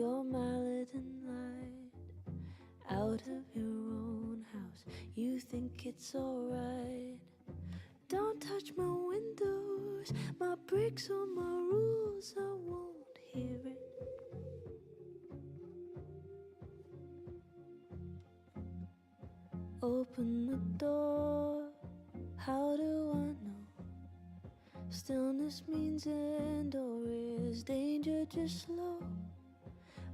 your mallet and light. Out of your own house, you think it's alright. Don't touch my windows, my bricks or my rules, I won't hear it. Open the door, how do I know? Stillness means end, or is danger just slow?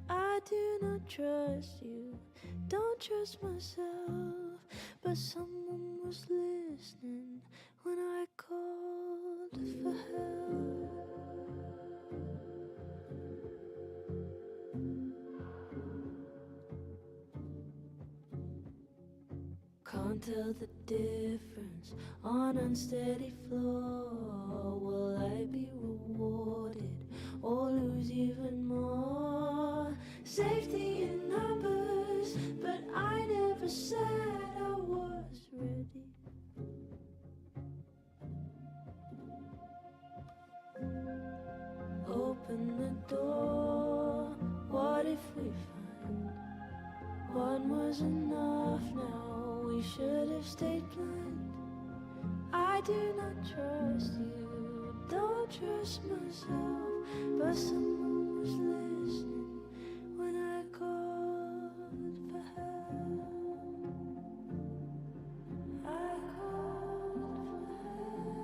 I do not trust you, don't trust myself, but someone was listening when I called for help. Can't tell the difference on unsteady floor. Will I be rewarded or lose even more? Safety in numbers, but I never said I was ready. Open the door, what if we find one was enough now? We should have stayed blind. I do not trust you, don't trust myself, but someone was listening when I called for help. I called for help.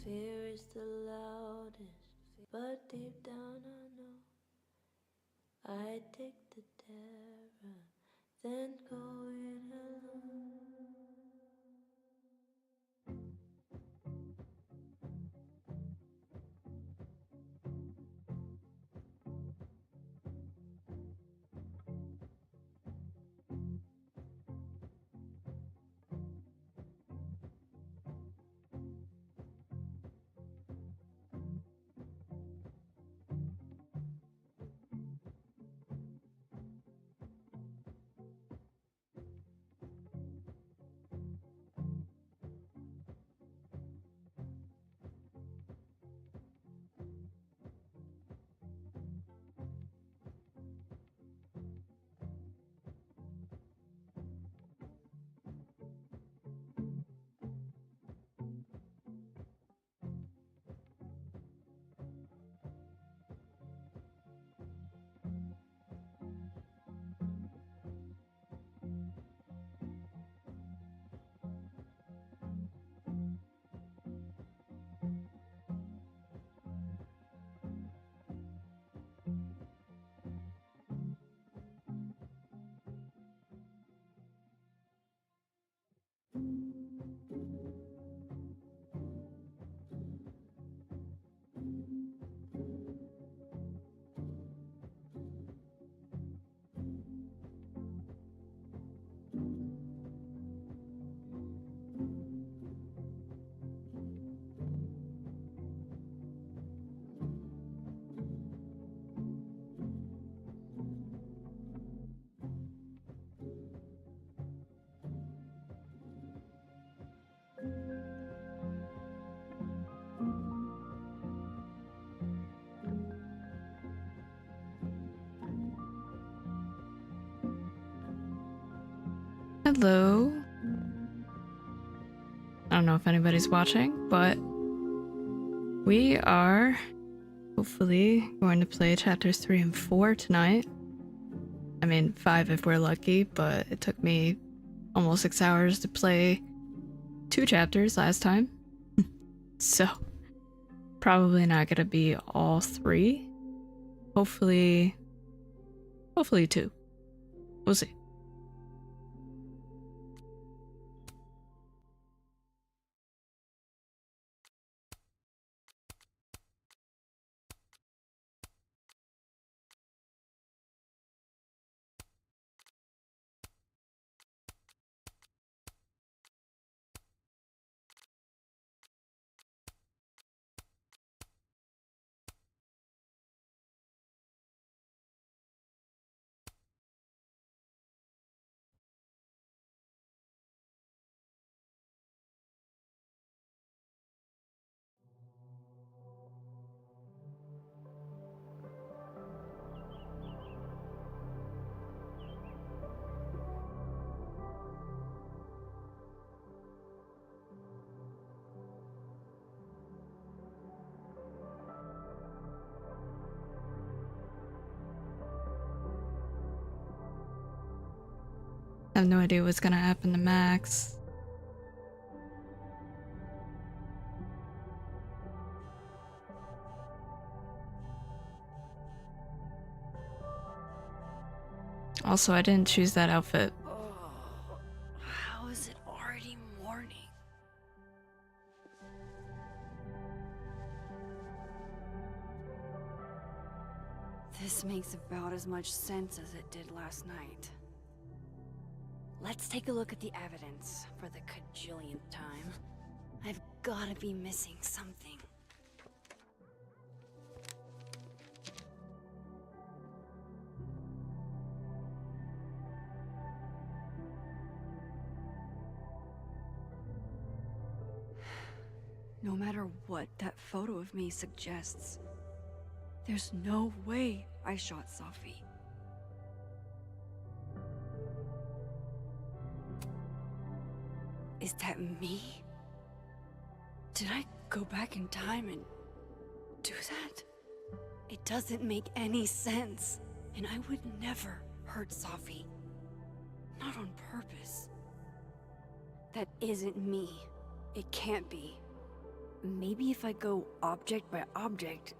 Fear is the loudest, but deep down I know I take the terror, then go it alone. Hello. I don't know if anybody's watching, but we are hopefully going to play chapters 3 and 4 tonight. I mean, 5 if we're lucky, but it took me almost 6 hours to play 2 chapters last time. So, probably not gonna be all 3. Hopefully 2. We'll see. I have no idea what's gonna happen to Max. Also, I didn't choose that outfit. Oh, how is it already morning? This makes about as much sense as it did last night. Let's take a look at the evidence for the cajillionth time. I've gotta be missing something. No matter what that photo of me suggests, there's no way I shot Sophie. Is that me? Did I go back in time and do that? It doesn't make any sense. And I would never hurt Sophie. Not on purpose. That isn't me. It can't be. Maybe if I go object by object,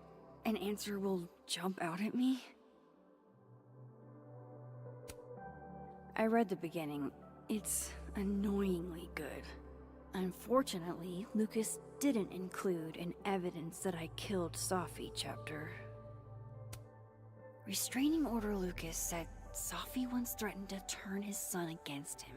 an answer will jump out at me? I read the beginning. It's annoyingly good. Unfortunately, Lucas didn't include an evidence that I killed Sophie chapter. Restraining Order Lucas said Sophie once threatened to turn his son against him.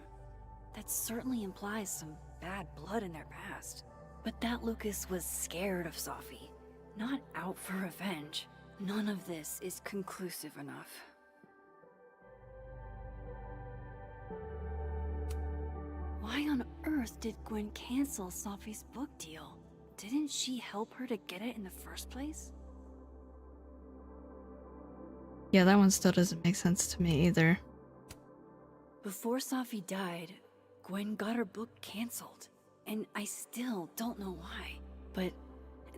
That certainly implies some bad blood in their past. But that Lucas was scared of Sophie, not out for revenge. None of this is conclusive enough. Why on earth did Gwen cancel Sophie's book deal? Didn't she help her to get it in the first place? Yeah, that one still doesn't make sense to me either. Before Sophie died, Gwen got her book canceled. And I still don't know why. But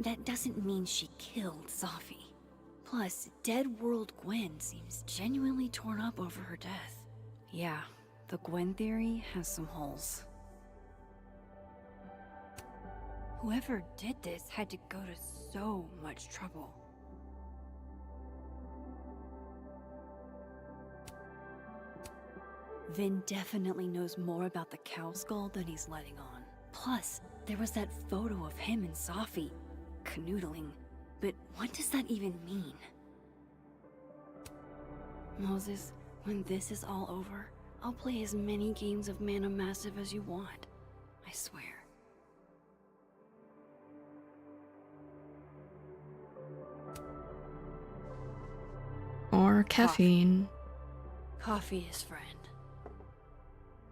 that doesn't mean she killed Sophie. Plus, Dead World Gwen seems genuinely torn up over her death. Yeah, the Gwen theory has some holes. Whoever did this had to go to so much trouble. Vin definitely knows more about the cow skull than he's letting on. Plus, there was that photo of him and Sophie canoodling. But what does that even mean? Moses, when this is all over, I'll play as many games of Mana Massive as you want. I swear. Or caffeine. Coffee is friend.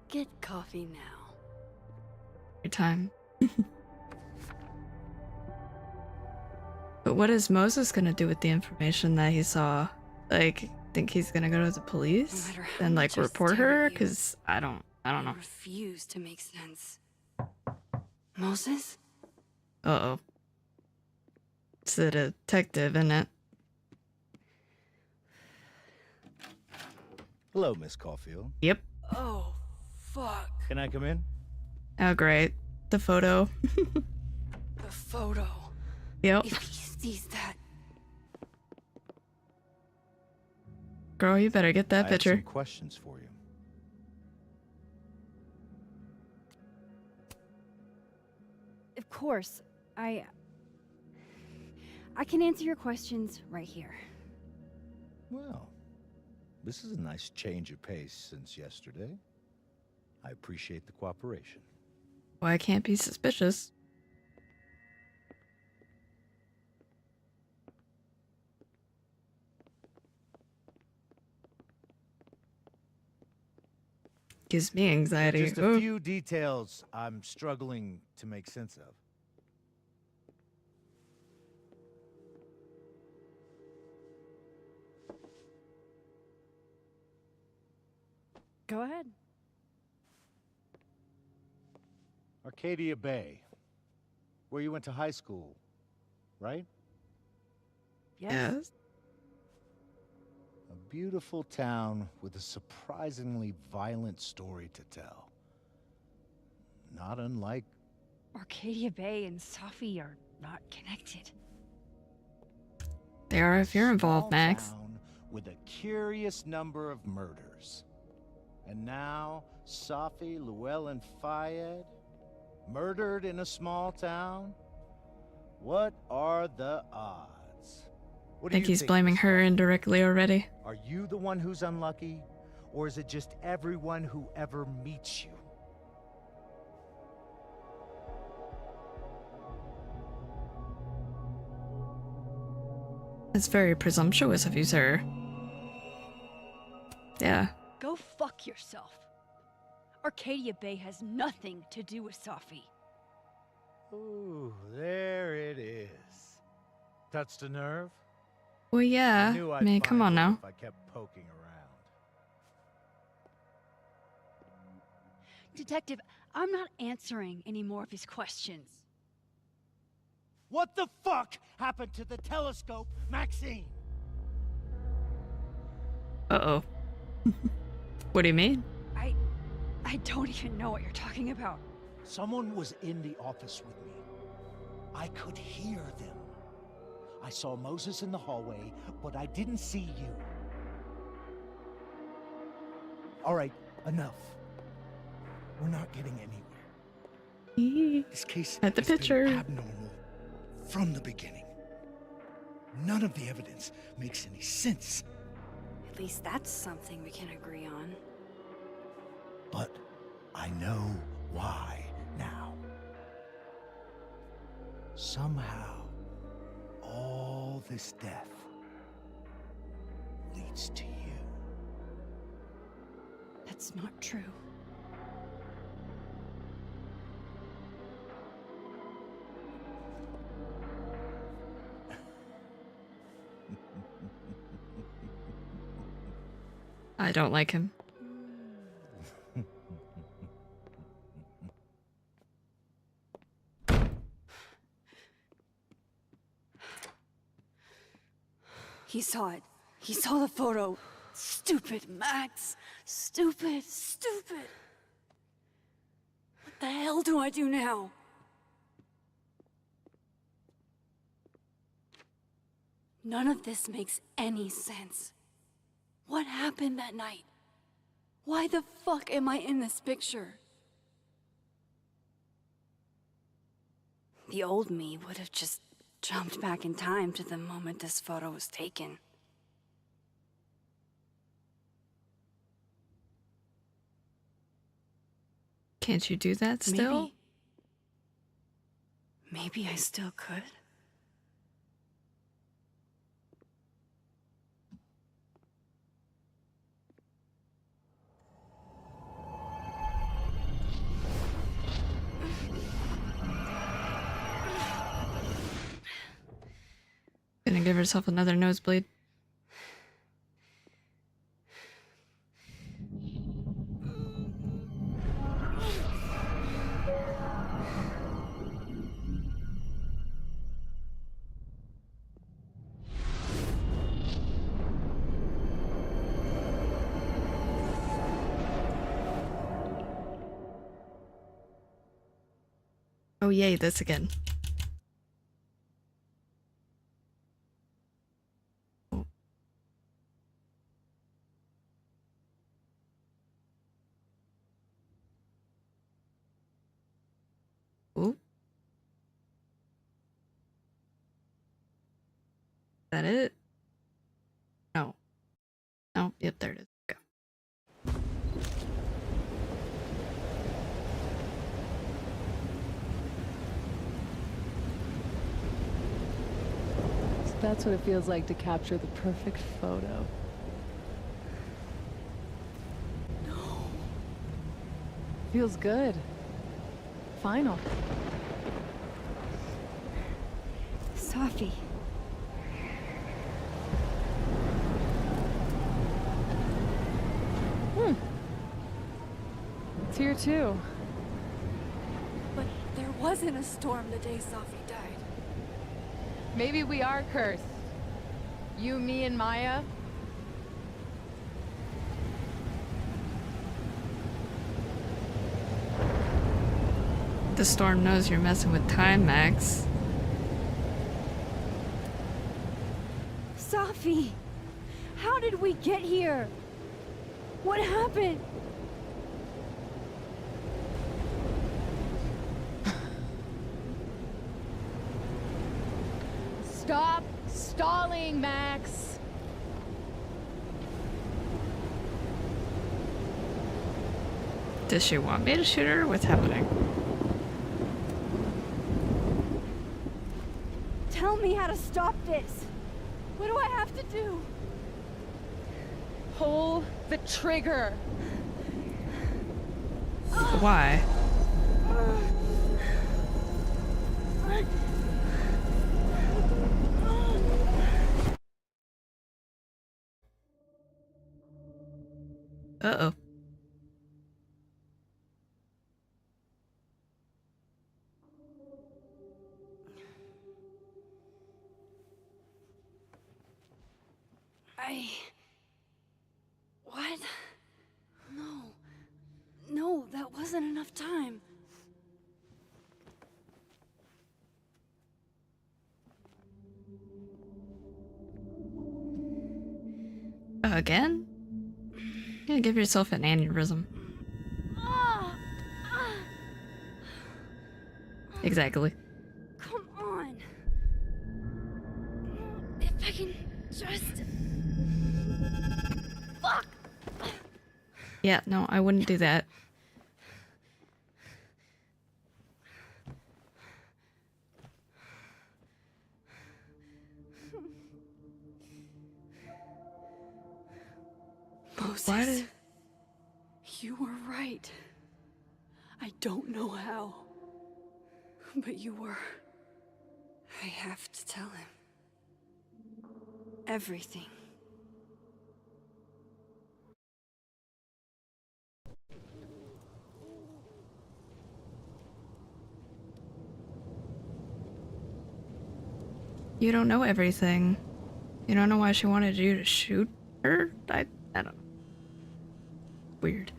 Get coffee now. Your time. But what is Moses gonna do with the information that he saw? Like, think he's gonna go to the police No matter how and like much I report stare her? at you, Cause I don't I know. refuse to make sense. Moses? Uh-oh. It's the detective, isn't it? Hello, Miss Caulfield. Yep. Oh, fuck. Can I come in? Oh, great. The photo. The photo. Yep. If he sees that, Girl, you better get that I picture. have some questions for you. of course, I can answer your questions right here. Well, this is a nice change of pace since yesterday. I appreciate the cooperation. Well, I can't be suspicious. Gives me anxiety. Just a few details I'm struggling to make sense of. Go ahead. Arcadia Bay, where you went to high school, right? Yes. Yes. A beautiful town with a surprisingly violent story to tell. Not unlike... Arcadia Bay and Safi are not connected. They are if you're involved, small Max. town with a curious number of murders. And now, Safi, Llewellyn Fayed, murdered in a small town? What are the odds? What I do think you he's blaming Miss her Fayed? indirectly already. Are you the one who's unlucky? Or is it just everyone who ever meets you? It's very presumptuous of you, sir. Yeah. Go fuck yourself. Arcadia Bay has nothing to do with Safi. Ooh, there it is. Touched a nerve? Well, yeah. knew I I'd mean, come find on it now. If I kept poking around. Detective, I'm not answering any more of his questions. What the fuck happened to the telescope, Maxine? Uh-oh. What do you mean? I don't even know what you're talking about. Someone was in the office with me. I could hear them. I saw Moses in the hallway, but I didn't see you. All right, enough. We're not getting anywhere. This case At the has been picture. abnormal from the beginning. None of the evidence makes any sense. At least that's something we can agree on. But I know why now. Somehow, all this death leads to you. That's not true. I don't like him. He saw it. He saw the photo. Stupid, Max. Stupid, stupid. What the hell do I do now? None of this makes any sense. What happened that night? Why the fuck am I in this picture? The old me would have just jumped back in time to the moment this photo was taken. Can't you do that still? Maybe I still could. Gonna give herself another nosebleed. Oh yay, this again. Ooh. Is that it? No. No, yep, there it is. Go. So that's what it feels like to capture the perfect photo. No. Feels good. Final. Safi. It's here too. But there wasn't a storm the day Safi died. Maybe we are cursed. You, me, and Maya. the storm knows you're messing with time, Max. Safi! How did we get here? What happened? Stop stalling, Max. Does she want me to shoot her? What's happening? Tell me how to stop this. What do I have to do? Pull the trigger. Why? Uh-oh. What? No. No, that wasn't enough time. Again? You're gonna give yourself an aneurysm. Exactly. Come on. If I can just... Fuck! Yeah, no, I wouldn't do that. Moses, What? you were right. I don't know how, but you were. I have to tell him. Everything. You don't know everything. You don't know why she wanted you to shoot her? I don't know. Weird.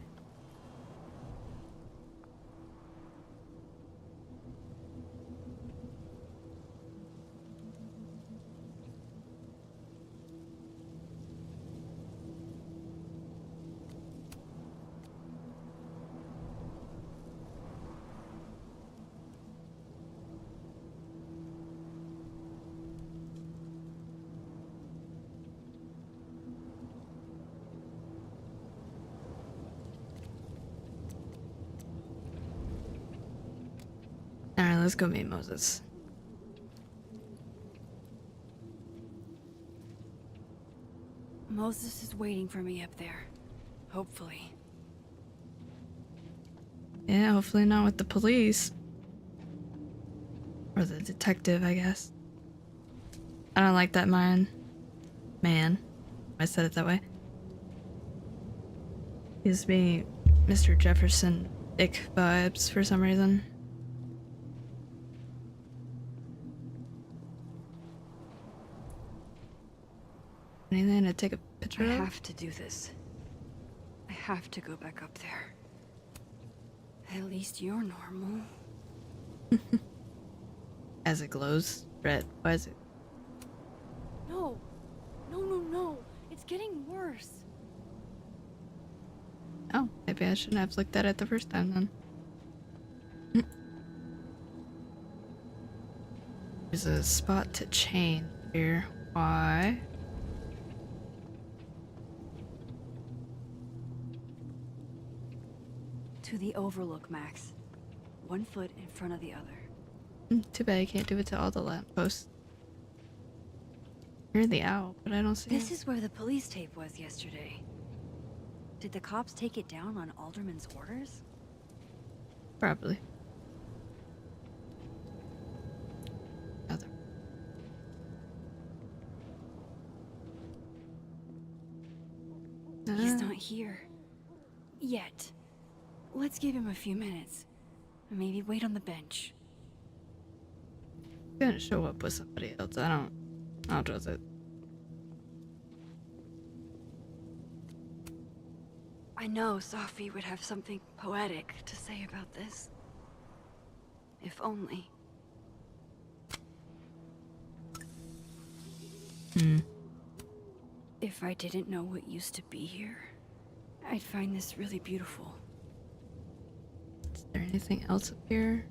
Alright, let's go meet Moses. Moses is waiting for me up there. Hopefully. Yeah, hopefully not with the police. Or the detective, I guess. I don't like that man. I said it that way. Gives me Mr. Jefferson ick vibes for some reason. Anything to take a picture I of? have to do this. I have to go back up there. At least you're normal. As it glows red. Why is it? No. No. It's getting worse. Oh, maybe I shouldn't have looked at it the first time then. There's a spot to change here. Why? To the overlook, Max. 1 foot in front of the other. Too bad I can't do it to all the lampposts. Hear the owl, but I don't see This it. is where the police tape was yesterday. Did the cops take it down on Alderman's orders? Probably. Other. He's not here. Yet. Let's give him a few minutes. Maybe wait on the bench. Gonna show up with somebody else. I don't trust it. I know Safi would have something poetic to say about this. If only. If I didn't know what used to be here, I'd find this really beautiful. Is there anything else up here?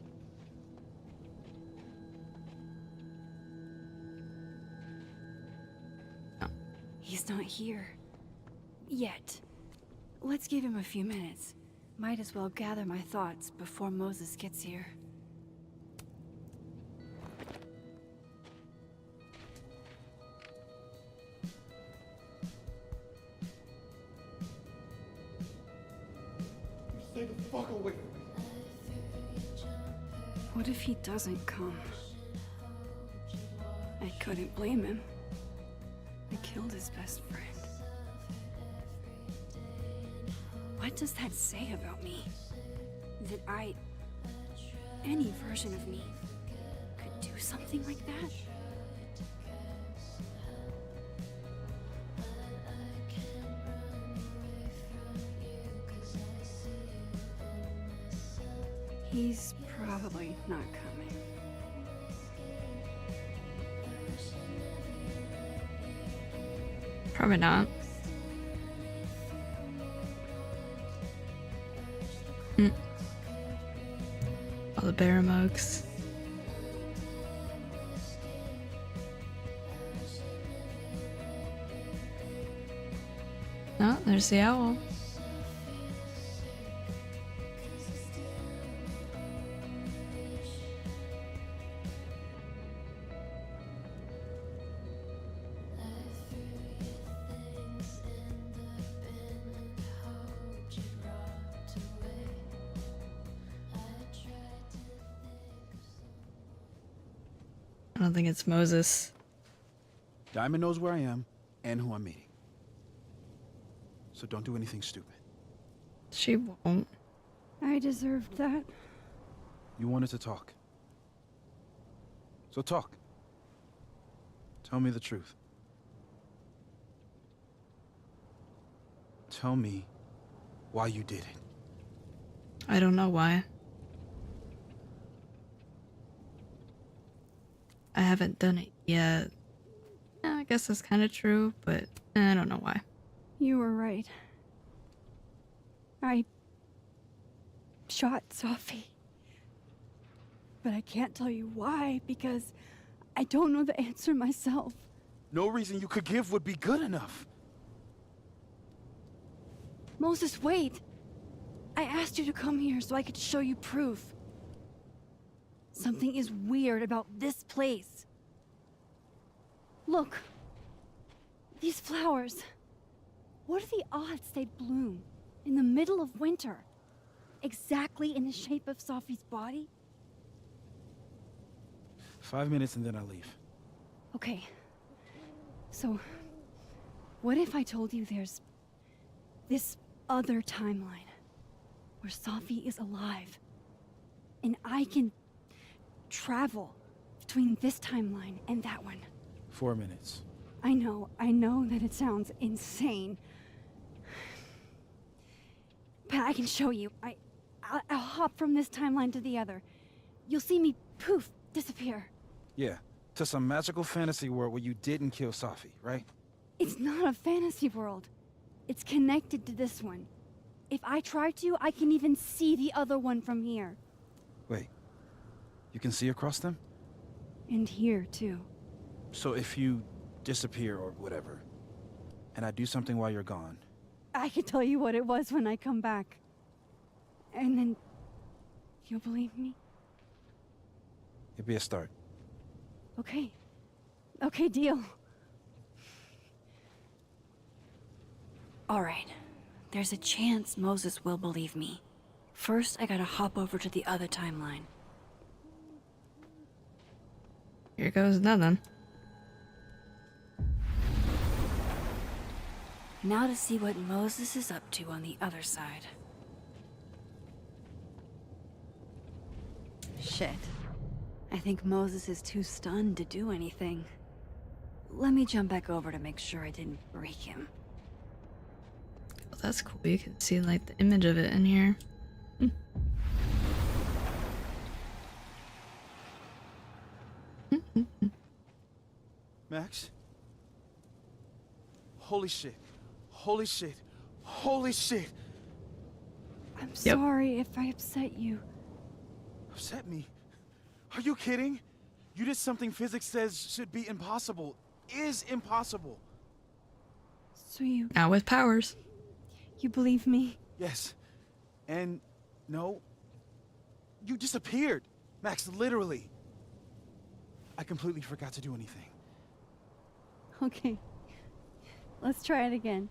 No. He's not here. Yet. Let's give him a few minutes. Might as well gather my thoughts before Moses gets here. Stay the fuck away from me. What if he doesn't come? I couldn't blame him. I killed his best friend. What does that say about me? That any version of me, could do something like that? He's probably not coming. Probably not. All the bear mugs. Oh, there's the owl. I don't think it's Moses. Diamond knows where I am and who I'm meeting. So don't do anything stupid. She won't. I deserved that. You wanted to talk. So talk. Tell me the truth. Tell me why you did it. I don't know why. I haven't done it yet. I guess that's kind of true, but I don't know why. You were right. I shot Sophie. But I can't tell you why, because I don't know the answer myself. No reason you could give would be good enough. Moses, wait! I asked you to come here so I could show you proof. Something is weird about this place. Look. These flowers. What are the odds they'd bloom in the middle of winter? Exactly in the shape of Sophie's body? 5 minutes and then I leave. Okay. So, what if I told you there's this other timeline where Sophie is alive and I can travel between this timeline and that one? 4 minutes. I know that it sounds insane. But I can show you. I'll hop from this timeline to the other. You'll see me, poof, disappear. Yeah, to some magical fantasy world where you didn't kill Sophie, right? It's not a fantasy world. It's connected to this one. If I try to, I can even see the other one from here. Wait, you can see across them? And here, too. So if you disappear or whatever, and I do something while you're gone, I can tell you what it was when I come back. And then you'll believe me? it'd be a start. Okay. Okay, deal. All right. There's a chance Moses will believe me. First, I gotta hop over to the other timeline. Here goes nothing. Now to see what Moses is up to on the other side. Shit. I think Moses is too stunned to do anything. Let me jump back over to make sure I didn't break him. Well, that's cool. You can see like the image of it in here. Max? Holy shit. Holy shit. Holy shit. I'm sorry if I upset you. Upset me? Are you kidding? You did something physics says should be impossible. Is impossible. So you Now with powers. believe me? Yes. And no. You disappeared. Max, literally. I completely forgot to do anything. Okay. Let's try it again.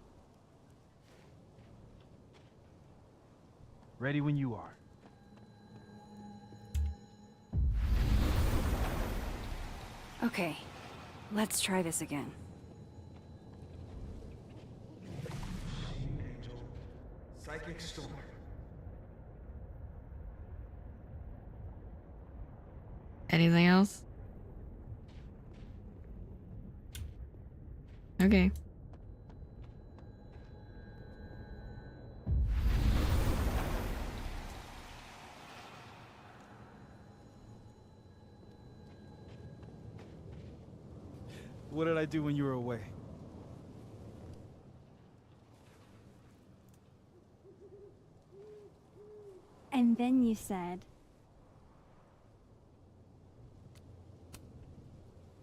Ready when you are. Okay. Let's try this again. Angel, psychic storm. Anything else? Okay. What did I do when you were away? And then you said,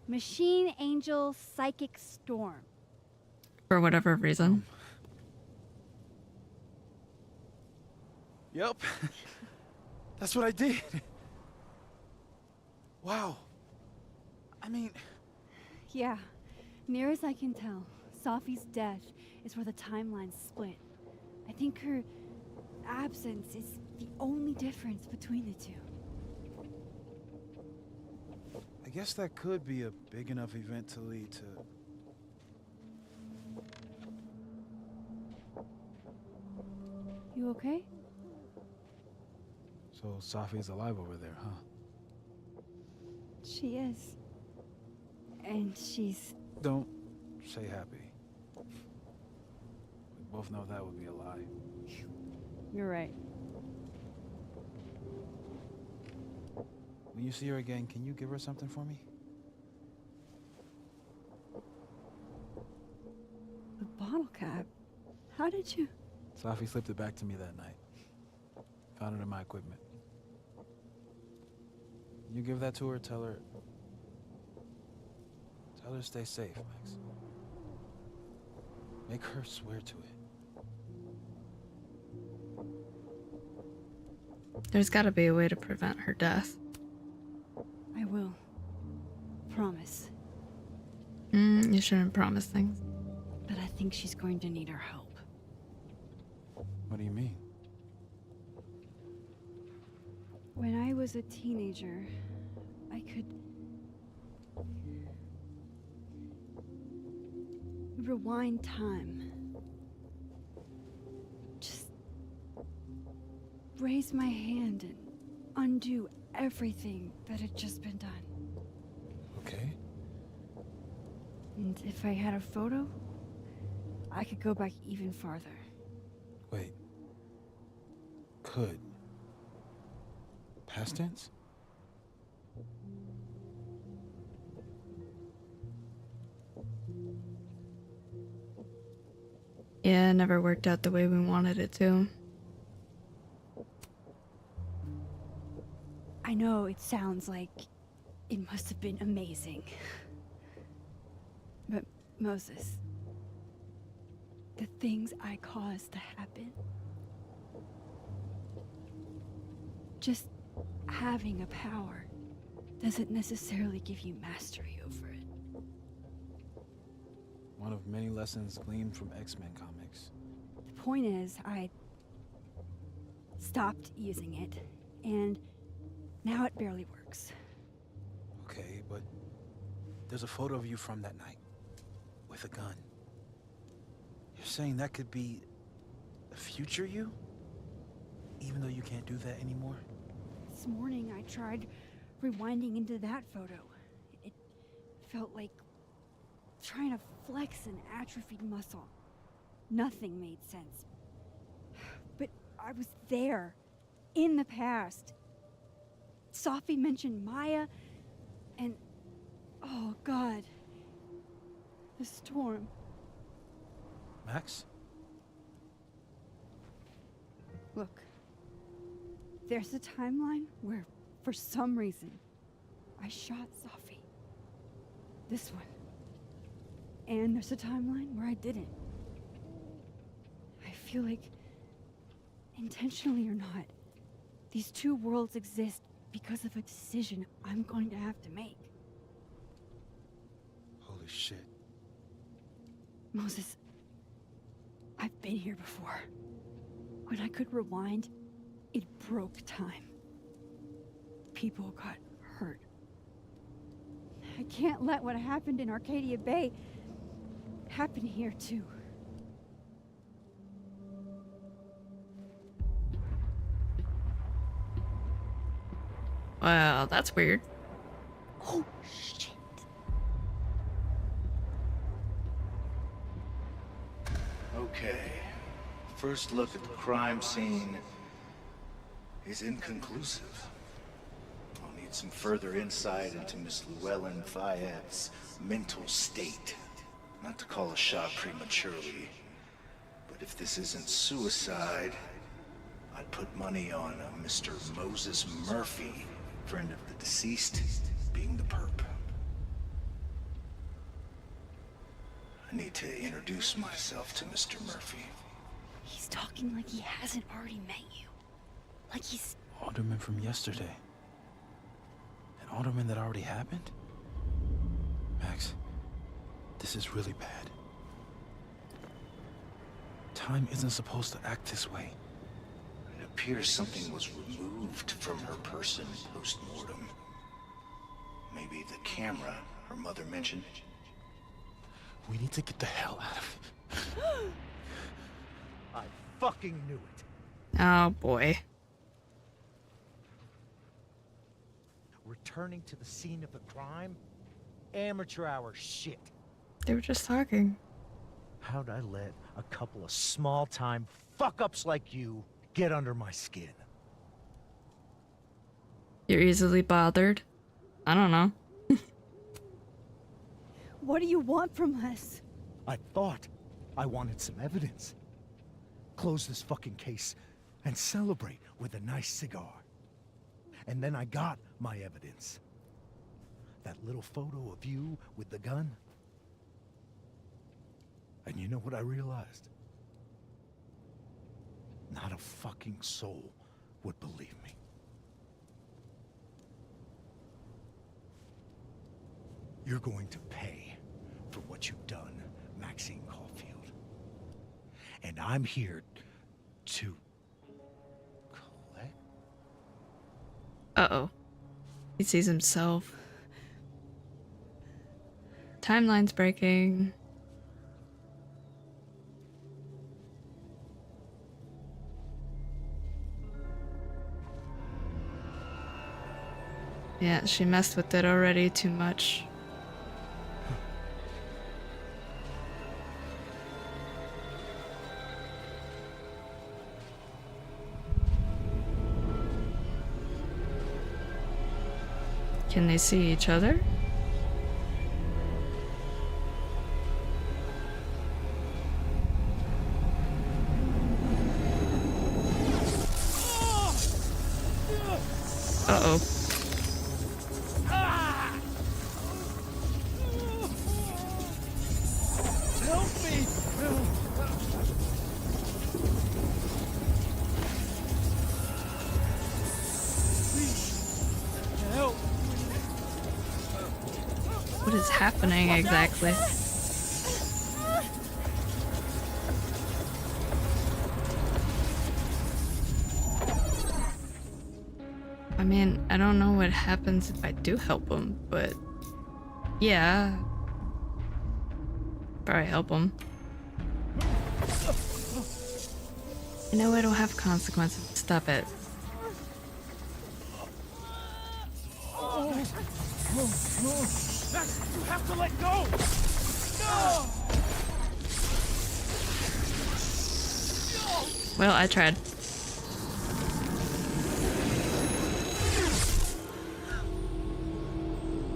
Machine Angel Psychic Storm. For whatever reason. Yep. That's what I did. Wow. I mean... Yeah, near as I can tell, Safi's death is where the timelines split. I think her absence is the only difference between the two. I guess that could be a big enough event to lead to... You okay? So Safi's alive over there, huh? She is. And she's... Don't say happy. We both know that would be a lie. You're right. When you see her again, can you give her something for me? The bottle cap? How did you... Safi slipped it back to me that night. Found it in my equipment. You give that to her, tell her to stay safe, Max. Make her swear to it. There's gotta be a way to prevent her death. I will. Promise. You shouldn't promise things. But I think she's going to need our help. What do you mean? When I was a teenager, I could... rewind time. Just raise my hand and undo everything that had just been done. Okay. And if I had a photo, I could go back even farther. Wait. Could. Past tense? Yeah, it never worked out the way we wanted it to. I know it sounds like it must have been amazing. But Moses, the things I caused to happen, just having a power doesn't necessarily give you mastery over it. One of many lessons gleaned from X-Men comics. The point is, I stopped using it, and now it barely works. Okay, but there's a photo of you from that night. With a gun. You're saying that could be a future you? Even though you can't do that anymore? This morning I tried rewinding into that photo. It felt like trying to flex an atrophied muscle. Nothing made sense. But I was there, in the past. Safi mentioned Maya, and God. The storm. Max? Look. There's a timeline where, for some reason, I shot Safi. This one. And there's a timeline where I didn't. I feel like, intentionally or not, these two worlds exist because of a decision I'm going to have to make. Holy shit. Moses, I've been here before. When I could rewind, it broke time. People got hurt. I can't let what happened in Arcadia Bay happen here too. Well, that's weird. Oh, shit. Okay. First look at the crime scene is inconclusive. I'll need some further insight into Miss Llewellyn Fayette's mental state. Not to call a shot prematurely, but if this isn't suicide, I'd put money on a Mr. Moses Murphy, friend of the deceased, being the perp. I need to introduce myself to Mr. Murphy. He's talking like he hasn't already met you. Like he's... Alderman from yesterday. An alderman that already happened? Max, this is really bad. Time isn't supposed to act this way. It appears something was removed from her person post-mortem. Maybe the camera her mother mentioned. We need to get the hell out of it. I fucking knew it. Oh boy. Returning to the scene of the crime? Amateur hour shit. They were just talking. How'd I let a couple of small-time fuck-ups like you get under my skin? You're easily bothered. I don't know. What do you want from us? I thought I wanted some evidence. Close this fucking case and celebrate with a nice cigar. And then I got my evidence. That little photo of you with the gun. And you know what I realized? Not a fucking soul would believe me. You're going to pay for what you've done, Maxine Caulfield. And I'm here to collect. Uh-oh. He sees himself. Timeline's breaking. Yeah, she messed with it already too much. Can they see each other? Uh-oh. Help me! Please, help! What is happening exactly? I mean, I don't know what happens if I do help him, but yeah. Probably help him. I know it'll have consequences. Stop it. Max, you have to let go! Well, I tried.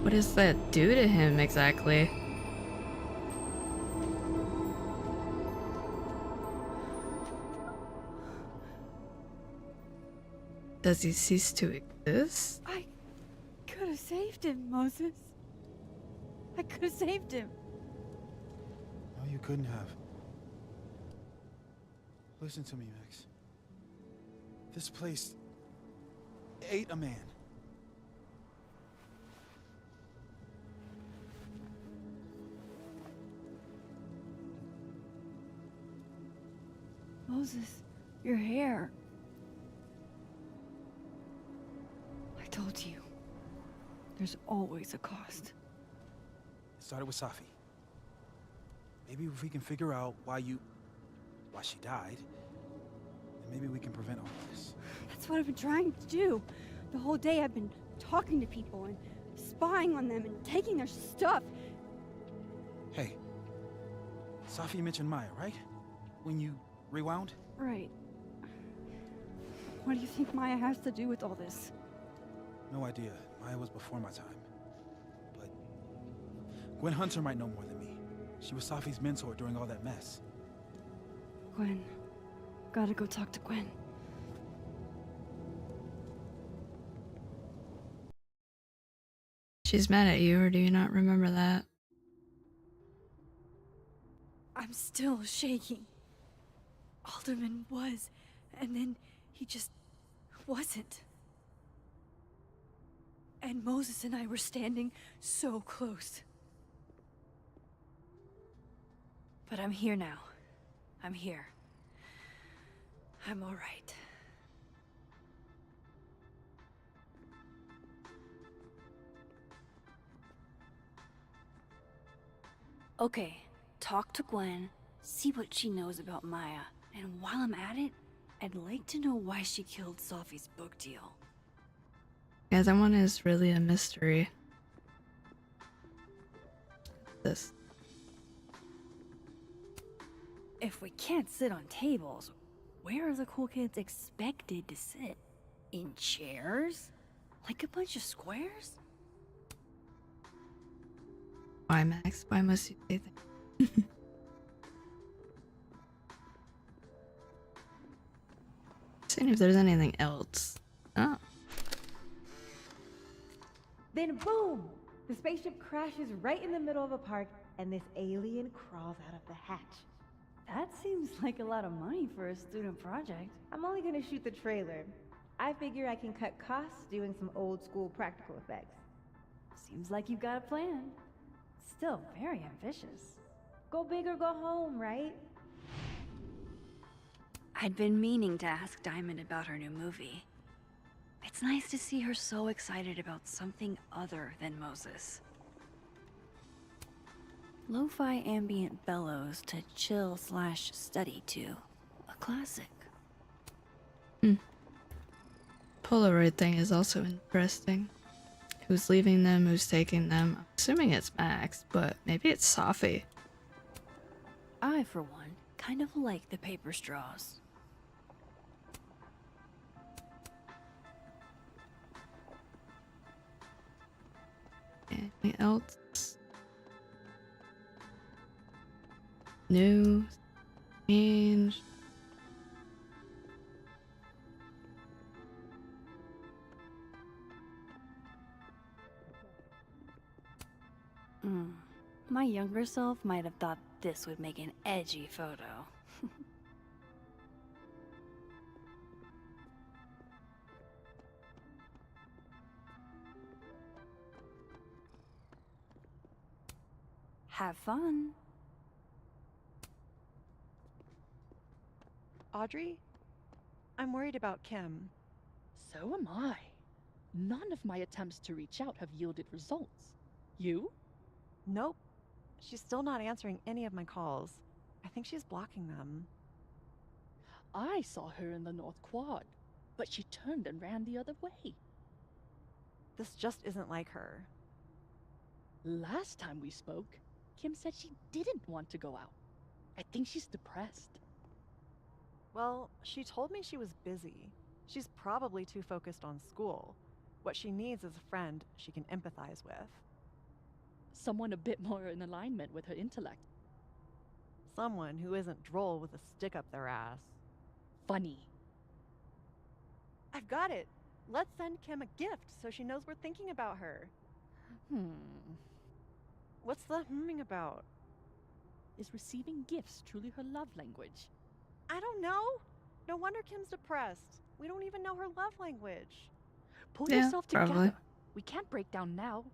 What does that do to him exactly? Does he cease to exist? I could have saved him, Moses. I could have saved him. No, you couldn't have. Listen to me, Max. This place ate a man. Moses, your hair. I told you. There's always a cost. It started with Safi. Maybe if we can figure out why she died, then maybe we can prevent all this. That's what I've been trying to do. The whole day I've been talking to people and spying on them and taking their stuff. Hey, Safi mentioned Maya, right? When you rewound? Right. What do you think Maya has to do with all this? No idea. Maya was before my time. But Gwen Hunter might know more than me. She was Safi's mentor during all that mess. Gwen. Gotta go talk to Gwen. She's mad at you, or do you not remember that? I'm still shaking. Alderman was, and then he just wasn't. And Moses and I were standing so close. But I'm here now. I'm here. I'm all right. Okay, talk to Gwen, see what she knows about Maya, and while I'm at it, I'd like to know why she killed Safi's book deal. Yeah, that one is really a mystery. This. If we can't sit on tables, where are the cool kids expected to sit? In chairs? Like a bunch of squares? Why, Max? Why must you say that? Seeing if there's anything else. Oh. Then boom! The spaceship crashes right in the middle of a park, and this alien crawls out of the hatch. That seems like a lot of money for a student project. I'm only gonna shoot the trailer. I figure I can cut costs doing some old school practical effects. Seems like you've got a plan. Still very ambitious. Go big or go home, right? I'd been meaning to ask Diamond about her new movie. It's nice to see her so excited about something other than Moses. Lo-fi ambient bellows to chill/study to. A classic. Polaroid thing is also interesting. Who's leaving them, who's taking them? I'm assuming it's Max, but maybe it's Safi. I, for one, kind of like the paper straws. Anything else? New? Change? My younger self might have thought this would make an edgy photo. Have fun. Audrey? I'm worried about Kim. So am I. None of my attempts to reach out have yielded results. You? Nope. She's still not answering any of my calls. I think she's blocking them. I saw her in the North Quad, but she turned and ran the other way. This just isn't like her. Last time we spoke, Kim said she didn't want to go out. I think she's depressed. Well, she told me she was busy. She's probably too focused on school. What she needs is a friend she can empathize with. Someone a bit more in alignment with her intellect. Someone who isn't droll with a stick up their ass. Funny. I've got it. Let's send Kim a gift so she knows we're thinking about her. What's the humming about? Is receiving gifts truly her love language? I don't know. No wonder Kim's depressed. We don't even know her love language. Pull Yeah, yourself together. probably. We can't break down now.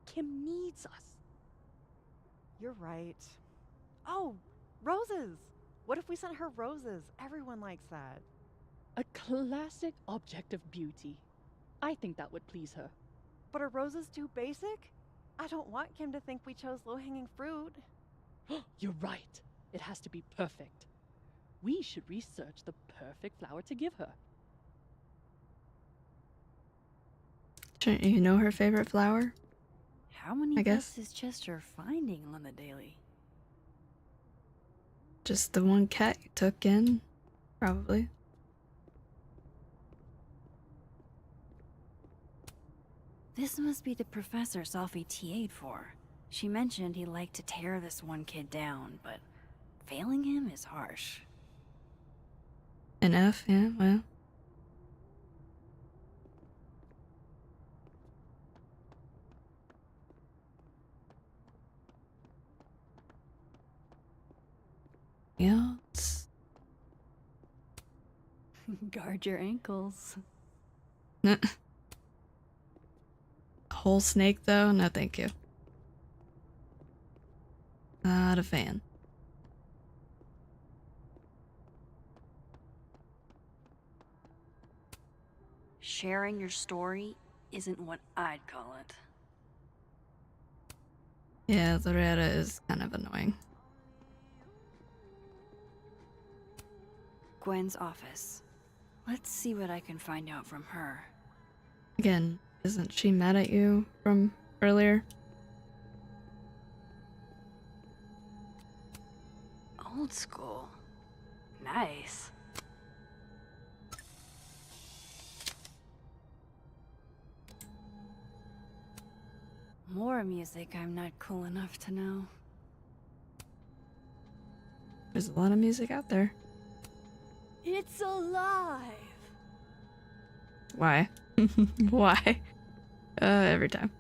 Kim needs us. You're right. Oh, roses. What if we sent her roses? Everyone likes that. A classic object of beauty. I think that would please her. But are roses too basic? I don't want Kim to think we chose low-hanging fruit. You're right. It has to be perfect. We should research the perfect flower to give her. Shouldn't you know her favorite flower? How many I guess. books is Chester finding on the daily? Just the one cat you took in, probably. This must be the professor Sophie TA'd for. She mentioned he liked to tear this one kid down, but failing him is harsh. An F, yeah, well. Yeah, it's Guard your ankles. a whole snake though? No, thank you. Not a fan. Sharing your story isn't what I'd call it. Yeah, Loretta is kind of annoying. Gwen's office. Let's see what I can find out from her. Again, isn't she mad at you from earlier? Old school. Nice. More music I'm not cool enough to know. There's a lot of music out there. It's alive! Why? Why? Every time.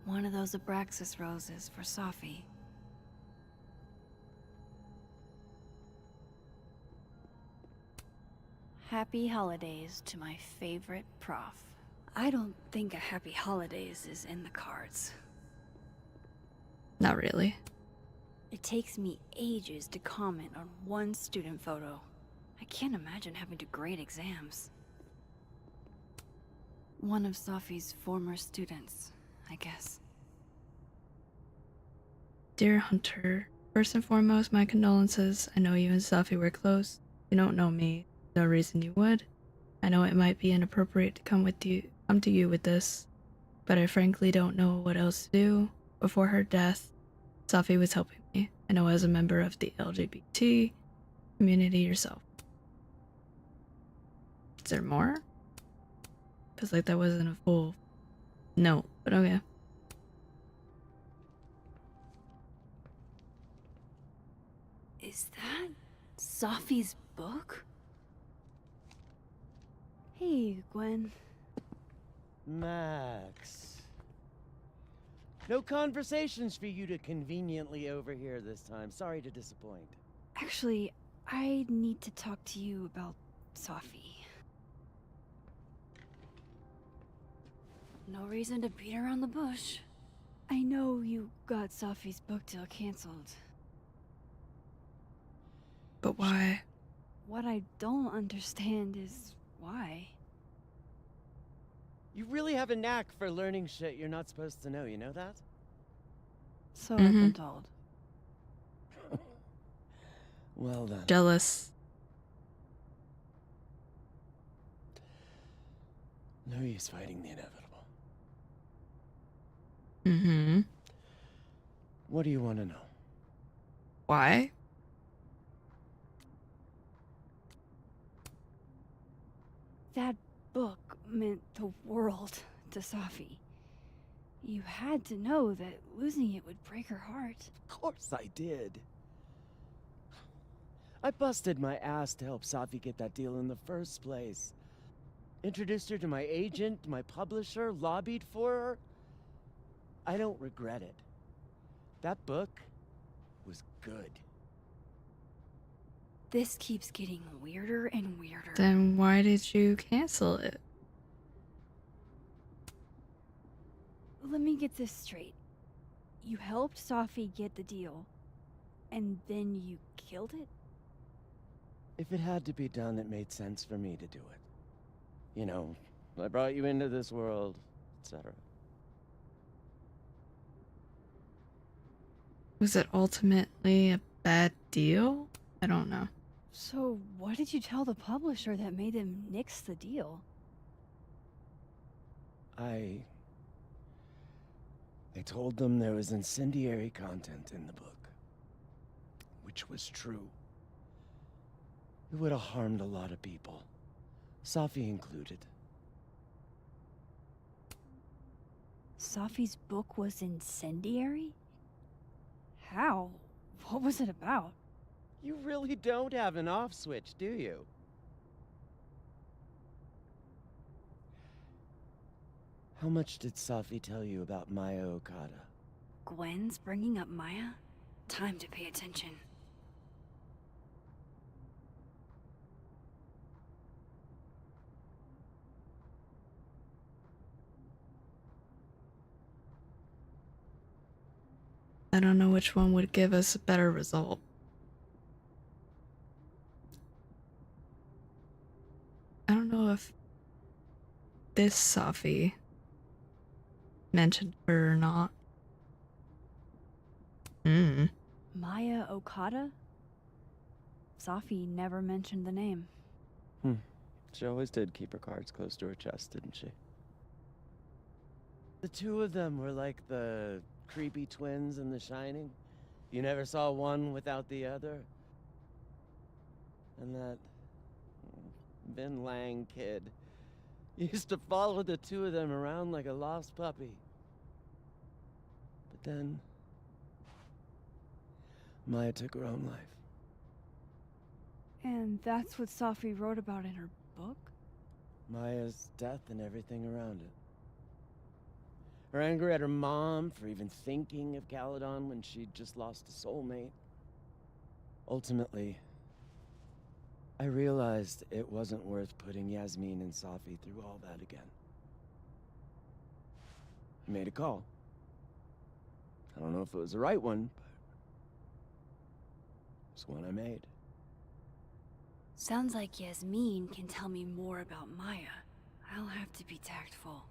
One of those Abraxas roses for Sophie. Happy holidays to my favorite prof. I don't think a happy holidays is in the cards. Not really. It takes me ages to comment on one student photo. I can't imagine having to grade exams. One of Sophie's former students, I guess. Dear Hunter, first and foremost, my condolences. I know you and Sophie were close. You don't know me. No reason you would. I know it might be inappropriate to come to you with this, but I frankly don't know what else to do. Before her death, Sophie was helping me. I know as a member of the LGBT community yourself. Is there more? Feels like that wasn't a full note, but okay. Is that Sophie's book? Hey, Gwen. Max. No conversations for you to conveniently overhear this time. Sorry to disappoint. Actually, I need to talk to you about Sophie. No reason to beat around the bush. I know you got Sophie's book deal canceled. But why? What I don't understand is why. You really have a knack for learning shit you're not supposed to know, you know that? So I've been told. Well then. Jealous. No use fighting the inevitable. Mm-hmm. What do you want to know? Why? That book meant the world to Sophie. You had to know that losing it would break her heart. Of course I did. I busted my ass to help Safi get that deal in the first place. Introduced her to my agent, my publisher, lobbied for her. I don't regret it. That book was good. This keeps getting weirder and weirder. Then why did you cancel it? Let me get this straight. You helped Safi get the deal, and then you killed it? If it had to be done, it made sense for me to do it. You know, I brought you into this world, etc. Was it ultimately a bad deal? I don't know. So, what did you tell the publisher that made them nix the deal? I told them there was incendiary content in the book, which was true. It would have harmed a lot of people, Safi included. Safi's book was incendiary? How? What was it about? You really don't have an off switch, do you? How much did Safi tell you about Maya Okada? Gwen's bringing up Maya? Time to pay attention. I don't know which one would give us a better result. I don't know if this Safi mentioned her or not. Maya Okada? Safi never mentioned the name. She always did keep her cards close to her chest, didn't she? The two of them were like the creepy twins in The Shining. You never saw one without the other. And that Vin Lang kid used to follow the two of them around like a lost puppy. But then Maya took her own life. And that's what Safi wrote about in her book? Maya's death and everything around it. Her anger at her mom for even thinking of Caledon when she'd just lost a soulmate. Ultimately, I realized it wasn't worth putting Yasmin and Safi through all that again. I made a call. I don't know if it was the right one, but it's one I made. Sounds like Yasmin can tell me more about Maya. I'll have to be tactful.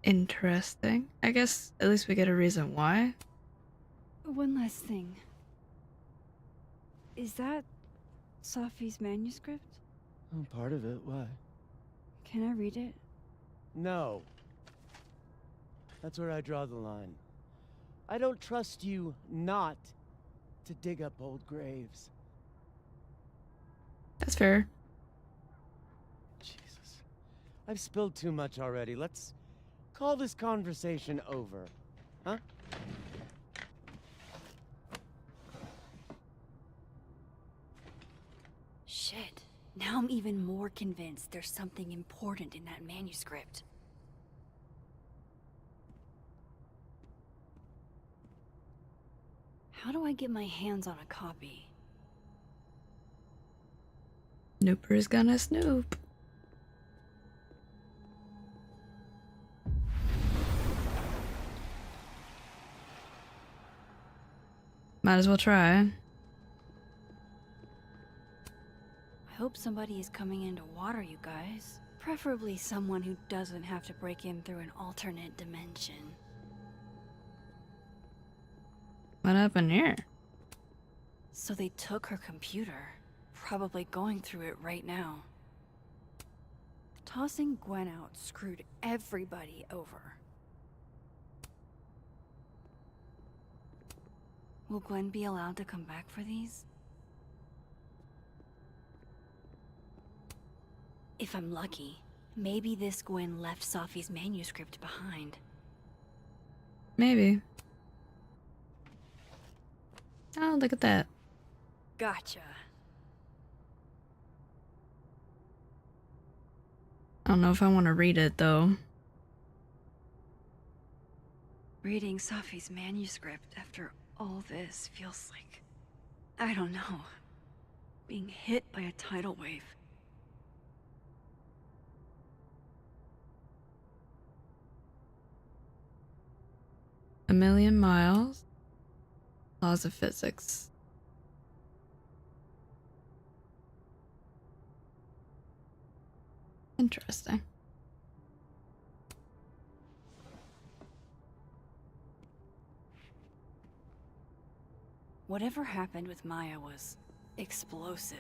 Interesting. I guess at least we get a reason why. One last thing. Is that Safi's manuscript? Oh, part of it. Why? Can I read it? No. That's where I draw the line. I don't trust you not to dig up old graves. That's fair. Jesus. I've spilled too much already. Let's call this conversation over. Huh? Shit. Now I'm even more convinced there's something important in that manuscript. How do I get my hands on a copy? Snooper's gonna snoop. Might as well try. I hope somebody is coming in to water you guys. Preferably someone who doesn't have to break in through an alternate dimension. What happened here? So they took her computer. Probably going through it right now. Tossing Gwen out screwed everybody over. Will Gwen be allowed to come back for these? If I'm lucky, Maybe this Gwen left Safi's manuscript behind. Maybe. Oh, look at that. Gotcha. I don't know if I want to read it, though. Reading Safi's manuscript after all this feels like, I don't know, being hit by a tidal wave. A million miles. Laws of physics. Interesting. Whatever happened with Maya was explosive.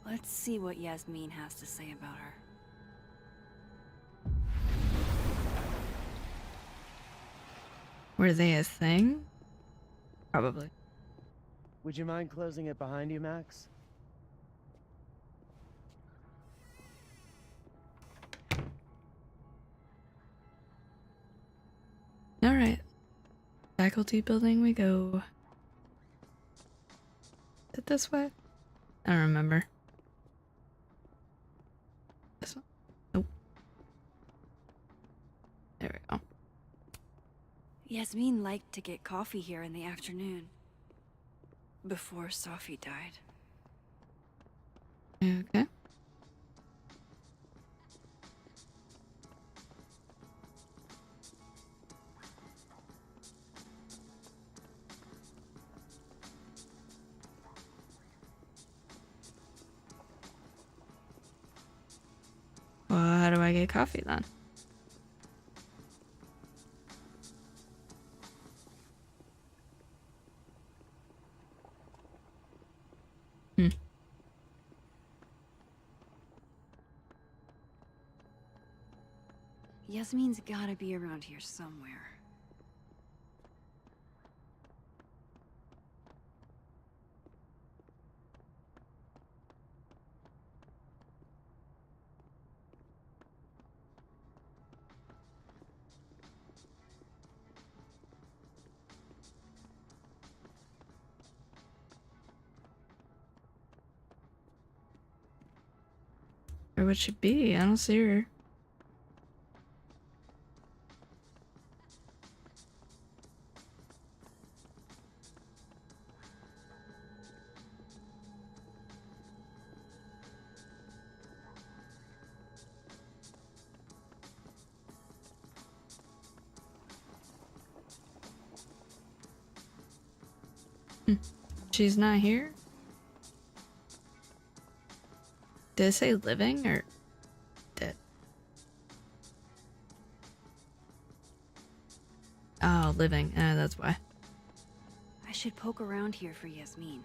Let's see what Yasmin has to say about her. Were they a thing? Probably. Would you mind closing it behind you, Max? Alright. Faculty building we go. Is it this way? I don't remember. This one? Nope. There we go. Yasmin liked to get coffee here in the afternoon. Before Safi died. Okay. Well, how do I get coffee then? Yasmin's gotta be around here somewhere. Where would she be? I don't see her. She's not here? Did it say living or dead? Oh, living. That's why. I should poke around here for Yasmin.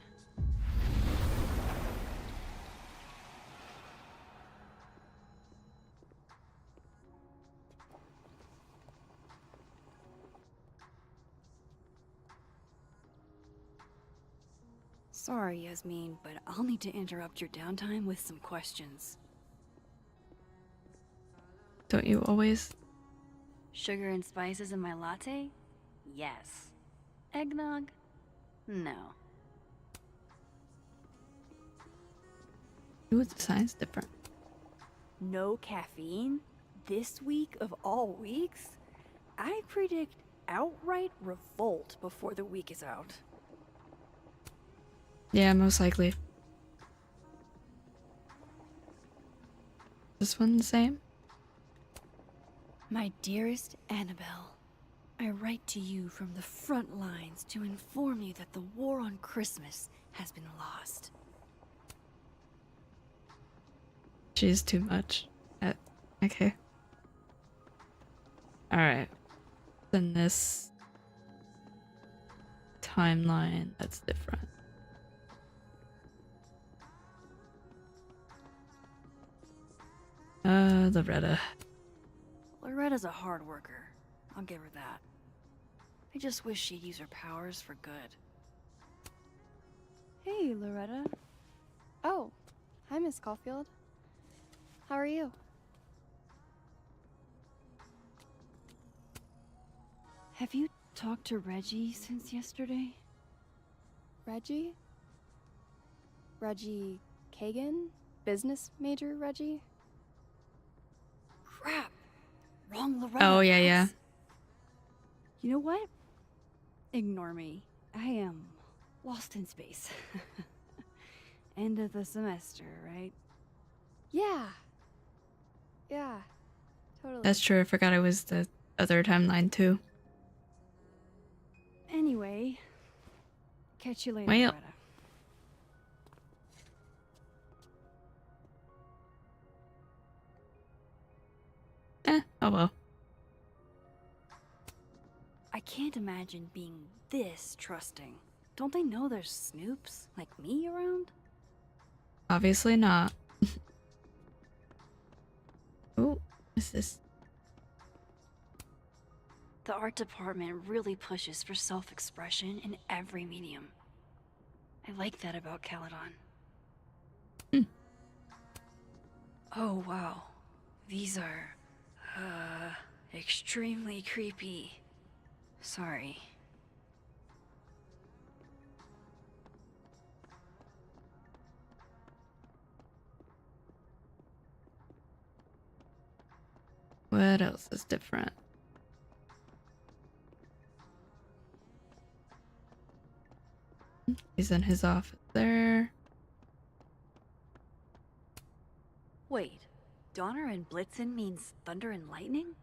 Sorry, Yasmin, but I'll need to interrupt your downtime with some questions. Don't you always? Sugar and spices in my latte? Yes. Eggnog? No. Ooh, the sign's different. No caffeine? This week of all weeks? I predict outright revolt before the week is out. Yeah, most likely. This one the same? My dearest Annabelle, I write to you from the front lines to inform you that the war on Christmas has been lost. She's too much. Okay. Alright. Then this timeline, that's different. Loretta. Loretta's a hard worker. I'll give her that. I just wish she'd use her powers for good. Hey, Loretta. Oh, hi, Miss Caulfield. How are you? Have you talked to Reggie since yesterday? Reggie? Reggie Kagan? Business major Reggie? Crap! Wrong Loretta. Oh, yeah, yeah. Max. You know what? Ignore me. I am lost in space. End of the semester, right? Yeah. Yeah. Totally. That's true. I forgot it was the other timeline, too. Anyway, catch you later, Well. Loretta. Oh well. I can't imagine being this trusting. Don't they know there's snoops like me around? Obviously not. Ooh, what's this? The art department really pushes for self-expression in every medium. I like that about Caledon. Oh, wow. These are, extremely creepy. Sorry. What else is different? He's in his office there. Wait, Donner and Blitzen means thunder and lightning?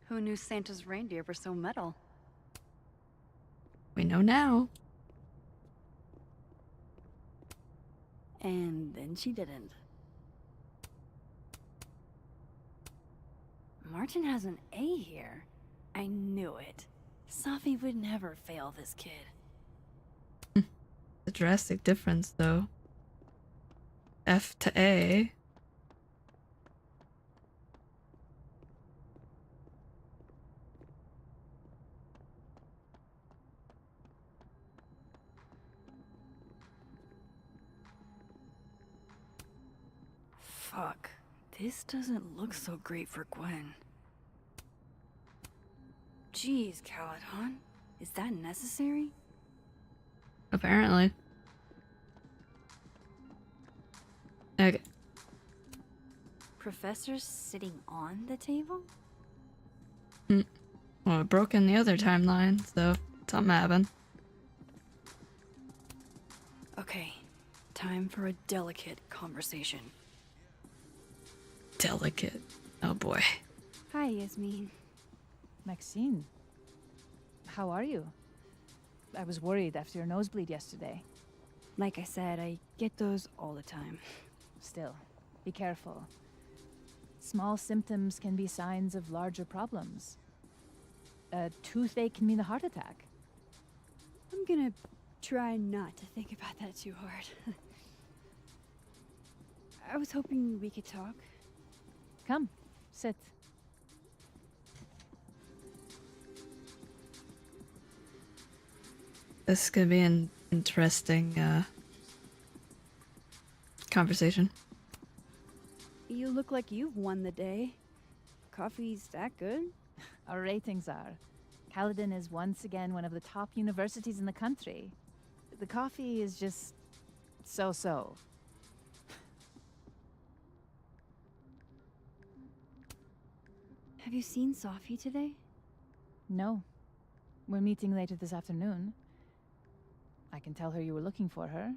Who knew Santa's reindeer were so metal? We know now. And then she didn't. Martin has an A here. I knew it. Safi would never fail this kid. The drastic difference, though. F to A. Fuck. This doesn't look so great for Gwen. Jeez, Caledon. Is that necessary? Apparently. Okay. Professor's sitting on the table? Well, it broke in the other timeline, so something happened. Okay, time for a delicate conversation. Delicate. Oh boy. Hi, Yasmin. Maxine, how are you? I was worried after your nosebleed yesterday. Like I said, I get those all the time. Still, be careful. Small symptoms can be signs of larger problems. A toothache can mean a heart attack. I'm gonna try not to think about that too hard. I was hoping we could talk. Come, sit. This is gonna be an interesting conversation. You look like you've won the day. Coffee's that good? Our ratings are. Caledon is once again one of the top universities in the country. The coffee is just so-so. Have you seen Safi today? No. We're meeting later this afternoon. I can tell her you were looking for her.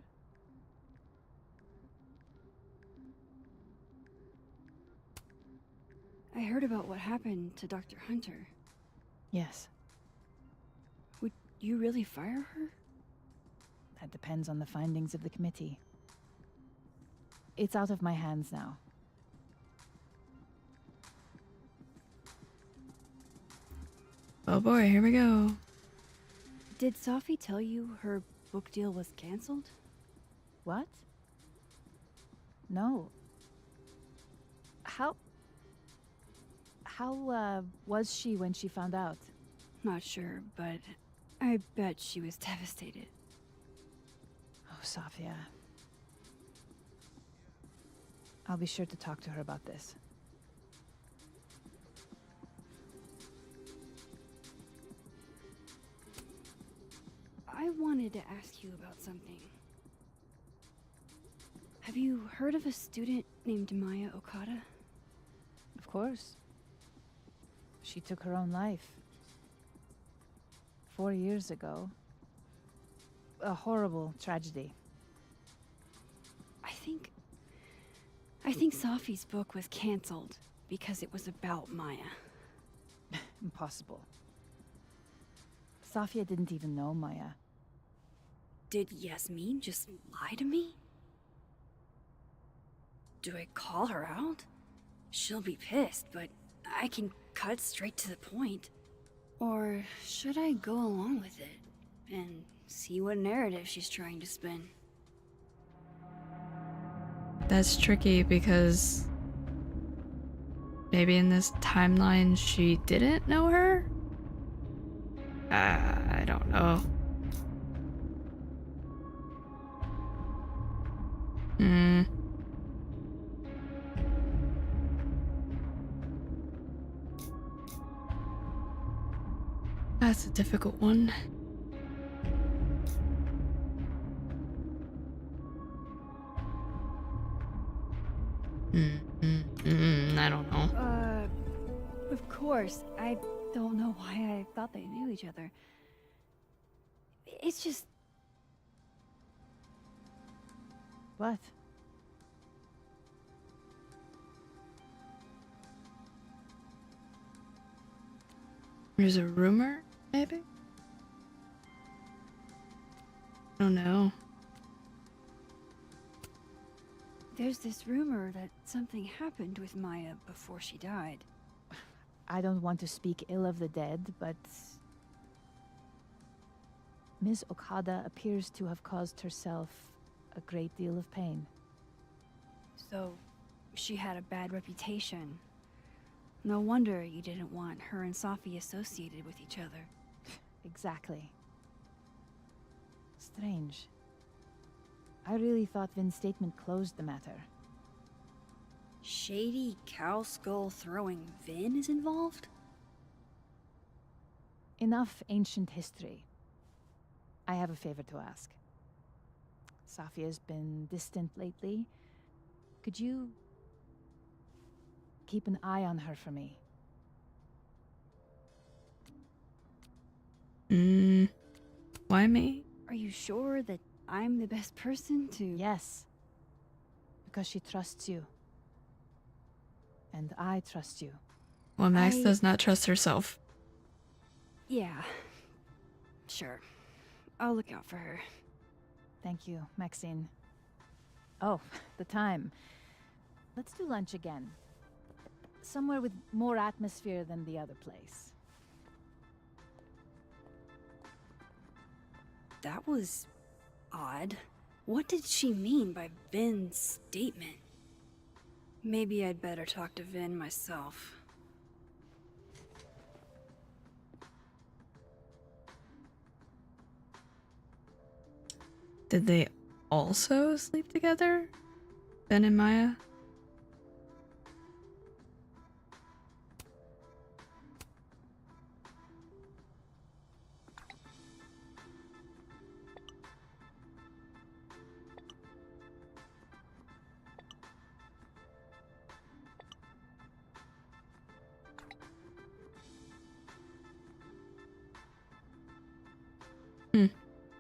I heard about what happened to Dr. Hunter. Yes. Would you really fire her? That depends on the findings of the committee. It's out of my hands now. Oh boy, here we go. Did Safi tell you her book deal was canceled? What? No. How was she when she found out? Not sure, but I bet she was devastated. Oh, Safia. I'll be sure to talk to her about this. wanted to ask you about something. Have you heard of a student named Maya Okada? Of course. She took her own life. 4 years ago. A horrible tragedy. I think Safi's book was cancelled because it was about Maya. Impossible. Safia didn't even know Maya. Did Yasmin just lie to me? Do I call her out? She'll be pissed, but I can cut straight to the point. Or should I go along with it and see what narrative she's trying to spin? That's tricky because maybe in this timeline she didn't know her? I don't know. That's a difficult one. I don't know. Of course. I don't know why I thought they knew each other. It's just... What? There's a rumor, maybe? I don't know. There's this rumor that something happened with Maya before she died. I don't want to speak ill of the dead, but Ms. Okada appears to have caused herself a great deal of pain. So, she had a bad reputation. No wonder you didn't want her and Safi associated with each other. Exactly. Strange. I really thought Vin's statement closed the matter. Shady cow skull throwing Vin is involved? Enough ancient history. I have a favor to ask. Safia's been distant lately. Could you keep an eye on her for me? Why me? Are you sure that I'm the best person to... Yes. Because she trusts you. And I trust you. Well, Max does not trust herself. Yeah. Sure. I'll look out for her. Thank you, Maxine. Oh, the time. Let's do lunch again. Somewhere with more atmosphere than the other place. That was... odd. What did she mean by Vin's statement? Maybe I'd better talk to Vin myself. Did they also sleep together? Ben and Maya?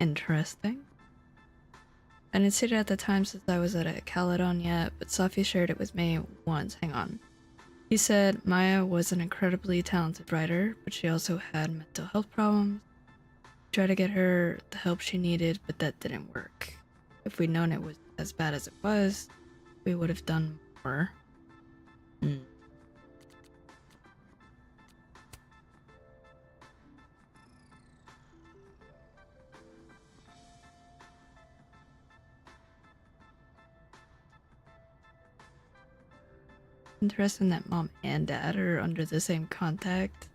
Interesting. I didn't see it at the time since I was at a Caledon yet, but Safi shared it with me once. Hang on. He said Maya was an incredibly talented writer, but she also had mental health problems. He tried to get her the help she needed, but that didn't work. If we'd known it was as bad as it was, we would have done more. Interesting that mom and dad are under the same contact.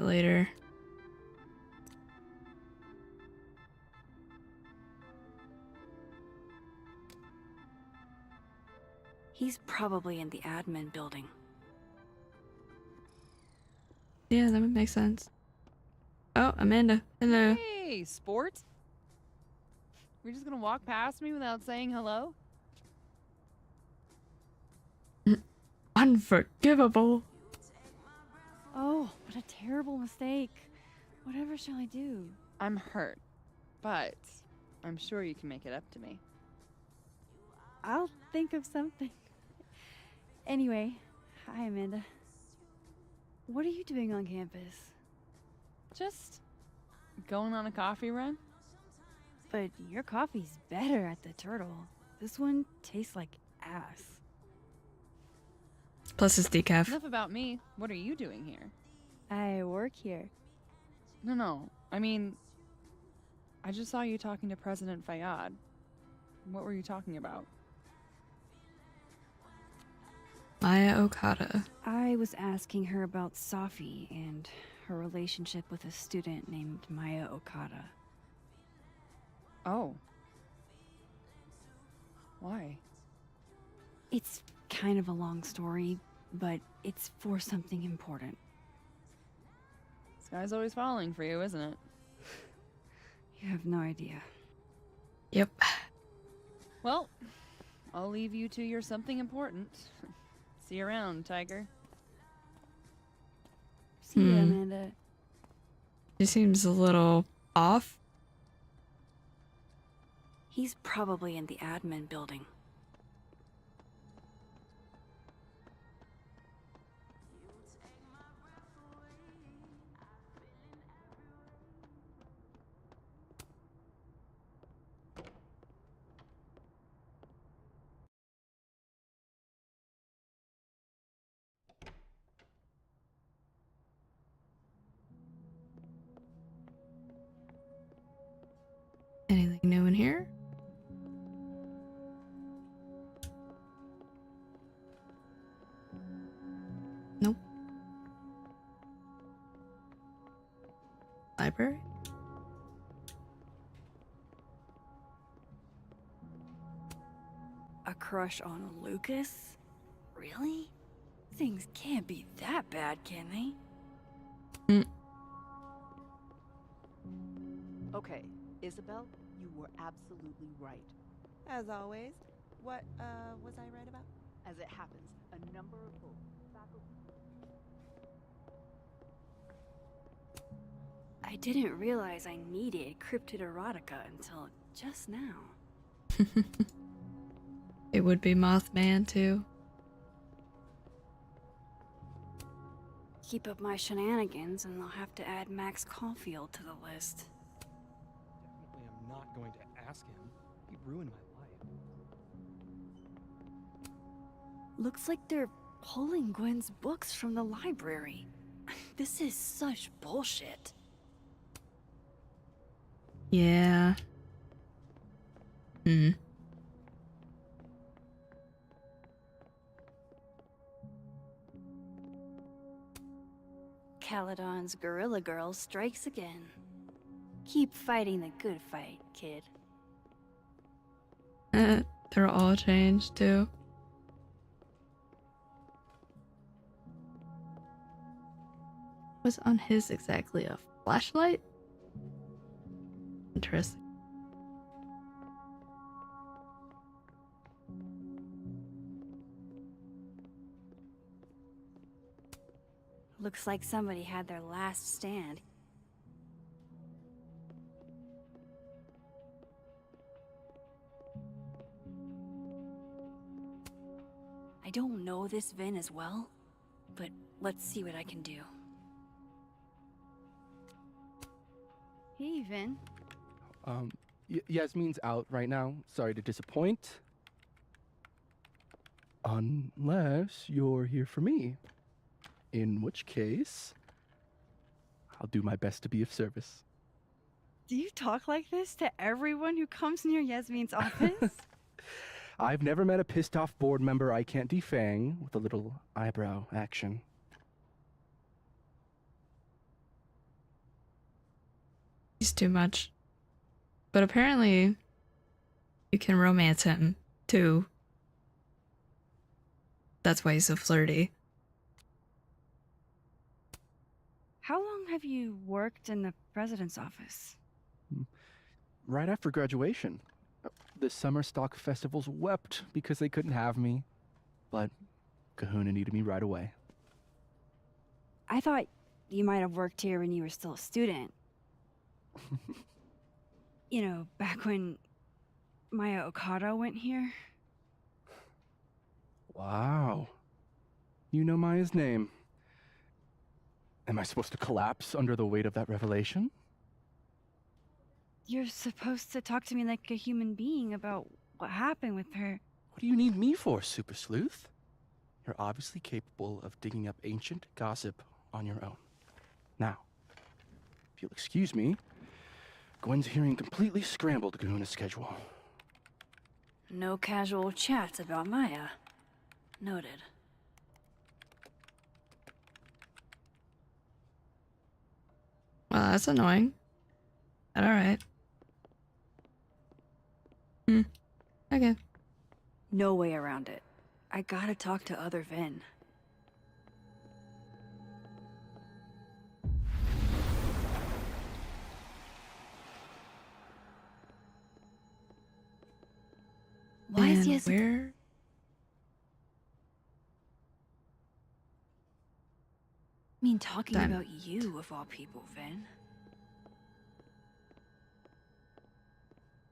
later. He's probably in the admin building. Yeah, that would make sense. Oh, Amanda. Hello. Hey, sport. You're just gonna walk past me without saying hello? Unforgivable. Oh, what a terrible mistake. Whatever shall I do? I'm hurt, but I'm sure you can make it up to me. I'll think of something. Anyway, hi Amanda. What are you doing on campus? Just going on a coffee run? But your coffee's better at the Turtle. This one tastes like ass. Plus it's decaf. Enough about me. What are you doing here? I work here. No. I mean, I just saw you talking to President Fayyad. What were you talking about? Maya Okada. I was asking her about Safi and her relationship with a student named Maya Okada. Oh. Why? It's kind of a long story, but it's for something important. This guy's always falling for you, isn't it? You have no idea. Yep. Well, I'll leave you to your something important. See you around, Tiger. See you, Amanda. She seems a little off. He's probably in the admin building. Anything new in here? Nope. Library? A crush on Lucas? Really? Things can't be that bad, can they? Okay, Isabel, you were absolutely right. As always. What, was I right about? As it happens, a number of both faculty... I didn't realize I needed cryptid erotica until just now. It would be Mothman too. Keep up my shenanigans and they'll have to add Max Caulfield to the list. Definitely am not going to ask him. He ruined my life. Looks like they're pulling Gwen's books from the library. This is such bullshit. Yeah. Caledon's Gorilla Girl strikes again. Keep fighting the good fight, kid. They're all changed too. Was on his exactly a flashlight? Interesting. Looks like somebody had their last stand. I don't know this Vin as well, but let's see what I can do. Hey, Vin. Yasmin's out right now. Sorry to disappoint. Unless you're here for me. In which case, I'll do my best to be of service. Do you talk like this to everyone who comes near Yasmin's office? I've never met a pissed off board member I can't defang with a little eyebrow action. He's too much. But apparently, you can romance him, too. That's why he's so flirty. How long have you worked in the president's office? Right after graduation. The summer stock festivals wept because they couldn't have me. But Kahuna needed me right away. I thought you might have worked here when you were still a student. You know, back when Maya Okada went here. Wow. You know Maya's name. Am I supposed to collapse under the weight of that revelation? You're supposed to talk to me like a human being about what happened with her. What do you need me for, Super Sleuth? You're obviously capable of digging up ancient gossip on your own. Now, if you'll excuse me, Gwen's hearing completely scrambled Kahuna's schedule. No casual chats about Maya. Noted. Well, that's annoying. But alright. Okay. No way around it. I gotta talk to other Vin. Why is he where? I mean, talking Diamond. about you, of all people, Vin.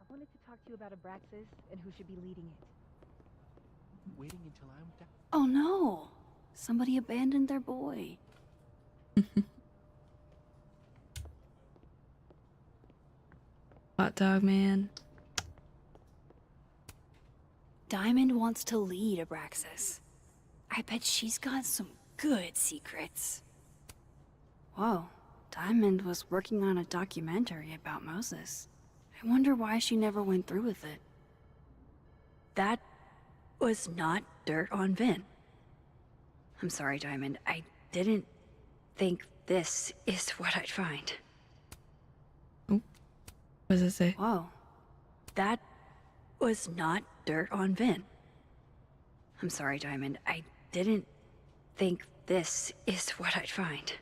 I wanted to talk to you about Abraxas and who should be leading it. Waiting until I'm done. Oh no! Somebody abandoned their boy. Hot dog man. Diamond wants to lead Abraxas. I bet she's got some good secrets. Whoa, Diamond was working on a documentary about Moses. I wonder why she never went through with it. That was not dirt on Vin. I'm sorry, Diamond. I didn't think this is what I'd find. What does it say? Whoa. That was not dirt on Vin. I'm sorry, Diamond. I didn't think this is what I'd find.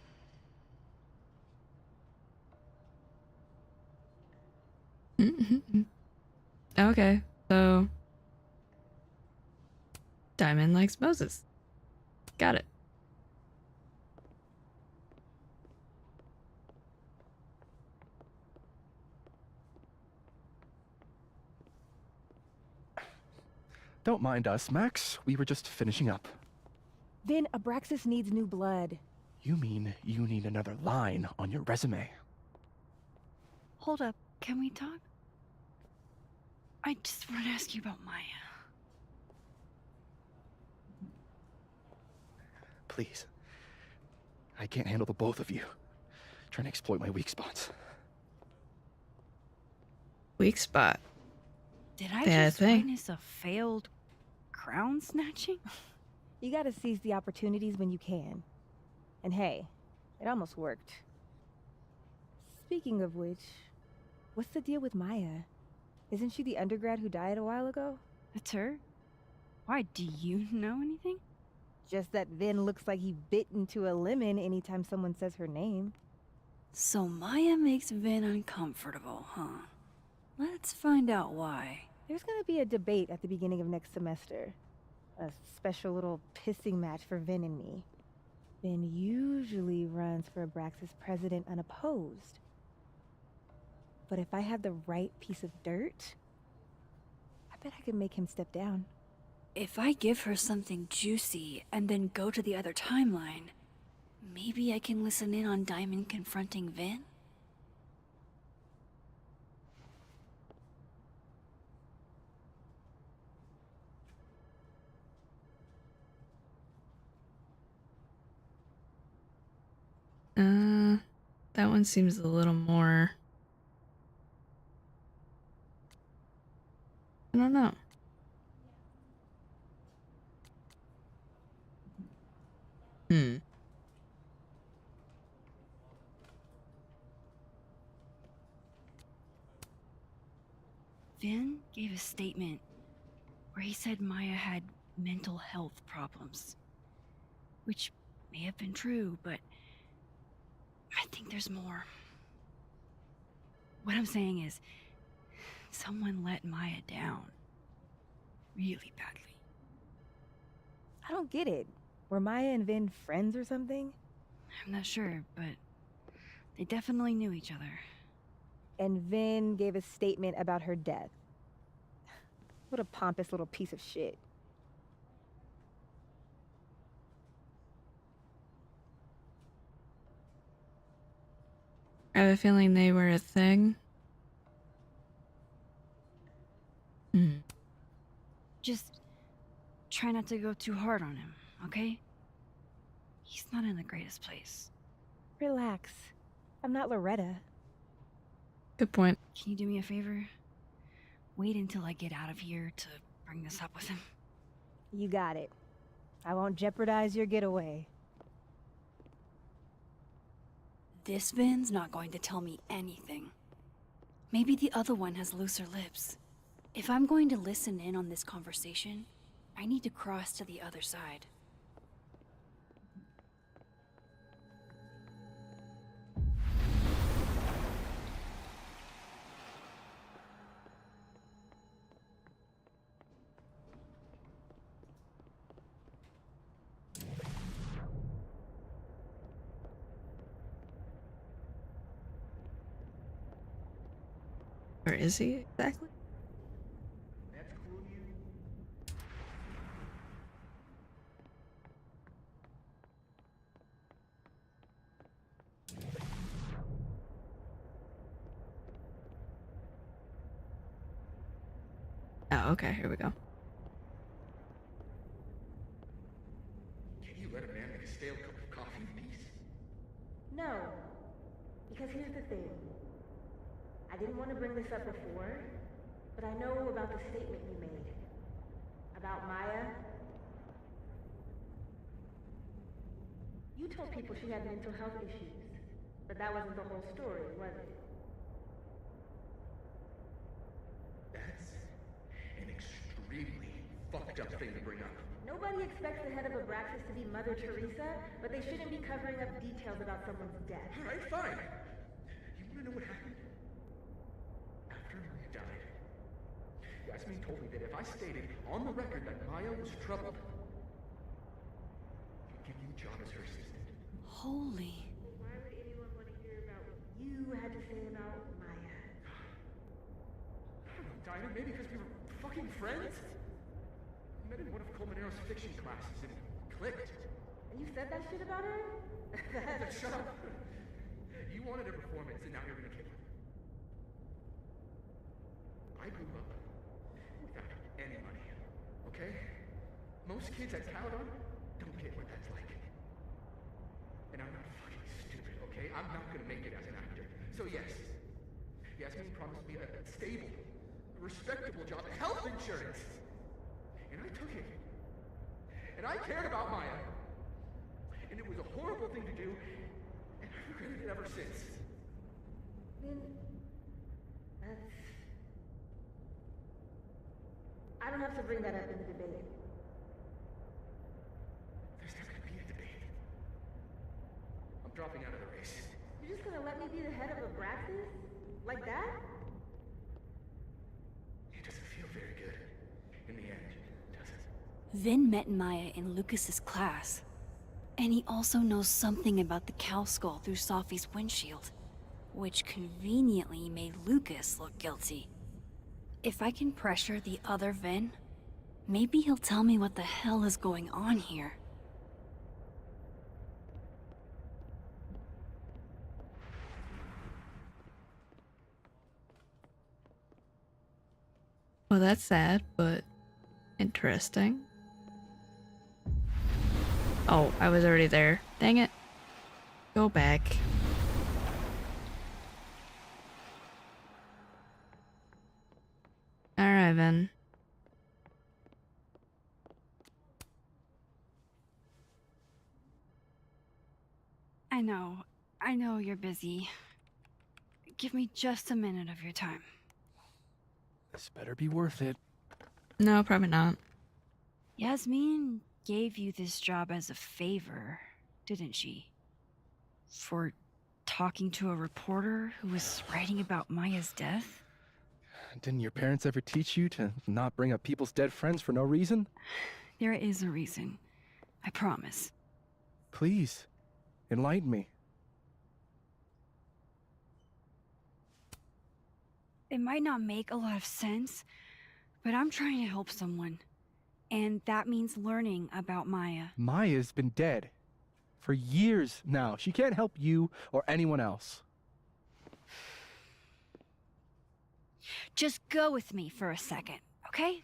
Okay, so Diamond likes Moses. Got it. Don't mind us, Max. We were just finishing up. Vin, Abraxas needs new blood. You mean you need another line on your resume? Hold up. Can we talk? I just want to ask you about Maya. Please. I can't handle the both of you. Trying to exploit my weak spots. Weak spot. Did I Bad just thing. witness a failed crown snatching? You gotta seize the opportunities when you can. And hey, it almost worked. Speaking of which, what's the deal with Maya? Isn't she the undergrad who died a while ago? That's her? Why, do you know anything? Just that Vin looks like he bit into a lemon anytime someone says her name. So Maya makes Vin uncomfortable, huh? Let's find out why. There's gonna be a debate at the beginning of next semester. A special little pissing match for Vin and me. Vin usually runs for Abraxas president unopposed. But if I had the right piece of dirt, I bet I could make him step down. If I give her something juicy and then go to the other timeline, maybe I can listen in on Diamond confronting Vin? That one seems a little more... I don't know. Vin gave a statement where he said Maya had mental health problems. Which may have been true, but I think there's more. What I'm saying is, someone let Maya down. Really badly. I don't get it. Were Maya and Vin friends or something? I'm not sure, but they definitely knew each other. And Vin gave a statement about her death. What a pompous little piece of shit. I have a feeling they were a thing. Just try not to go too hard on him, okay? He's not in the greatest place. Relax. I'm not Loretta. Good point. Can you do me a favor? Wait until I get out of here to bring this up with him. You got it. I won't jeopardize your getaway. This Vin's not going to tell me anything. Maybe the other one has looser lips. If I'm going to listen in on this conversation, I need to cross to the other side. Where is he exactly? That's cool of you. Oh, okay, here we go. Can you let a man make a stale cup of coffee in peace? No. Because here's the thing. I didn't want to bring this up before, but I know about the statement you made. About Maya. You told people she had mental health issues, but that wasn't the whole story, was it? That's an extremely fucked up thing to bring up. Nobody expects the head of Abraxas to be Mother Teresa, but they shouldn't be covering up details about someone's death. Alright, fine. You wanna know what happened? After Maya died, Yasmin told me that if I stated on the record that Maya was troubled, she'd give you a job as her assistant. Holy. Why would anyone want to hear about what you had to say about Maya? I don't know, Dinah, maybe because we were fucking friends? We met in one of Colmenaro's fiction classes and it clicked. And you said that shit about her? Shut up. You wanted a performance and now you're gonna kill her. I grew up without any money, okay? Most kids at Caledon don't get what that's like. And I'm not fucking stupid, okay? I'm not gonna make it as an actor. So yes, Yasmin promised me a stable, respectable job, health insurance. And I took it. And I cared about Maya. And it was a horrible thing to do, and I've regretted it ever since. Then, that's... I don't have to bring that up in the debate. There's not gonna be a debate. I'm dropping out of the race. You're just gonna let me be the head of Abraxas? Like that? It doesn't feel very good. In the end, does it? Vin met Maya in Lucas's class. And he also knows something about the cow skull through Sophie's windshield, which conveniently made Lucas look guilty. If I can pressure the other Vin, maybe he'll tell me what the hell is going on here. Well, that's sad, but interesting. Oh, I was already there. Dang it. Go back. Alright, then. I know you're busy. Give me just a minute of your time. This better be worth it. No, probably not. Yasmin gave you this job as a favor, didn't she? For talking to a reporter who was writing about Maya's death? Didn't your parents ever teach you to not bring up people's dead friends for no reason? There is a reason. I promise. Please, enlighten me. It might not make a lot of sense, but I'm trying to help someone. And that means learning about Maya. Maya's been dead for years now. She can't help you or anyone else. Just go with me for a second, okay?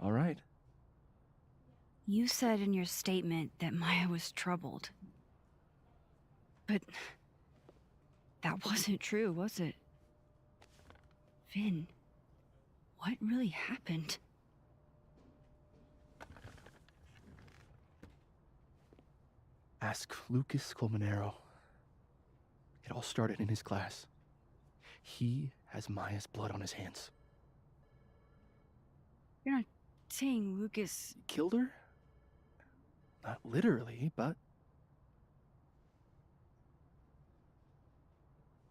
All right. You said in your statement that Maya was troubled. But that wasn't true, was it? Vin, what really happened? Ask Lucas Colmenero. It all started in his class. He has Maya's blood on his hands. You're not saying Lucas... Killed her? Not literally, but...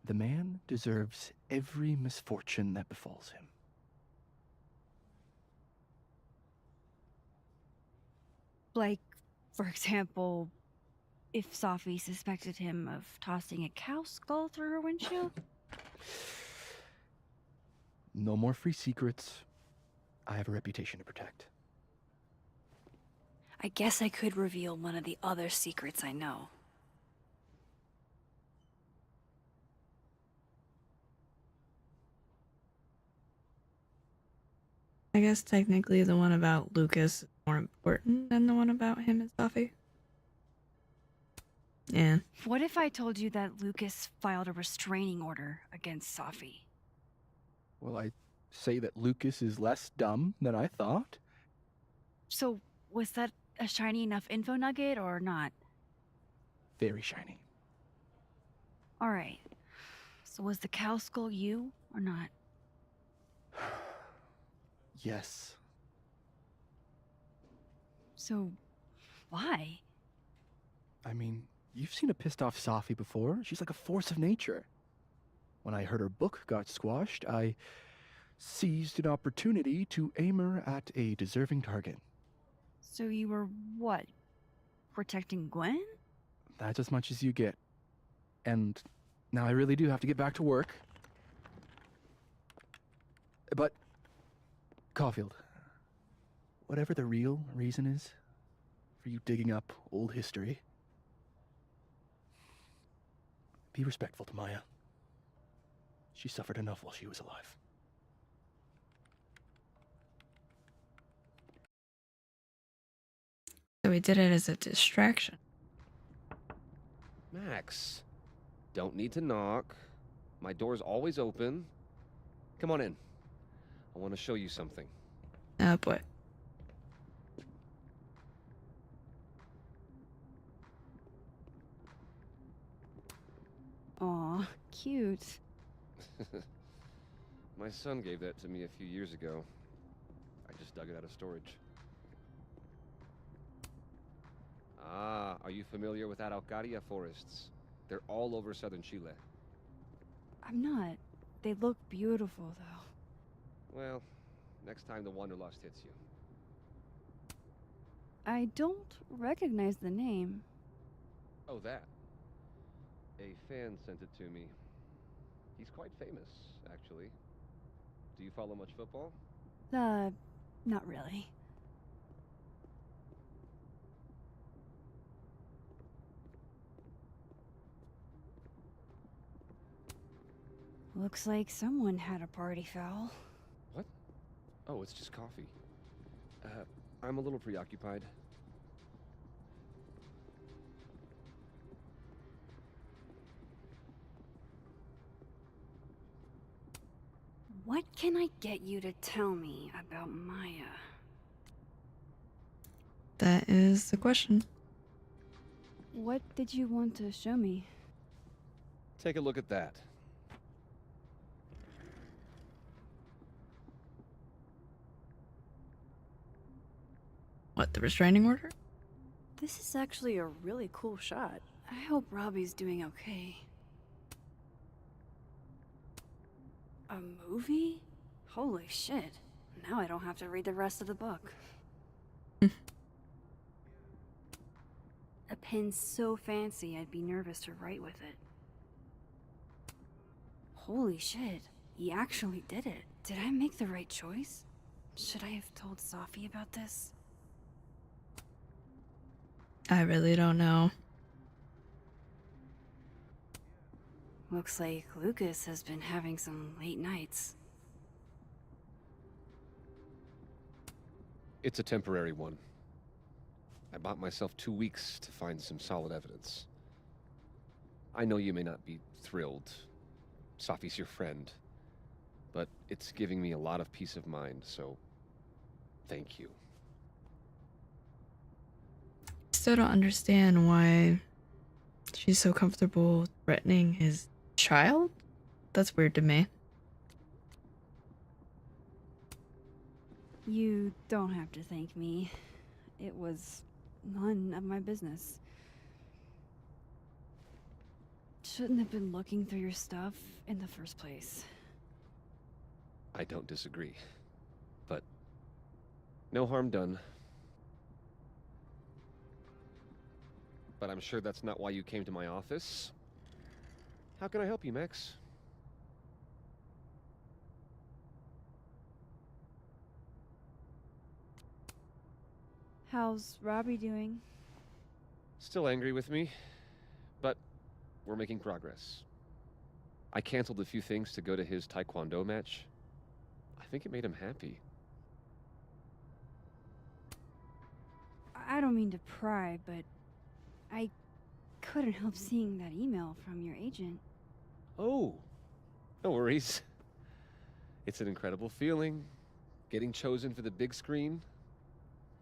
The man deserves every misfortune that befalls him. Like, for example, if Safi suspected him of tossing a cow skull through her windshield? No more free secrets. I have a reputation to protect. I guess I could reveal one of the other secrets I know. I guess technically the one about Lucas is more important than the one about him and Safi. Yeah. What if I told you that Lucas filed a restraining order against Safi? Will I say that Lucas is less dumb than I thought? So, was that a shiny enough info nugget or not? Very shiny. Alright. So was the cow skull you or not? Yes. So, why? I mean, you've seen a pissed off Safi before. She's like a force of nature. When I heard her book got squashed, I seized an opportunity to aim her at a deserving target. So you were, what, protecting Gwen? That's as much as you get. And now I really do have to get back to work. But, Caulfield, whatever the real reason is for you digging up old history, be respectful to Maya. She suffered enough while she was alive. So we did it as a distraction. Max, don't need to knock. My door's always open. Come on in. I want to show you something. Oh boy. Aw, cute. My son gave that to me a few years ago. I just dug it out of storage. Ah, are you familiar with Araucaria forests? They're all over southern Chile. I'm not. They look beautiful, though. Well, next time the wanderlust hits you. I don't recognize the name. Oh, that. A fan sent it to me. He's quite famous, actually. Do you follow much football? Not really. Looks like someone had a party foul. What? Oh, it's just coffee. I'm a little preoccupied. What can I get you to tell me about Maya? That is the question. What did you want to show me? Take a look at that. What, the restraining order? This is actually a really cool shot. I hope Robbie's doing okay. A movie? Holy shit. Now I don't have to read the rest of the book. A pen so fancy I'd be nervous to write with it. Holy shit. He actually did it. Did I make the right choice? Should I have told Safi about this? I really don't know. Looks like Lucas has been having some late nights. It's a temporary one. I bought myself 2 weeks to find some solid evidence. I know you may not be thrilled. Safi's your friend. But it's giving me a lot of peace of mind, so thank you. Still don't understand why she's so comfortable threatening his child? That's weird to me. You don't have to thank me. It was none of my business. Shouldn't have been looking through your stuff in the first place. I don't disagree. But no harm done. But I'm sure that's not why you came to my office. How can I help you, Max? How's Robbie doing? Still angry with me, but we're making progress. I canceled a few things to go to his taekwondo match. I think it made him happy. I don't mean to pry, but I couldn't help seeing that email from your agent. Oh, no worries. It's an incredible feeling, getting chosen for the big screen.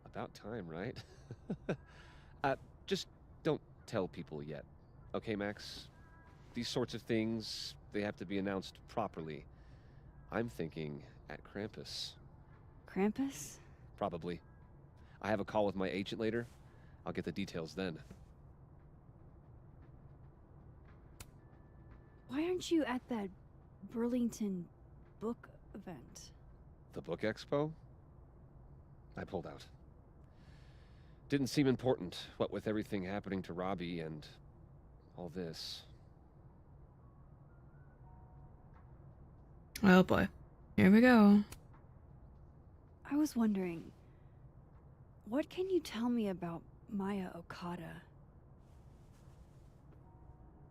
About time, right? Just don't tell people yet. Okay, Max? These sorts of things, they have to be announced properly. I'm thinking at Krampus. Krampus? Probably. I have a call with my agent later. I'll get the details then. Why aren't you at that Burlington book event? The book expo? I pulled out. Didn't seem important, what with everything happening to Robbie and all this. Oh boy. Here we go. I was wondering, what can you tell me about Maya Okada?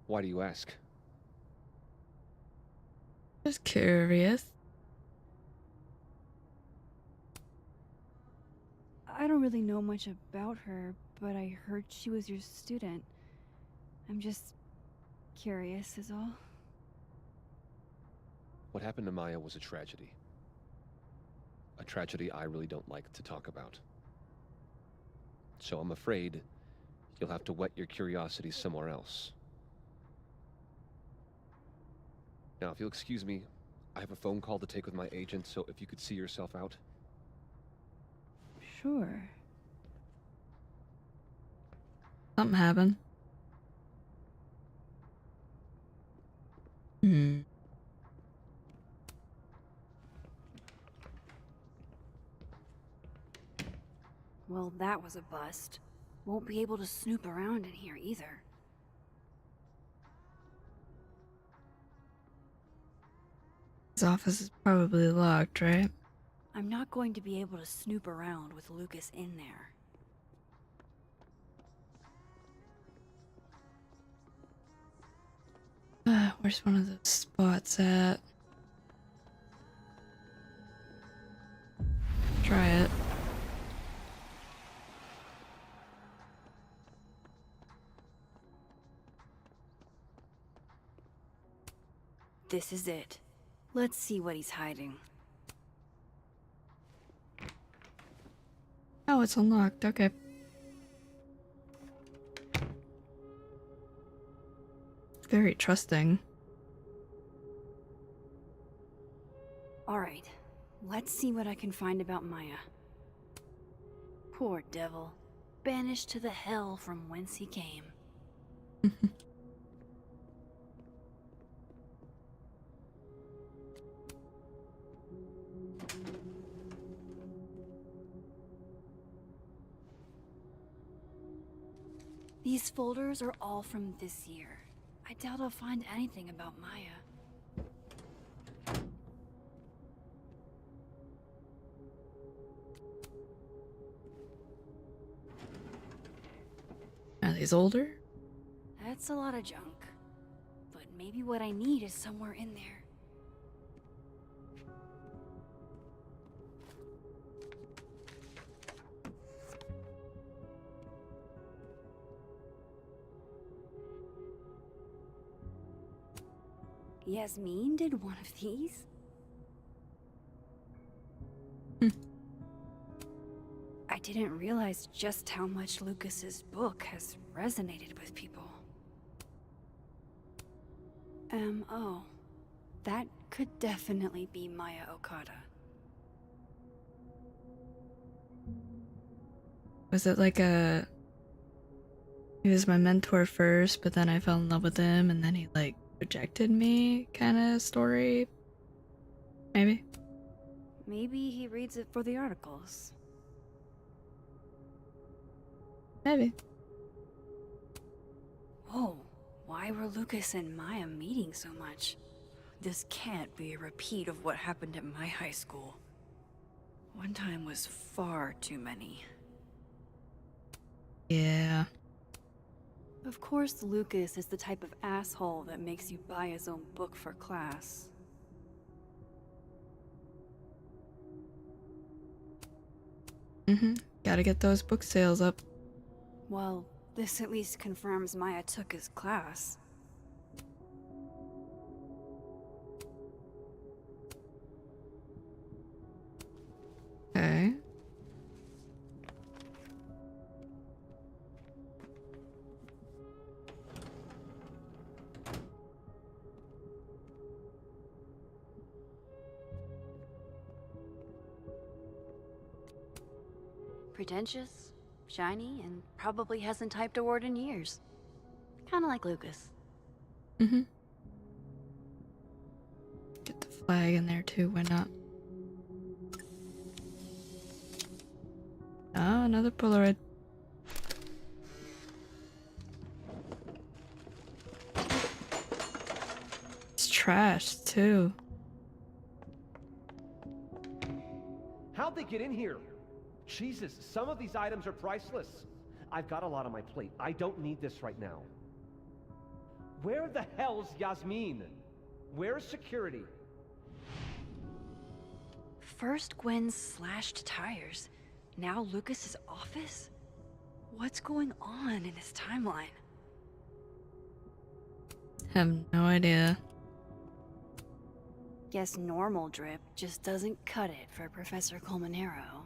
Why do you ask? Just curious. I don't really know much about her, but I heard she was your student. I'm just curious is all. What happened to Maya was a tragedy. A tragedy I really don't like to talk about. So I'm afraid you'll have to whet your curiosity somewhere else. Now, if you'll excuse me, I have a phone call to take with my agent, so if you could see yourself out. Sure. Something happened. Well, that was a bust. Won't be able to snoop around in here either. His office is probably locked, right? I'm not going to be able to snoop around with Lucas in there. Where's one of those spots at? Try it. This is it. Let's see what he's hiding. Oh, it's unlocked. Okay. Very trusting. Alright, let's see what I can find about Maya. Poor devil. Banished to the hell from whence he came. These folders are all from this year. I doubt I'll find anything about Maya. Are these older? That's a lot of junk. But maybe what I need is somewhere in there. Yasmin did one of these? I didn't realize just how much Lucas's book has resonated with people. M.O. That could definitely be Maya Okada. Was it like a... He was my mentor first, but then I fell in love with him, and then he, like, rejected me kind of story? Maybe? Maybe he reads it for the articles. Maybe. Whoa, why were Lucas and Maya meeting so much? This can't be a repeat of what happened at my high school. One time was far too many. Yeah. Of course, Lucas is the type of asshole that makes you buy his own book for class. Gotta get those book sales up. Well, this at least confirms Maya took his class. Okay. Pretentious, shiny, and probably hasn't typed a word in years. Kinda like Lucas. Get the flag in there too, why not? Oh, another Polaroid. It's trash too. How'd they get in here? Jesus, some of these items are priceless. I've got a lot on my plate. I don't need this right now. Where the hell's Yasmin? Where's security? First Gwen's slashed tires, now Lucas's office? What's going on in his timeline? Have no idea. Guess normal drip just doesn't cut it for Professor Colmenero.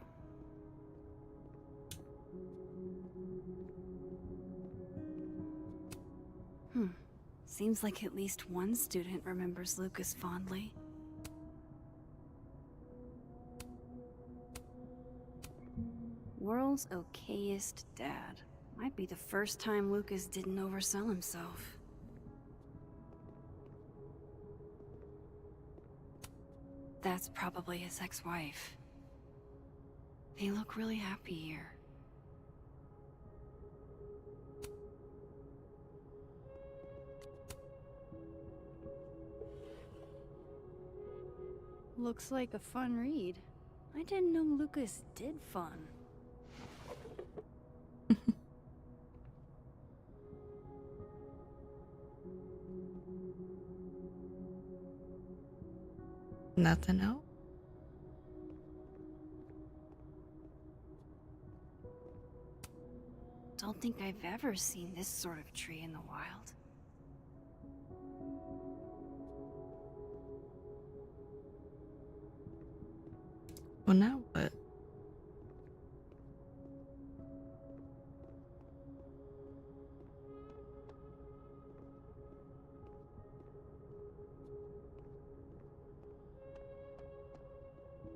Seems like at least one student remembers Lucas fondly. World's okayest dad. Might be the first time Lucas didn't oversell himself. That's probably his ex-wife. They look really happy here. Looks like a fun read. I didn't know Lucas did fun. Nothing else? Don't think I've ever seen this sort of tree in the wild. Well, now what?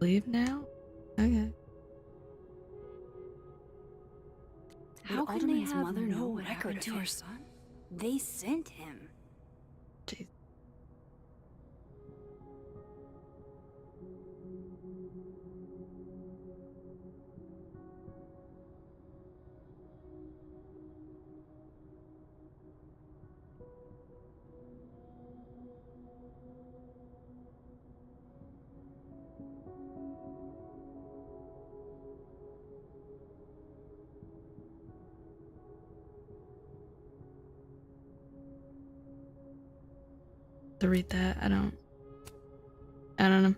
Leave now? Okay. How can Alderman's mother know what happened to her son? They sent him. Jeez. To read that, I don't know.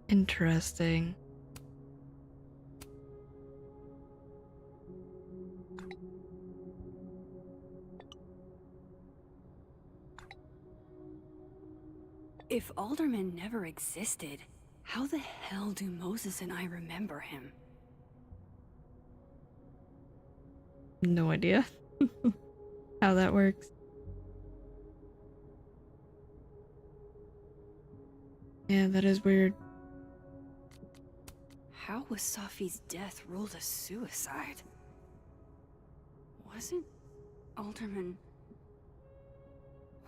Interesting. If Alderman never existed, how the hell do Moses and I remember him? No idea how that works. Yeah, that is weird. How was Safi's death ruled a suicide? Wasn't Alderman...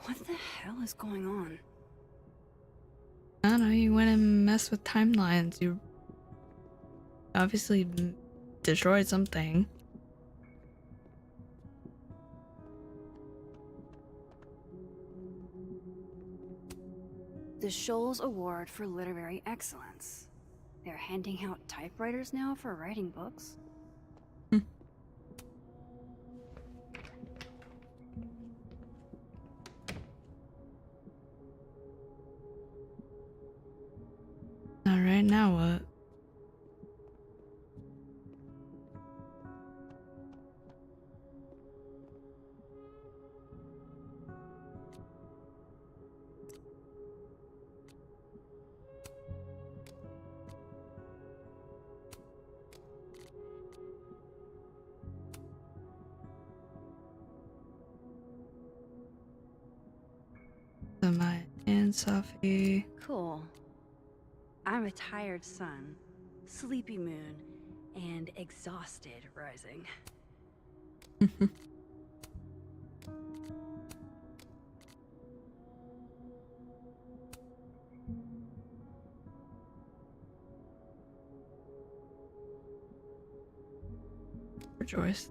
What the hell is going on? I don't know, you went and messed with timelines. You obviously destroyed something. The Shoals Award for Literary Excellence. They're handing out typewriters now for writing books? Alright, now what? So my and Safi. Cool. I'm a tired sun, sleepy moon, and exhausted rising. Rejoice.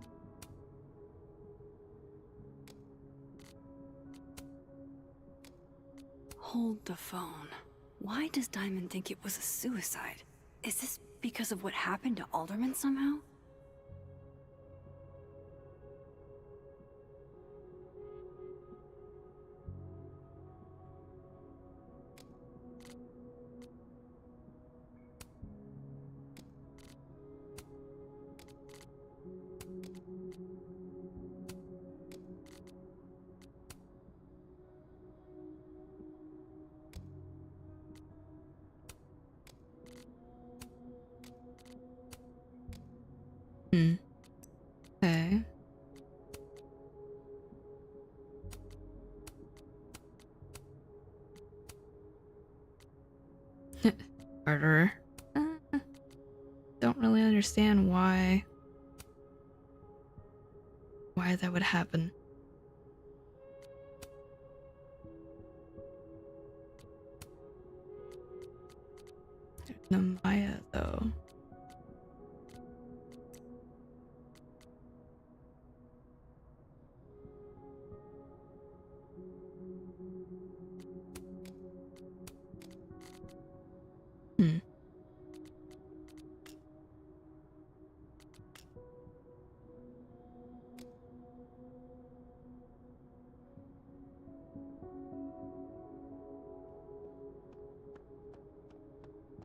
Hold the phone. Why does Diamond think it was a suicide? Is this because of what happened to Alderman somehow? Okay. Murderer. Don't really understand why that would happen. There's no Maya though.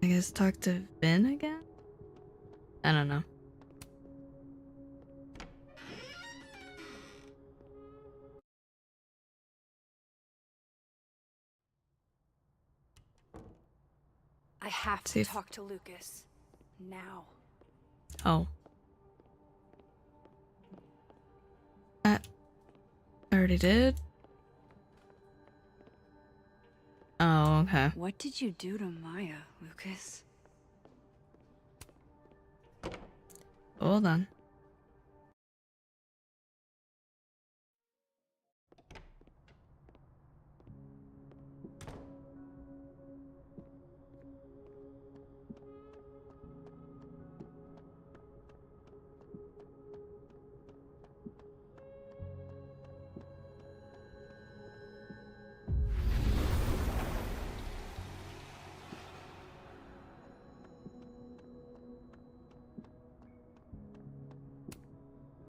I guess talk to Vin again? I don't know. I have to talk to Lucas. Now. Oh. already did? Oh, okay. What did you do to Maya, Lucas? Hold on.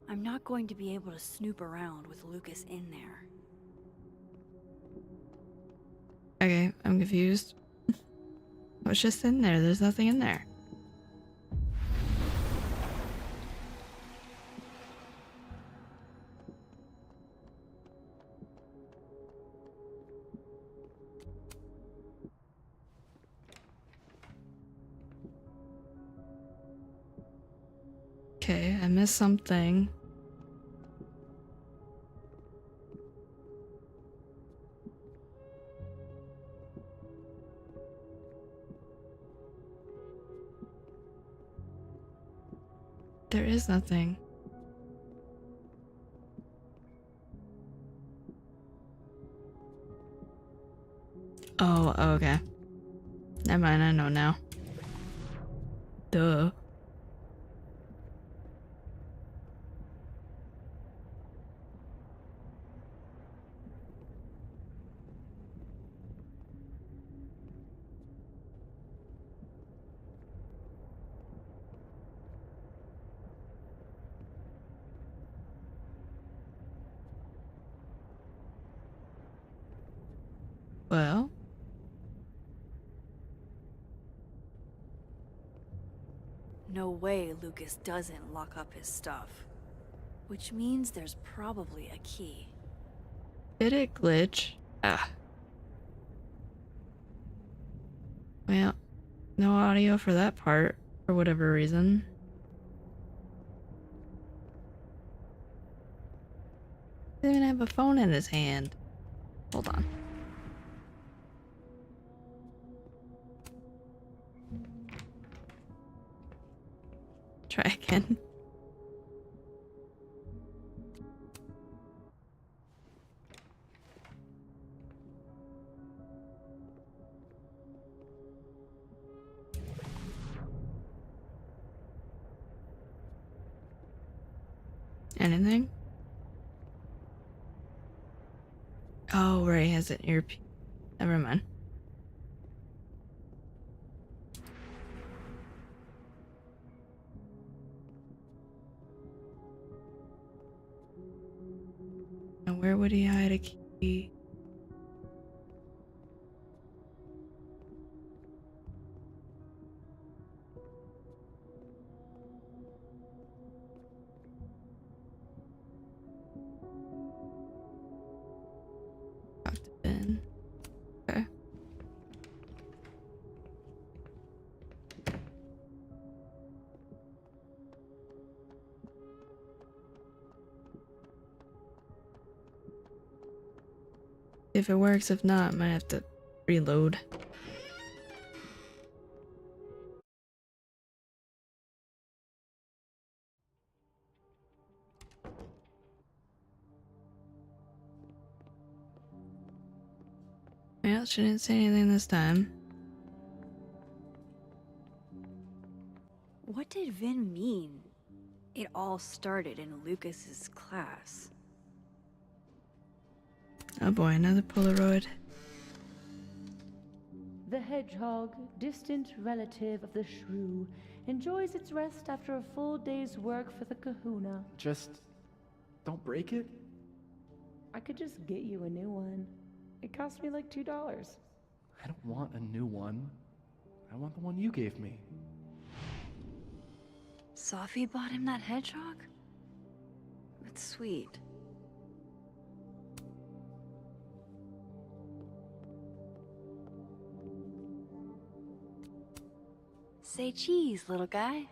I'm not going to be able to snoop around with Lucas in there. Okay, I'm confused. What's just in there? There's nothing in there. Okay, I missed something. There is nothing. Oh, okay. Never mind, I know now. Duh. Well, No way Lucas doesn't lock up his stuff. Which means there's probably a key. did it glitch? Ah. Well, no audio for that part, for whatever reason. He didn't even have a phone in his hand. Hold on. Try again. Anything? Oh, Ray has an earpiece. Never mind. Now, where would he hide a key? Tucked it in. Okay. If it works, if not, I might have to reload. Well, she didn't say anything this time. What did Vin mean? It all started in Lucas's class. Oh boy, another Polaroid. The hedgehog, distant relative of the shrew, enjoys its rest after a full day's work for the kahuna. Just don't break it. I could just get you a new one. It cost me like $2. I don't want a new one. I want the one you gave me. Safi bought him that hedgehog? That's sweet. Say cheese, little guy.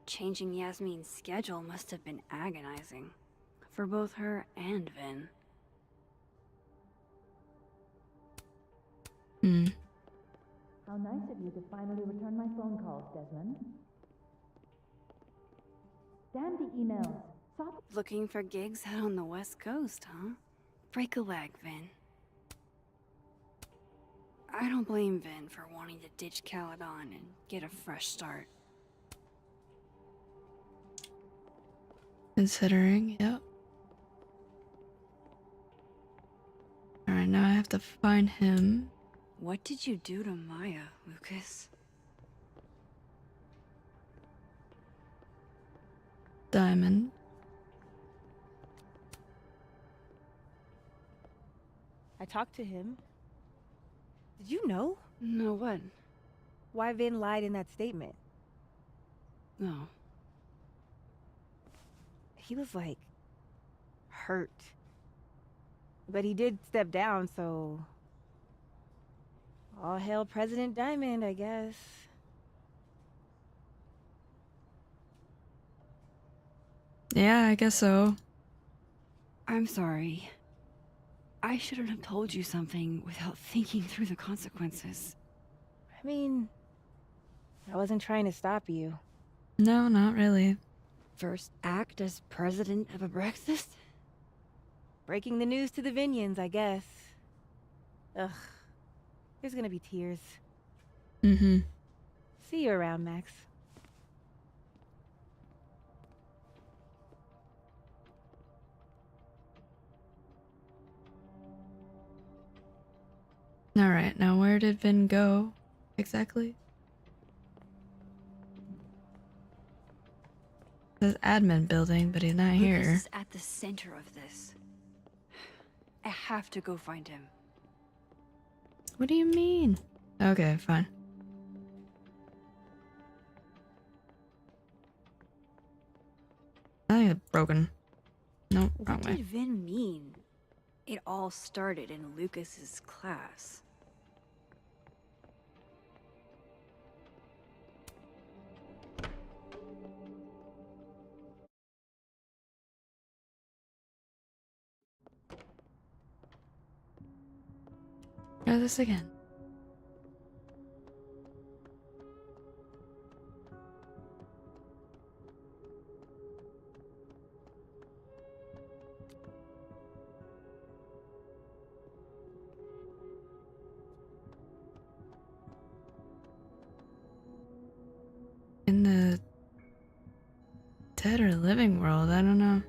Changing Yasmin's schedule must have been agonizing. For both her and Vin. How nice of you to finally return my phone calls, Desmond. Damn the emails. Stop. Looking for gigs out on the West Coast, huh? Break a leg, Vin. I don't blame Vin for wanting to ditch Caledon and get a fresh start. Considering, yep. Alright, now I have to find him. What did you do to Maya, Lucas? Diamond. I talked to him. Did you know? No, what? Why Vin lied in that statement. No. He was like hurt. But he did step down, so all hail President Diamond, I guess. Yeah, I guess so. I'm sorry. I shouldn't have told you something without thinking through the consequences. I mean, I wasn't trying to stop you. No, not really. First act as president of a breakfast? Breaking the news to the Vinians, I guess. Ugh. There's gonna be tears. Mm-hmm. See you around, Max. Alright, now where did Vin go exactly? It says admin building, but he's not Lucas here. is at the center of this. I have to go find him. What do you mean? Okay, fine. I think it's broken. Nope, wrong What way. did Vin mean? It all started in Lucas's class. Try this again. In the dead or living world, I don't know.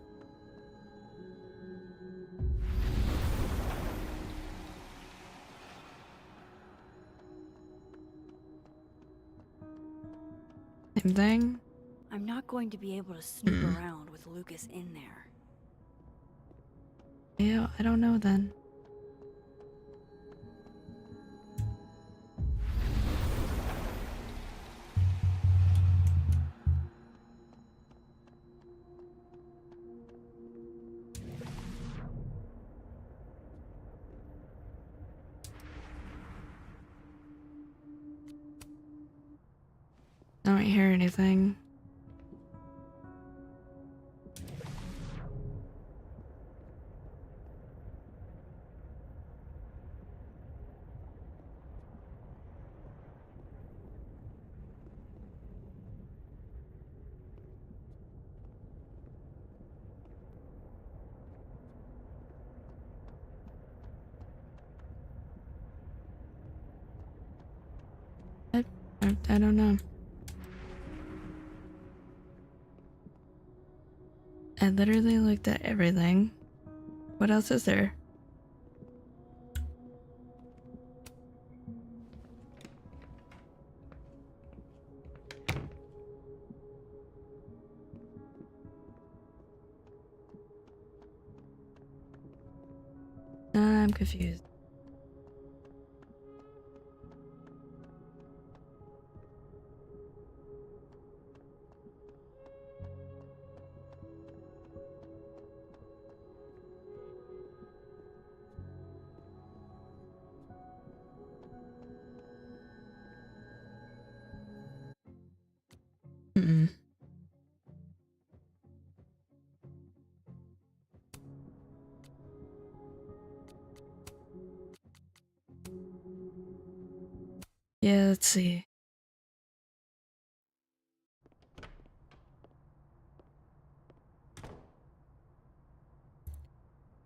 Same thing? I'm not going to be able to snoop around with Lucas in there. Yeah, I don't know then. I don't hear anything. I don't know. I literally looked at everything. What else is there? I'm confused. Yeah, let's see.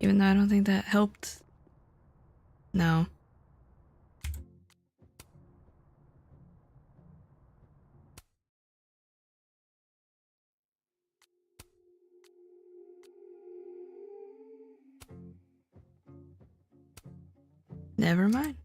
Even though I don't think that helped. No. Never mind.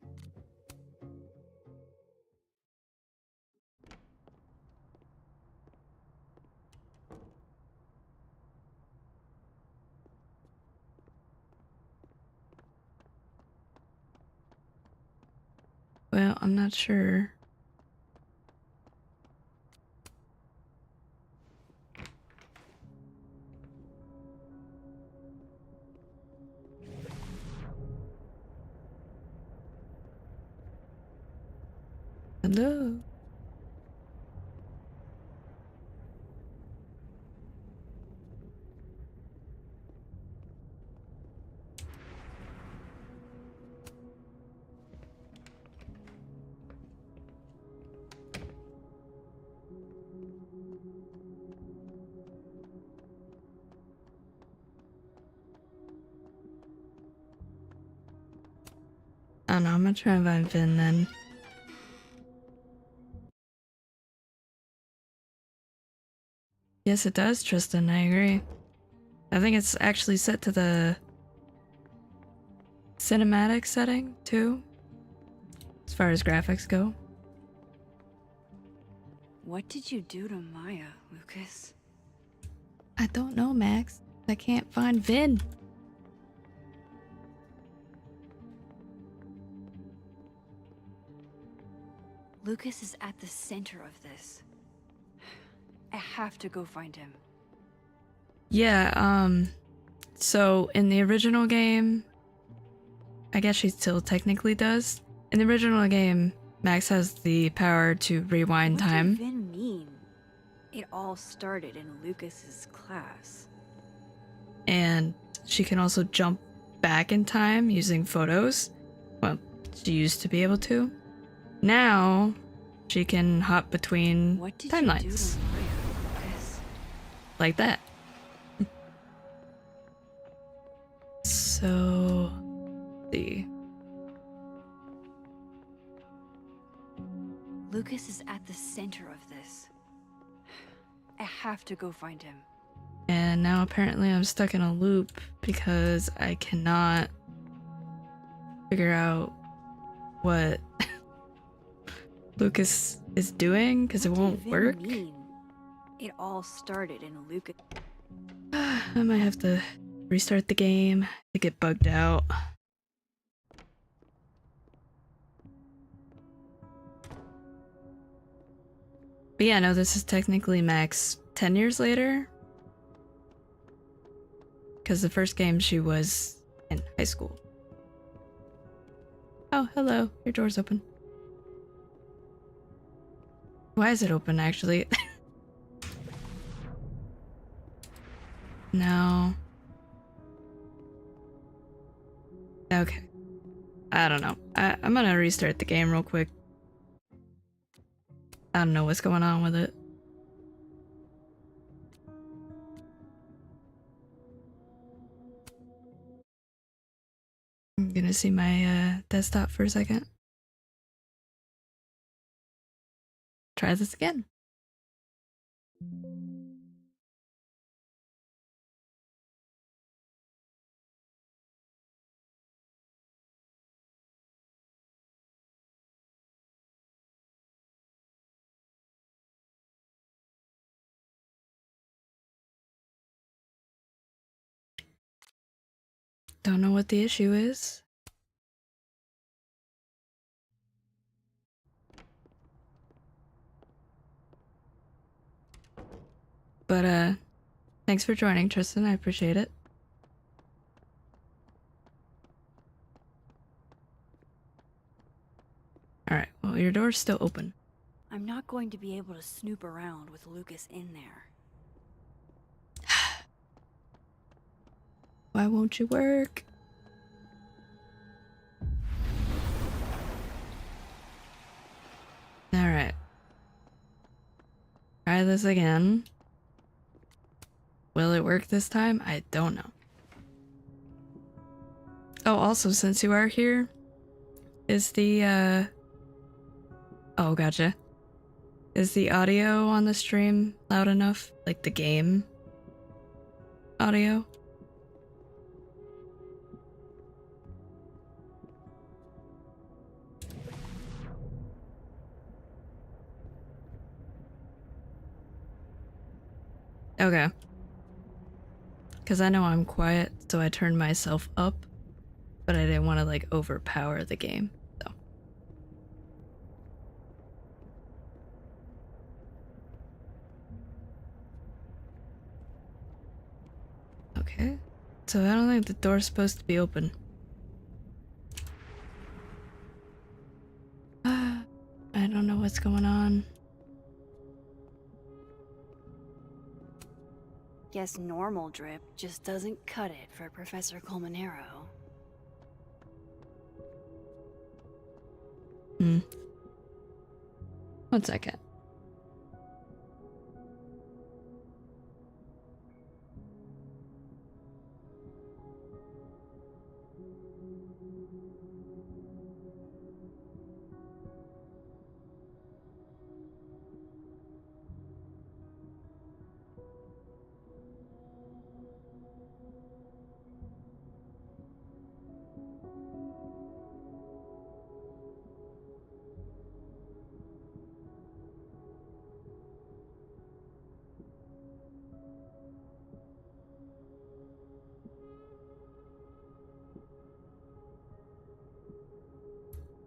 Well, I'm not sure. Hello? I don't know, I'm gonna try and find Finn then. Yes, it does, Tristan, I agree. I think it's actually set to the cinematic setting, too, as far as graphics go. What did you do to Maya, Lucas? I don't know, Max. I can't find Vin. Lucas is at the center of this. I have to go find him. Yeah, so in the original game, I guess she still technically does. In the original game, Max has the power to rewind time. What did Vin mean? It all started in Lucas's class. And she can also jump back in time using photos. Well, she used to be able to. Now, she can hop between What did timelines. you do to Maya, Lucas? Like that. So, let's see. Lucas is at the center of this. I have to go find him. And now apparently I'm stuck in a loop because I cannot figure out what Lucas is doing because it won't work. Mean? It all started in Lucas. I might have to restart the game to get bugged out. But yeah, no, this is technically Max 10 years later. Because the first game she was in high school. Oh, hello. Your door's open. Why is it open, actually? No. Okay. I don't know. I'm gonna restart the game real quick. I don't know what's going on with it. I'm gonna see my desktop for a second. Try this again. Don't know what the issue is. But thanks for joining, Tristan. I appreciate it. Alright, well, your door's still open. I'm not going to be able to snoop around with Lucas in there. Why won't you work? Alright. Try this again. Will it work this time? I don't know. Oh, also, since you are here, is the, oh, gotcha. Is the audio on the stream loud enough? Like the game audio? Okay. Because I know I'm quiet, so I turned myself up, but I didn't want to, like, overpower the game, so. Okay. So I don't think the door's supposed to be open. I don't know what's going on. Guess normal drip just doesn't cut it for Professor Colmenero. Hmm. 1 second.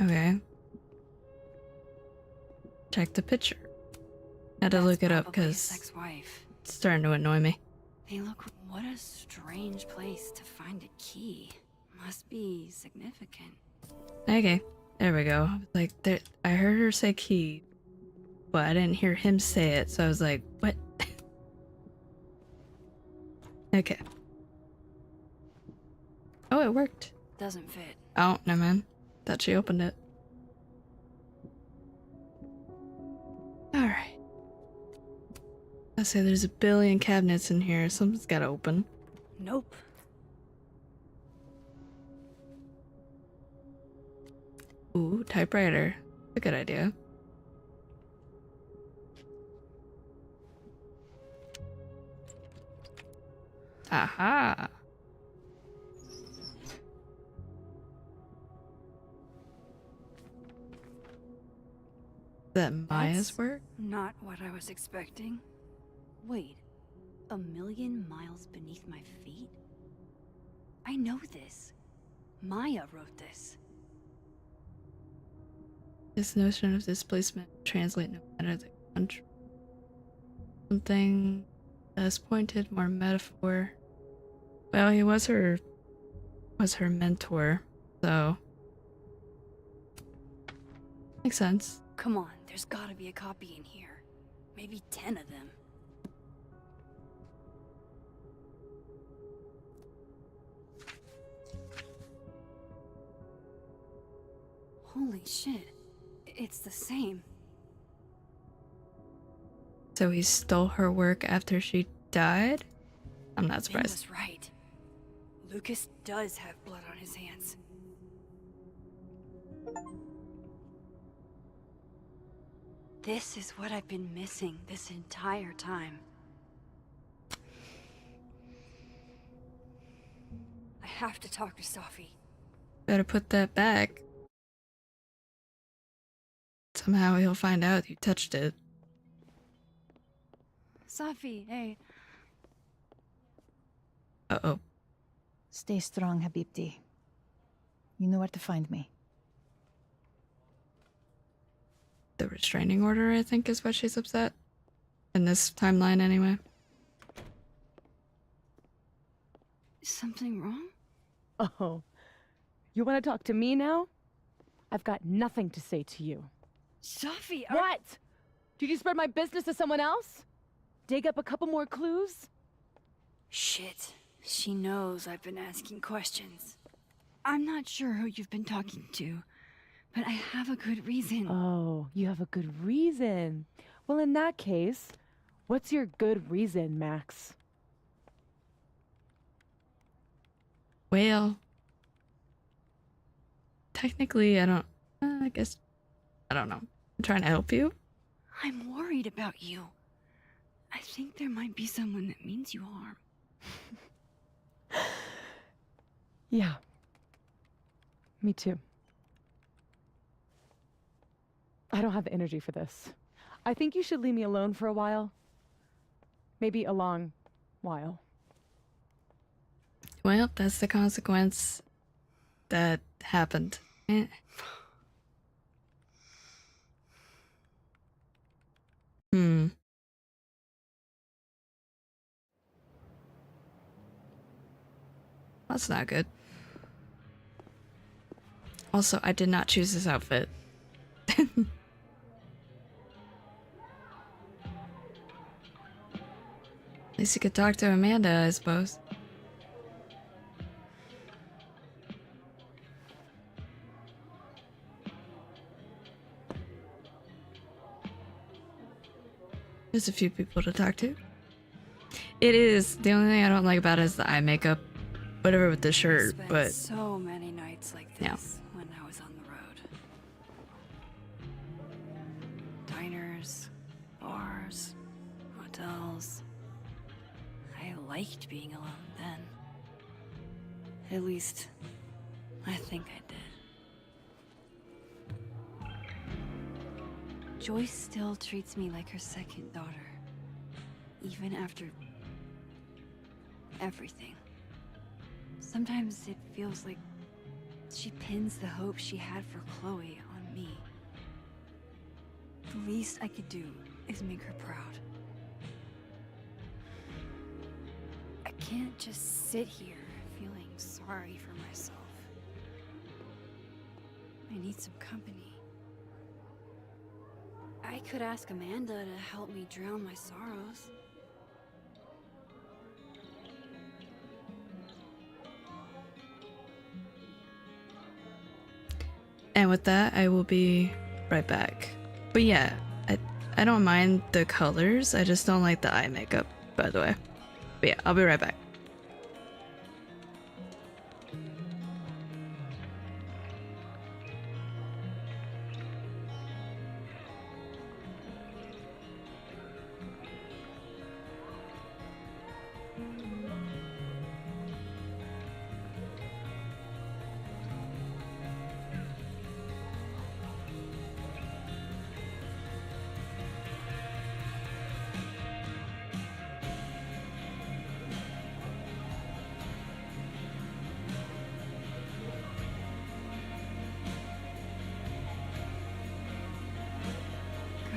Okay. Check the picture. Had to look it up because Ex-wife. it's starting to annoy me. Hey, look, what a strange place to find a key. Must be significant. Okay, there we go. Like, there, I heard her say key, but I didn't hear him say it, so I was like, what? Okay. Oh, it worked. Doesn't fit. Oh, no, man. Thought she opened it. Alright. I say there's a billion cabinets in here. Something's gotta open. Nope. Ooh, typewriter. A good idea. Aha! Is that Maya's work? Not what I was expecting. Wait, 1,000,000 miles beneath my feet? I know this. Maya wrote this. This notion of displacement translate no matter the country. Something less pointed, more metaphor. Well, he was her mentor, so makes sense. Come on, there's gotta be a copy in here. Maybe 10 of them. Holy shit. It's the same. So he stole her work after she died? I'm not Ben surprised. was right. Lucas does have blood on his hands. This is what I've been missing this entire time. I have to talk to Sophie. Better put that back. Somehow he'll find out you touched it. Sophie, hey. Uh-oh. Stay strong, Habibti. You know where to find me. The restraining order, I think, is what she's upset. In this timeline, anyway. Is something wrong? Oh, you want to talk to me now? I've got nothing to say to you. Sophie, What? Did you spread my business to someone else? Dig up a couple more clues? Shit. She knows I've been asking questions. I'm not sure who you've been talking to, But I have a good reason. Oh, you have a good reason. Well, in that case, what's your good reason, Max? Well, technically, I don't. I guess I don't know. I'm trying to help you. I'm worried about you. I think there might be someone that means you harm. Yeah. Me too. I don't have the energy for this. I think you should leave me alone for a while. Maybe a long while. Well, that's the consequence that happened. Hmm. That's not good. Also, I did not choose this outfit. At least you could talk to Amanda, I suppose. There's a few people to talk to. It is. The only thing I don't like about it is the eye makeup. Whatever with the shirt, but... so many nights like this when I was on the road. Diners, bars, hotels. I liked being alone then. At least, I think I did. Joyce still treats me like her second daughter. Even after everything. Sometimes it feels like she pins the hope she had for Chloe on me. The least I could do is make her proud. I can't just sit here feeling sorry for myself. I need some company. I could ask Amanda to help me drown my sorrows. And with that, I will be right back. But yeah, I don't mind the colors. I just don't like the eye makeup, by the way. But yeah, I'll be right back.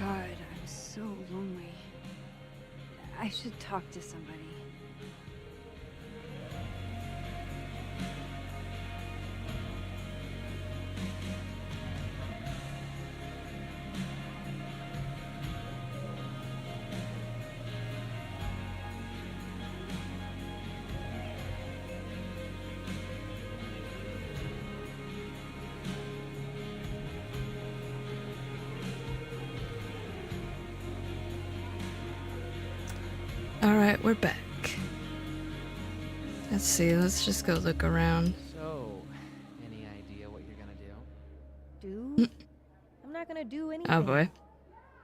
God, I'm so lonely. I should talk to somebody. Alright, we're back. Let's see, let's just go look around. So, any idea what you're gonna do? Do? I'm not gonna do anything. Oh boy.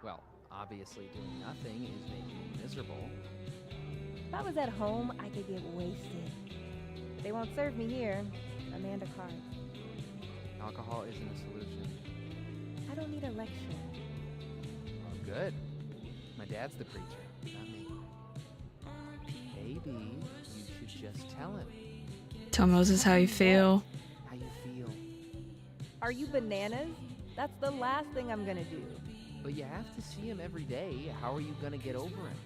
Well, obviously doing nothing is making you miserable. If I was at home, I could get wasted. They won't serve me here. Amanda cards. Alcohol isn't a solution. I don't need a lecture. Oh, good. My dad's the preacher, not me. Maybe you should just tell him. Tell Moses how you feel. How you feel. Are you bananas? That's the last thing I'm gonna do. But you have to see him every day. How are you gonna get over him?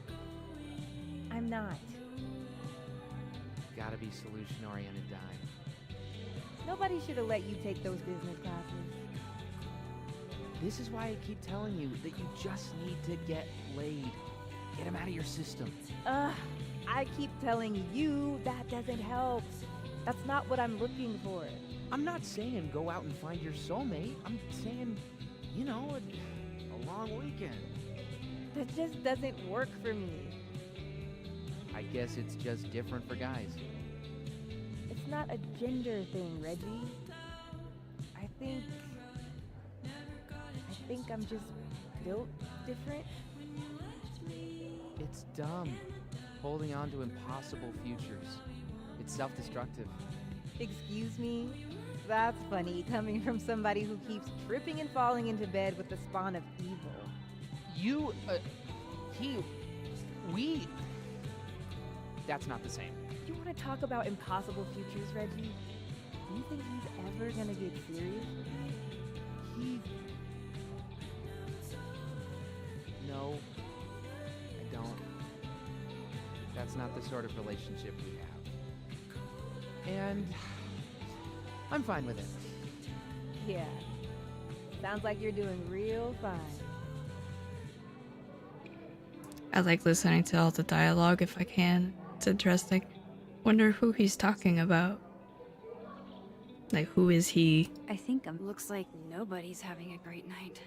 I'm not. Gotta be solution-oriented, Dime. Nobody should have let you take those business classes. This is why I keep telling you that you just need to get laid. Get him out of your system. I keep telling you that doesn't help. That's not what I'm looking for. I'm not saying go out and find your soulmate. I'm saying, you know, a long weekend. That just doesn't work for me. I guess it's just different for guys. It's not a gender thing, Reggie. I think I'm just built different. It's dumb. Holding on to impossible futures. It's self-destructive. Excuse me? That's funny, coming from somebody who keeps tripping and falling into bed with the spawn of evil. That's not the same. You want to talk about impossible futures, Reggie? Do you think he's ever gonna get serious? No, I don't. That's not the sort of relationship we have. And I'm fine with it. Yeah. Sounds like you're doing real fine. I like listening to all the dialogue if I can. It's interesting. Wonder who he's talking about. Like, who is he? I think looks like nobody's having a great night.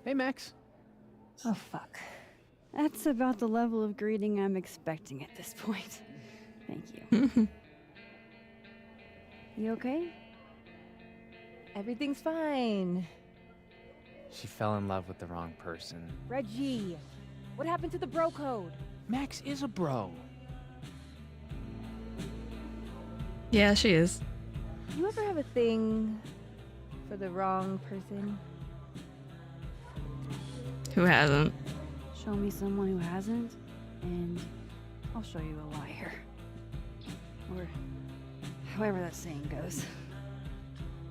Hey, Max. Oh, fuck. That's about the level of greeting I'm expecting at this point. Thank you. You okay? Everything's fine. She fell in love with the wrong person. Reggie, what happened to the bro code? Max is a bro. Yeah, she is. You ever have a thing for the wrong person? Who hasn't? Show me someone who hasn't, and I'll show you a liar. Or however that saying goes.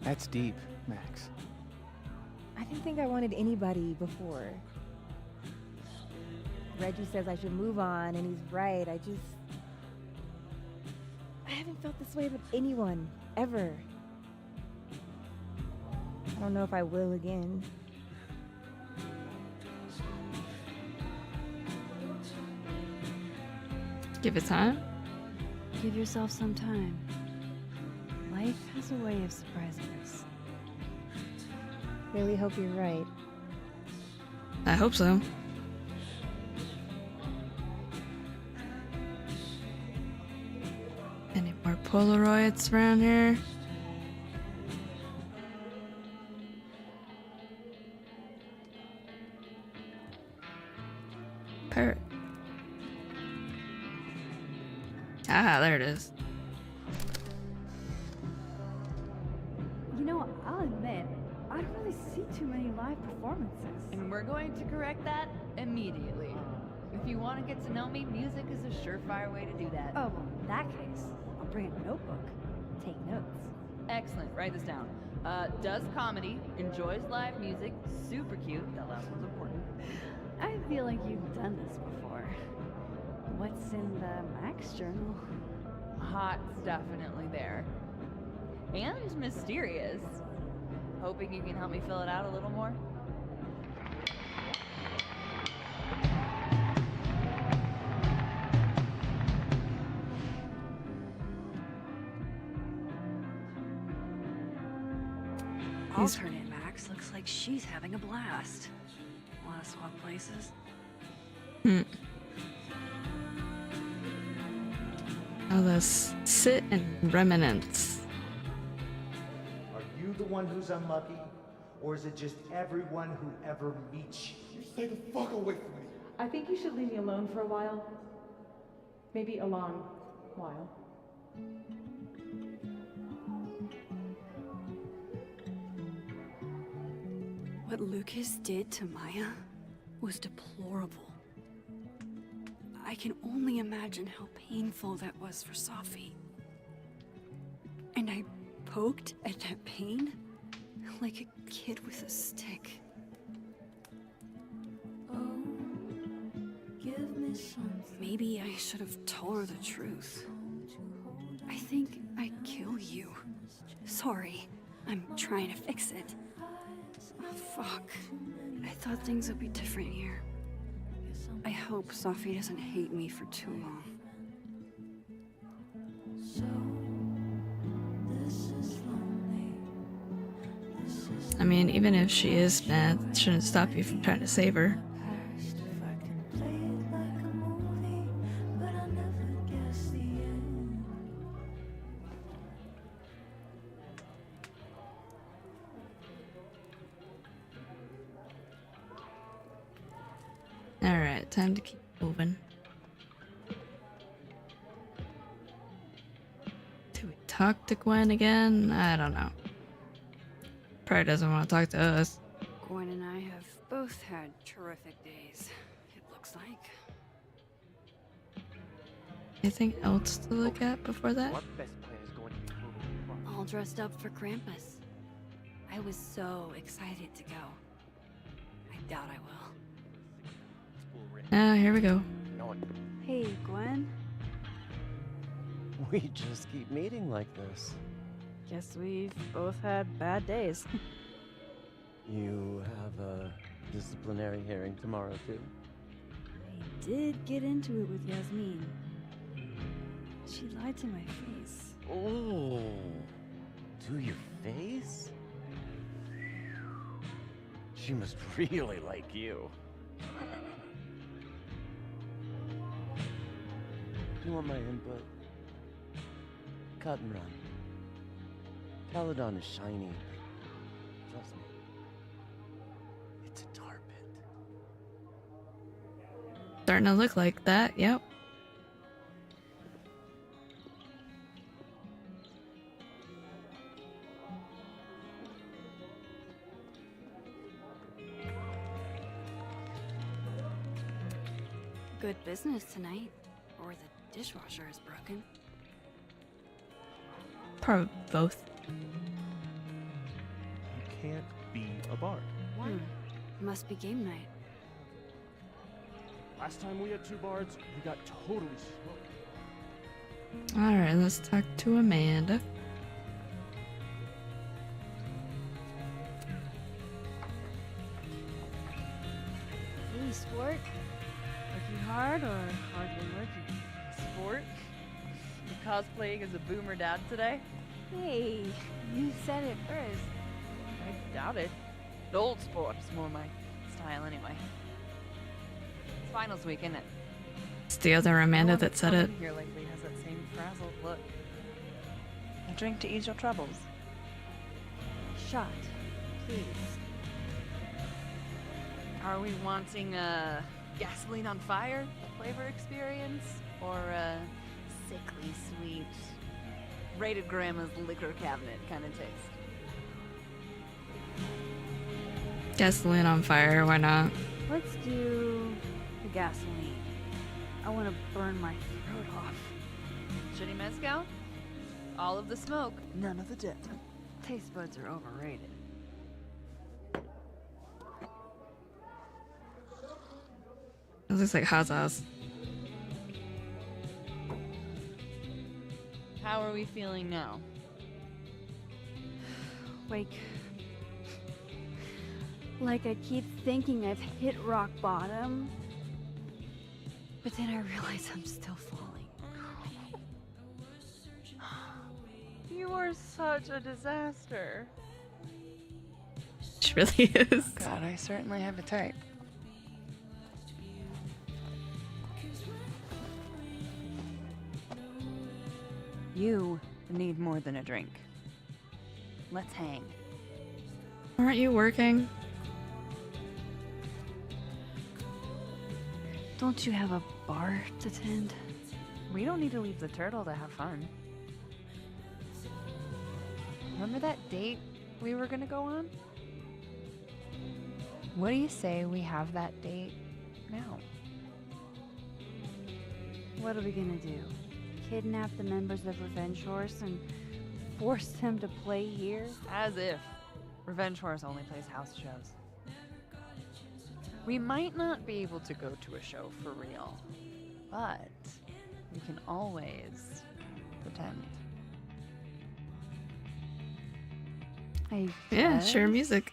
That's deep, Max. I didn't think I wanted anybody before. Reggie says I should move on, and he's right. I haven't felt this way with anyone, ever. I don't know if I will again. Give it time. Give yourself some time. Life has a way of surprising us. Really hope you're right. I hope so. Any more Polaroids around here? Parrot. Ah, there it is. You know, I'll admit, I don't really see too many live performances. And we're going to correct that immediately. If you want to get to know me, music is a surefire way to do that. Oh, well, in that case, I'll bring a notebook. Take notes. Excellent, write this down. Does comedy, enjoys live music, super cute, that last one's important. I feel like you've done this before. What's in the Max journal? Hot's definitely there. And mysterious. Hoping you can help me fill it out a little more? Alternate Max looks like she's having a blast. Wanna swap places? Oh, let's sit and reminisce. Are you the one who's unlucky? Or is it just everyone who ever meets you? You stay the fuck away from me. I think you should leave me alone for a while. Maybe a long while. What Lucas did to Maya was deplorable. I can only imagine how painful that was for Safi. And I poked at that pain like a kid with a stick. Oh, give me something. Maybe I should have told her the truth. I think I'd kill you. Sorry, I'm trying to fix it. Oh, fuck. I thought things would be different here. I hope Safi doesn't hate me for too long. So I mean, even if she is mad, it shouldn't stop you from trying to save her. Past if I could play it like a movie, but I never guess the end. Alright, time to keep moving. Do we talk to Gwen again? I don't know. Probably doesn't want to talk to us. Gwen and I have both had terrific days, it looks like. Anything else to look at before that? All dressed up for Krampus. I was so excited to go. I doubt I will. Ah, here we go. Hey, Gwen. We just keep meeting like this. Guess we've both had bad days. You have a disciplinary hearing tomorrow, too? I did get into it with Yasmin. She lied to my face. Oh, to your face? She must really like you. Do you want my input? Cut and run. Caledon is shiny. Trust me. It's a tar pit. Starting to look like that, yep. Good business tonight, or the dishwasher is broken. Probably both. You can't be a bard. Must be game night. Last time we had 2 bards, we got totally smoked. Alright, let's talk to Amanda. Hey, sport. Working hard or hardly working? Sport? You cosplaying as a boomer dad today? Hey, you said it first. I doubt it. The old sport is more my style anyway. It's finals week, isn't it? It's the other Amanda No one that that's said come it. in here lately has that same frazzled look. A drink to ease your troubles. Shot, please. Are we wanting a gasoline on fire flavor experience, or a sickly sweet, rated grandma's liquor cabinet kind of taste? Gasoline on fire, why not? Let's do the gasoline. I want to burn my throat off. Shitty mezcal? All of the smoke, none of the dip. Taste buds are overrated. It looks like hot sauce. How are we feeling now? Like I keep thinking I've hit rock bottom, but then I realize I'm still falling. You are such a disaster. She really is. God, I certainly have a type. You need more than a drink. Let's hang. Aren't you working? Don't you have a bar to tend? We don't need to leave the turtle to have fun. Remember that date we were gonna go on? What do you say we have that date now? What are we gonna do? Kidnap the members of Revenge Horse and force them to play here? As if. Revenge Horse only plays house shows. We might not be able to go to a show for real, but we can always pretend. Yeah, sure music.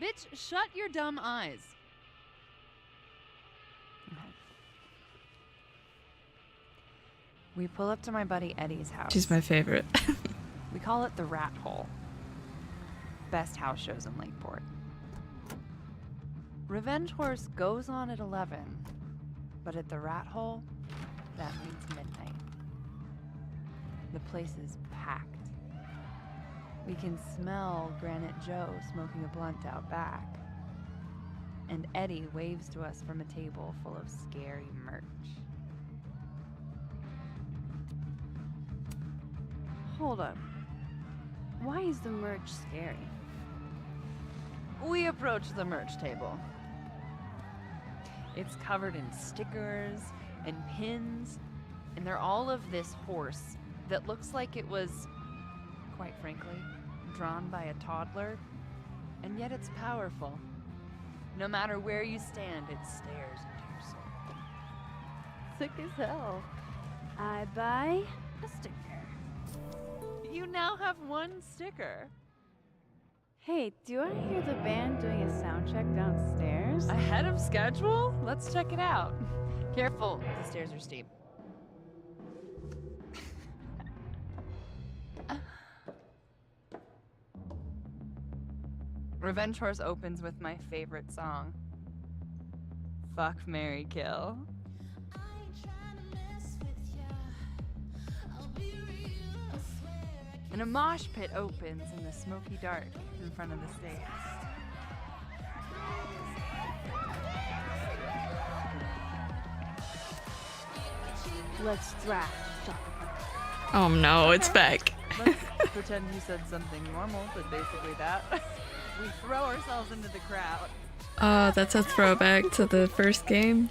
Bitch, shut your dumb eyes. We pull up to my buddy Eddie's house. She's my favorite. We call it the Rat Hole. Best house shows in Lakeport. Revenge Horse goes on at 11, but at the Rat Hole, that means midnight. The place is packed. We can smell Granite Joe smoking a blunt out back. And Eddie waves to us from a table full of scary merch. Hold up. Why is the merch scary? We approach the merch table. It's covered in stickers and pins, and they're all of this horse that looks like it was, quite frankly, drawn by a toddler, and yet it's powerful. No matter where you stand, it stares into your soul. Sick as hell. I buy a sticker. You now have one sticker. Hey, do I hear the band doing a sound check downstairs? Ahead of schedule? Let's check it out. Careful, the stairs are steep. Revenge Horse opens with my favorite song. Fuck, Marry, Kill. And a mosh pit opens in the smoky dark in front of the stage. Let's thrash. Oh no, it's back. Let's pretend you said something normal, but basically that. We throw ourselves into the crowd. Oh, that's a throwback to the first game.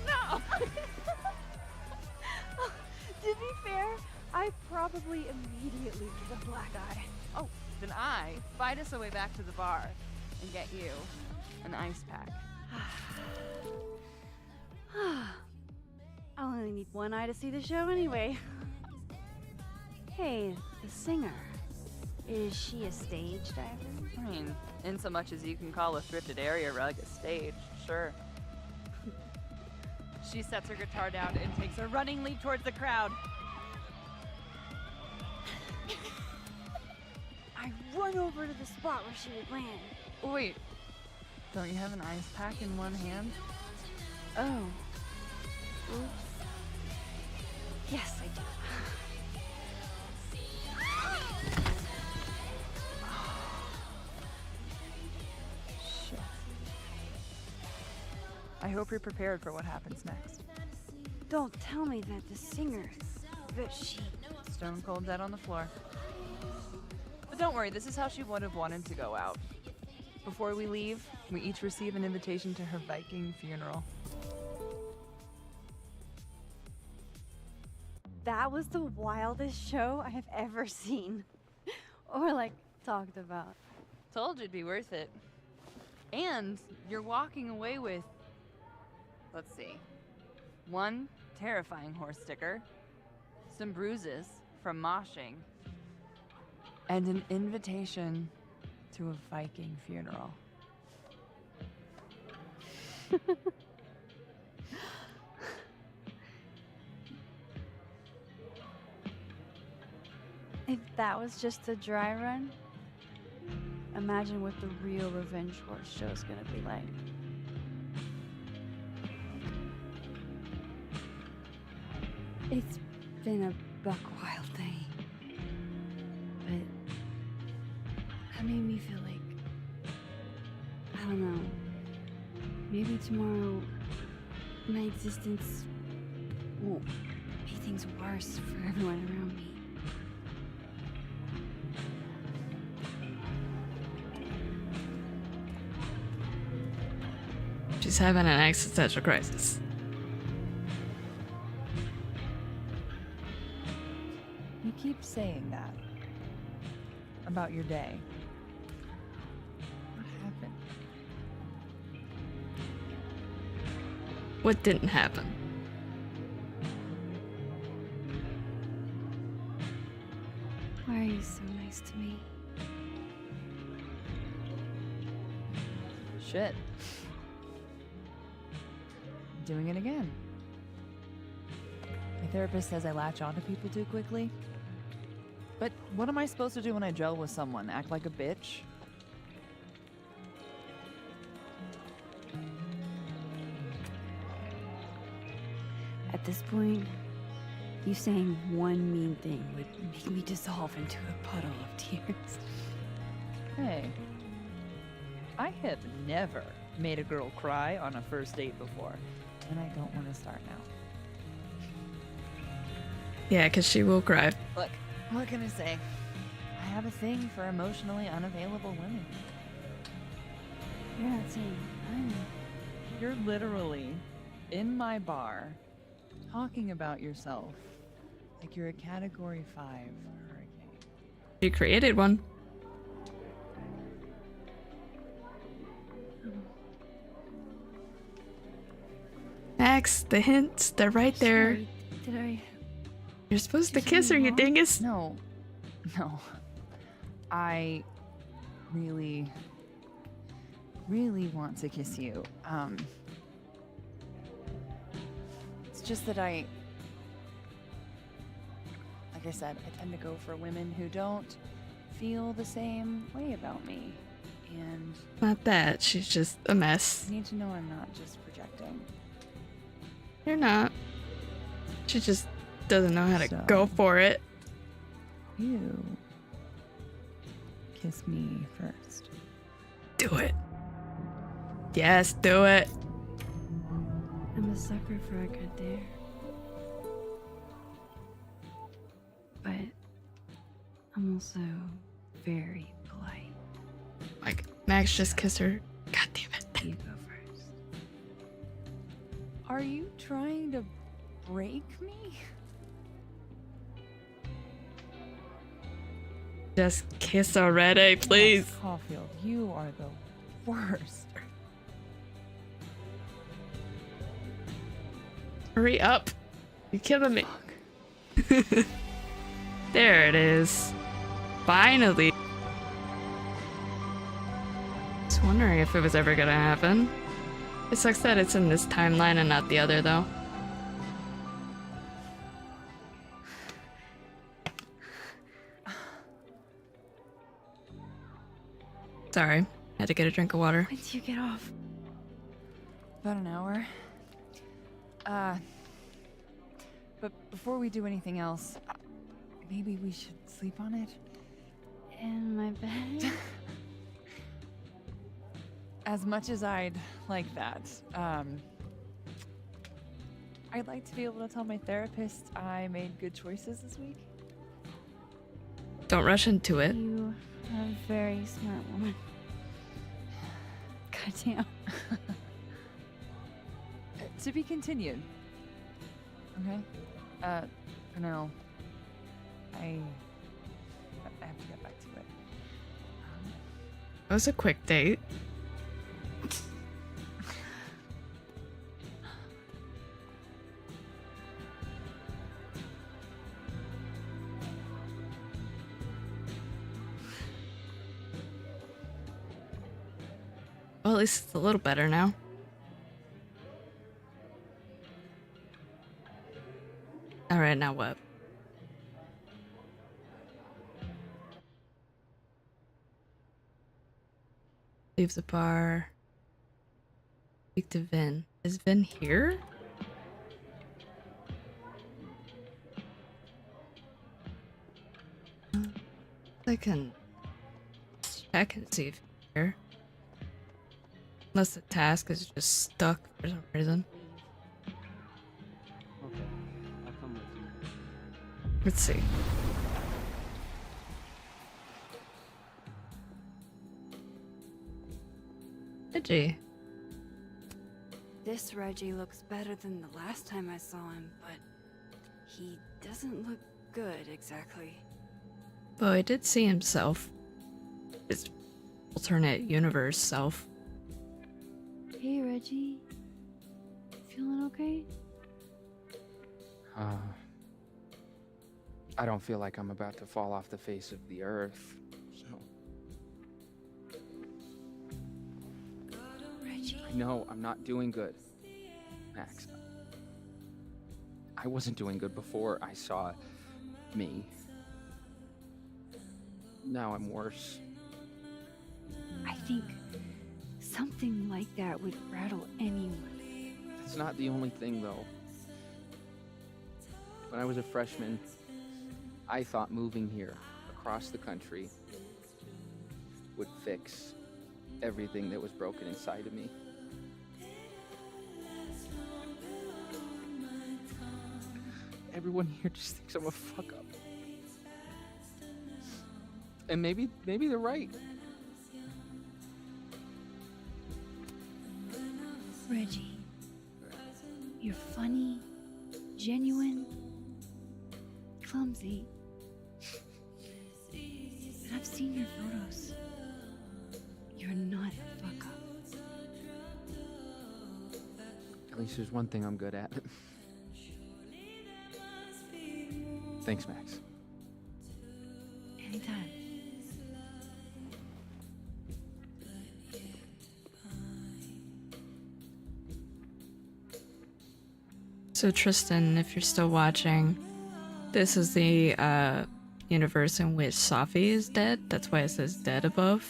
No! To be fair, I probably immediately get a black eye. Oh, then I fight us a way back to the bar and get you an ice pack. I'll only need one eye to see the show anyway. Hey, the singer. Is she a stage diver? I mean, in so much as you can call a thrifted area rug a stage, sure. She sets her guitar down and takes a running leap towards the crowd. I run over to the spot where she would land. Wait, don't you have an ice pack in one hand? Oh. Oops. Yes, I do. Shit. I hope you're prepared for what happens next. Don't tell me that the singer, that she... Stone cold dead on the floor. But don't worry, this is how she would have wanted to go out. Before we leave, we each receive an invitation to her Viking funeral. That was the wildest show I have ever seen. Or, like, talked about. Told you it'd be worth it. And you're walking away with, let's see, one terrifying horse sticker, some bruises from moshing, and an invitation to a Viking funeral. If that was just a dry run, imagine what the real Revenge Horse show is gonna be like. It's been a buck wild day, but that made me feel like, I don't know, maybe tomorrow my existence won't make things worse for everyone around me. She's having an existential crisis. You keep saying that about your day. What happened? What didn't happen? Why are you so nice to me? Shit. Doing it again. My therapist says I latch onto people too quickly. But what am I supposed to do when I gel with someone? Act like a bitch? At this point, you saying one mean thing would make me dissolve into a puddle of tears. Hey, I have never made a girl cry on a first date before, and I don't want to start now. Yeah, because she will cry. Look, what can I say? I have a thing for emotionally unavailable women. You're not saying I'm... You're literally in my bar talking about yourself like you're a Category 5 hurricane. She created one. Max, the hints, they're right there. Sorry, did I... You're supposed to do kiss her, something you wrong? dingus. No. I really want to kiss you. It's just that like I said, I tend to go for women who don't feel the same way about me. And Not that, she's just a mess. you need to know I'm not just projecting. You're not. She just doesn't know how to So- go for it. You kiss me first. Do it. Yes, do it. I'm a sucker for a good dare. But I'm also very polite. Like, Max just kissed her. God damn it. You go first. Are you trying to break me? Just kiss already, please. Yes, Caulfield, you are the worst. Hurry up. You're killing me. There it is. Finally. Just wondering if it was ever gonna happen. It sucks that it's in this timeline and not the other, though. Sorry, had to get a drink of water. When do you get off? About an hour. But before we do anything else, maybe we should sleep on it? In my bed? As much as I'd like that, I'd like to be able to tell my therapist I made good choices this week. Don't rush into it. You are a very smart woman. Goddamn. To be continued. Okay? For now, I have to get back to it. It was a quick date. Well, at least it's a little better now. Alright, now what? Leave the bar. Speak to Vin. Is Vin here? I can check and see if he's here. Unless the task is just stuck for some reason. Okay, I'll come with you. Let's see. Reggie. This Reggie looks better than the last time I saw him, but he doesn't look good exactly. Well, I did see himself. His alternate universe self. Hey, Reggie. Feeling okay? I don't feel like I'm about to fall off the face of the earth, so. I know I'm not doing good. Max, I wasn't doing good before I saw me. Now I'm worse. I think something like that would rattle anyone. That's not the only thing, though. When I was a freshman, I thought moving here, across the country, would fix everything that was broken inside of me. Everyone here just thinks I'm a fuck up. And maybe they're right. Reggie, you're funny, genuine, clumsy. But I've seen your photos. You're not a fuck up. At least there's one thing I'm good at. Thanks, Max. Anytime. So Tristan, if you're still watching, this is the universe in which Safi is dead. That's why it says dead above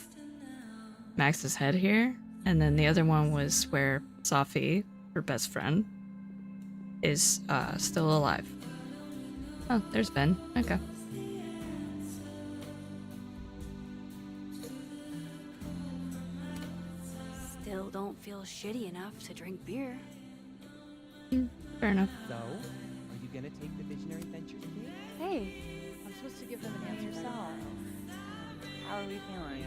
Max's head here. And then the other one was where Safi, her best friend, is still alive. Oh, there's Ben. Okay. Still don't feel shitty enough to drink beer. Fair enough. So, are you gonna take the Visionary Ventures kid? Hey, I'm supposed to give them an answer yourself. How are we feeling?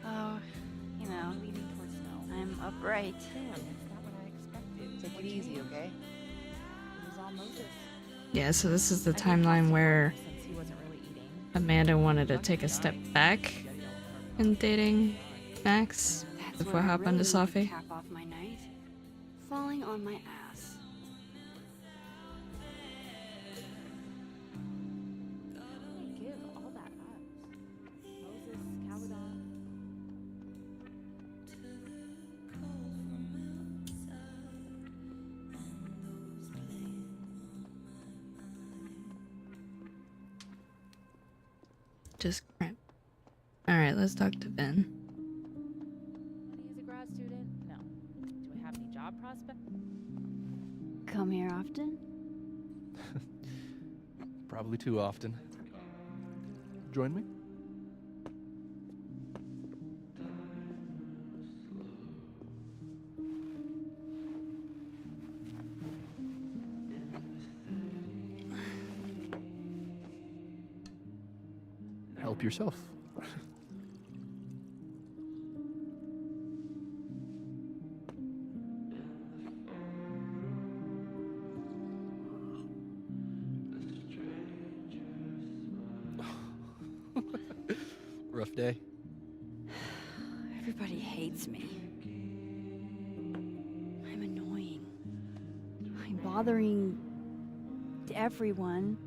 Oh, you know, Leaning towards no. I'm upright. Damn, that's not what I expected. Take it easy, okay? It was all Moses. Yeah, so this is the timeline where Since he wasn't really eating. Amanda wanted to take a step back in dating Max That's before where I hopping to really wanna Safi. cap off my night. Falling on my ass. Give all that up. Moses, Caledon. Just crap. Alright, let's talk to Ben. Money as a grad student? No. Do I have any job prospects? Come here often? Probably too often. Join me? Help yourself. Rough day. Everybody hates me. I'm annoying. I'm bothering everyone.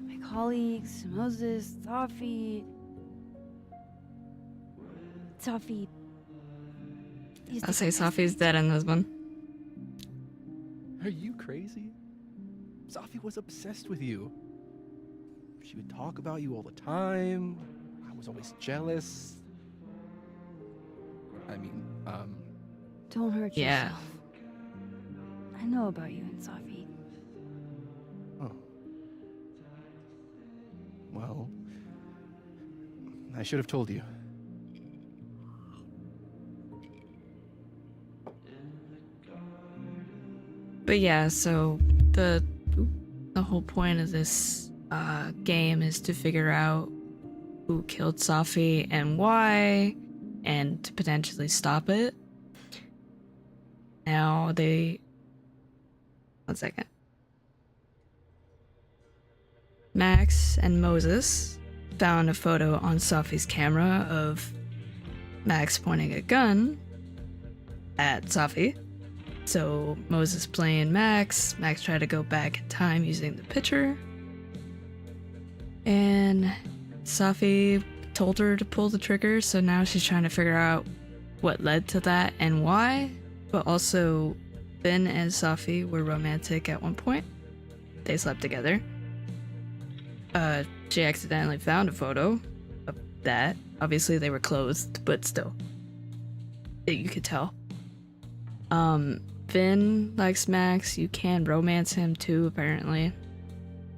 My colleagues, Moses, Safi. Safi. I'll say Safi's dead in this one. Are you crazy? Safi was obsessed with you. She would talk about you all the time. I was always jealous. I mean, Don't hurt Yeah. yourself. I know about you and Safi. Oh. Well, I should have told you. But yeah, so the whole point of this game is to figure out who killed Safi and why, and to potentially stop it. Now one second. Max and Moses found a photo on Safi's camera of Max pointing a gun at Safi. So Moses playing Max. Max tried to go back in time using the picture. And Safi told her to pull the trigger, so now she's trying to figure out what led to that and why, but also Finn and Safi were romantic at one point. They slept together. She accidentally found a photo of that. Obviously they were clothed, but still. You could tell. Finn likes Max. You can romance him too, apparently.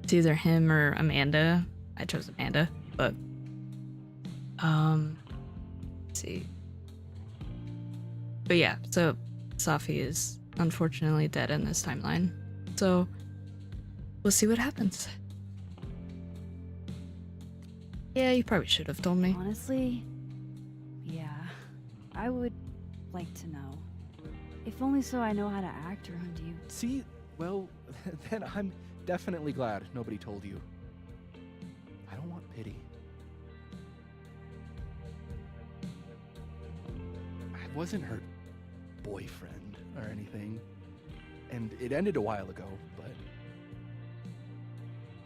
It's either him or Amanda. I chose Amanda, but let's see. But yeah, so Safi is unfortunately dead in this timeline. So we'll see what happens. Yeah, you probably should have told me. Honestly, yeah, I would like to know. If only so I know how to act around you. See, well, then I'm definitely glad nobody told you. I don't want pity. I wasn't her boyfriend or anything, and it ended a while ago, but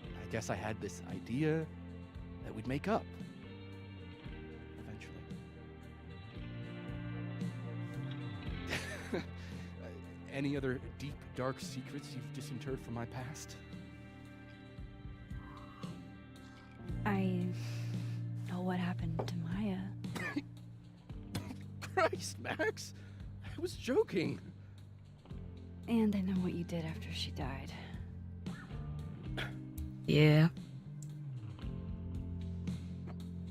I guess I had this idea that we'd make up eventually. Any other deep, dark secrets you've disinterred from my past? I know what happened to Maya. Christ, Max! I was joking. And I know what you did after she died. Yeah.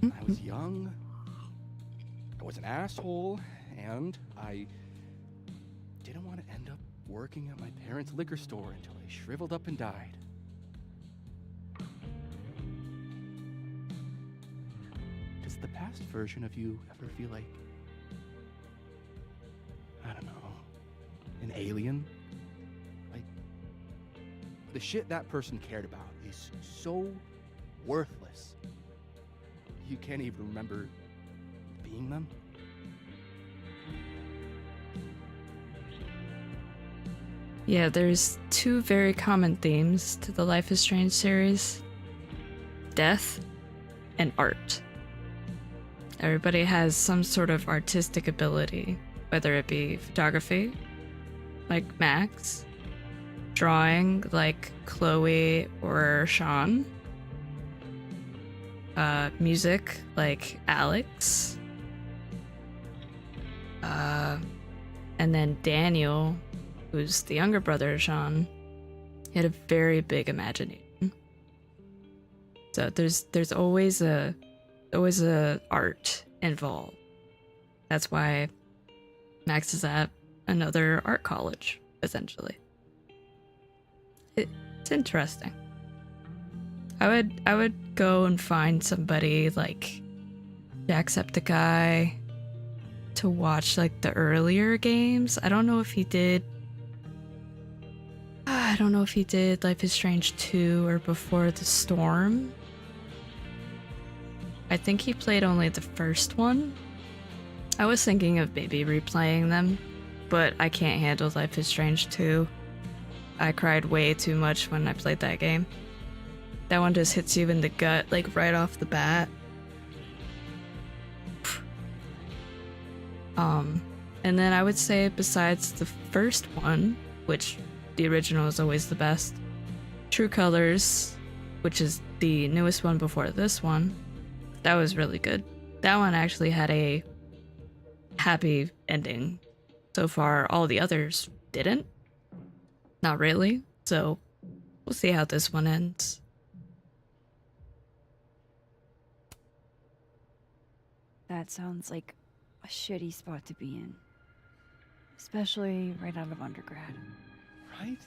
I was young, I was an asshole, and I didn't want to end up working at my parents' liquor store until I shriveled up and died. Does the past version of you ever feel like, I don't know, an alien? Like, the shit that person cared about is so worthless. You can't even remember being them? Yeah, there's two very common themes to the Life is Strange series. Death and art. Everybody has some sort of artistic ability, whether it be photography, like Max, drawing, like Chloe or Sean, music, like Alex, and then Daniel, who's the younger brother of Sean, he had a very big imagination. So there's always a art involved. That's why Max is at another art college, essentially. It's interesting. I would go and find somebody like Jacksepticeye to watch like the earlier games. I don't know if he did Life is Strange 2 or Before the Storm. I think he played only the first one. I was thinking of maybe replaying them, but I can't handle Life is Strange 2. I cried way too much when I played that game. That one just hits you in the gut, like right off the bat. And then I would say besides the first one, which the original is always the best, True Colors, which is the newest one before this one, that was really good. That one actually had a happy ending. So far, all the others didn't. Not really. So we'll see how this one ends. That sounds like a shitty spot to be in. Especially right out of undergrad. Right?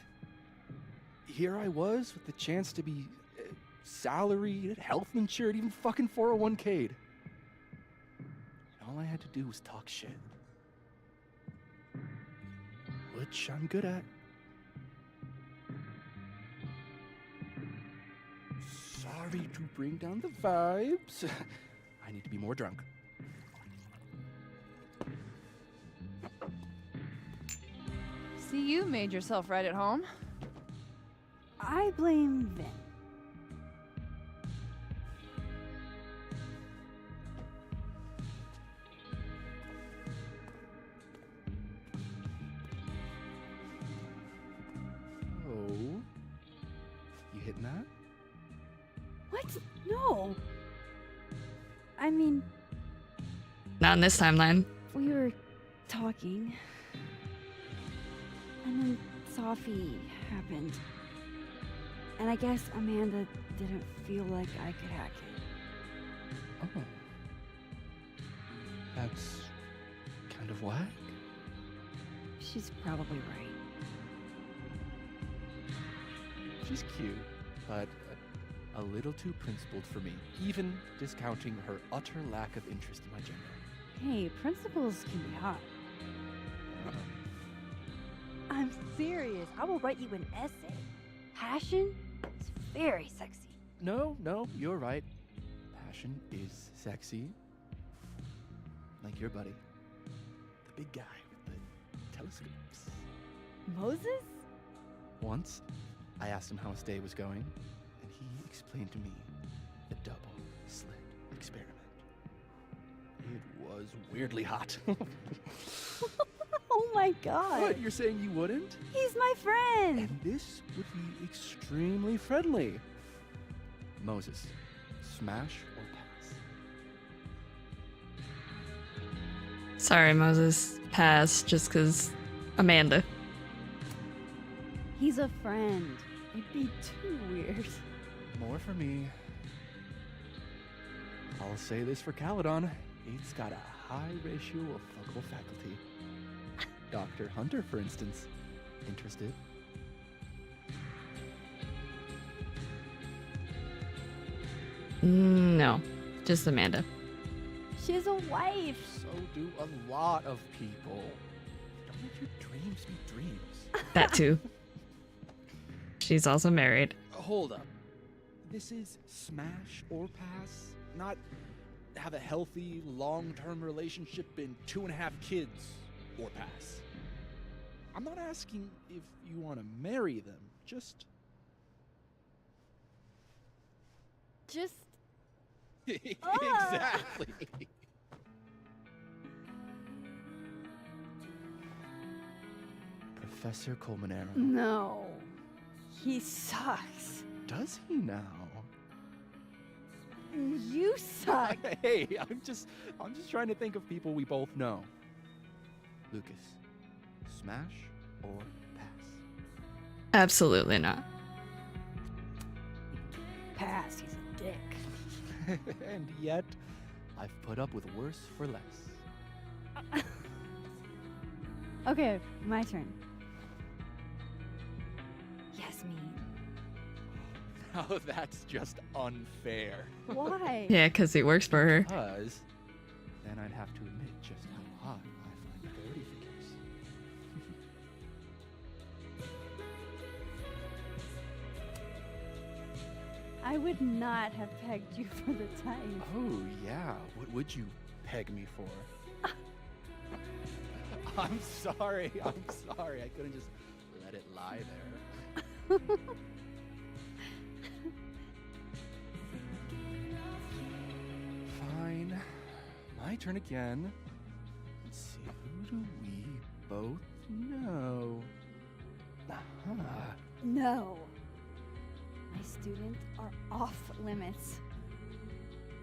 Here I was with the chance to be salaried, health insured, even fucking 401k'd. All I had to do was talk shit. Which I'm good at. Sorry to bring down the vibes. I need to be more drunk. See, you made yourself right at home. I blame Vin. that? What? No. I mean, Not in this timeline. we were talking. And then Sophie happened. And I guess Amanda didn't feel like I could hack it. Oh. That's kind of whack. She's probably right. She's cute, but a little too principled for me, even discounting her utter lack of interest in my gender. Hey, principals can be hot. I'm serious. I will write you an essay. Passion is very sexy. No, you're right. Passion is sexy. Like your buddy. The big guy with the telescopes. Moses? Once, I asked him how his day was going, and he explained to me the double slit experiment. It was weirdly hot. Oh my god. What, you're saying you wouldn't? He's my friend. And this would be extremely friendly. Moses, smash or pass? Sorry, Moses. Pass, just 'cause Amanda. He's a friend. It'd be too weird. More for me. I'll say this for Caledon. It's got a high ratio of fuckable faculty. Dr. Hunter, for instance. Interested? No, just Amanda. She has a wife. So do a lot of people. Don't let your dreams be dreams. That too. She's also married. Hold up. This is smash or pass, not have a healthy, long-term relationship and 2.5 kids or pass. I'm not asking if you want to marry them, just... Exactly. Professor Colmenero. No. He sucks. Does he now? You suck. Hey, I'm just trying to think of people we both know. Lucas, smash or pass? Absolutely not. Pass. He's a dick. And yet, I've put up with worse for less. Okay, my turn. Yasmin. Oh, that's just unfair. Why? Yeah, 'cause he works for her. Because then I'd have to admit just how hot I find 30 figures. I would not have pegged you for the type. Oh, yeah. What would you peg me for? I'm sorry. I couldn't just let it lie there. Fine. My turn again. Let's see, who do we both know? Aha. No. My students are off limits.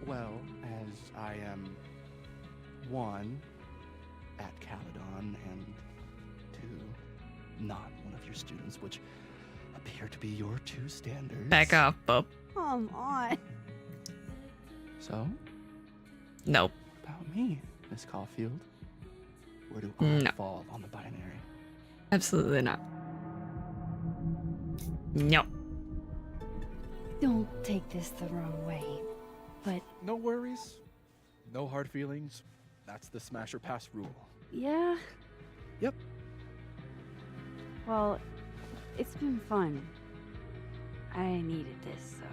Well, as I am 1 at Caledon and 2 not one of your students, which appear to be your 2 standards. Back off, Bub. Come on. So? Nope. About me, Miss Caulfield. Where do I No. fall on the binary? Absolutely not. No. Don't take this the wrong way, but No worries. No hard feelings. That's the smash or pass rule. yeah. Yep. Well, it's been fun. I needed this, so.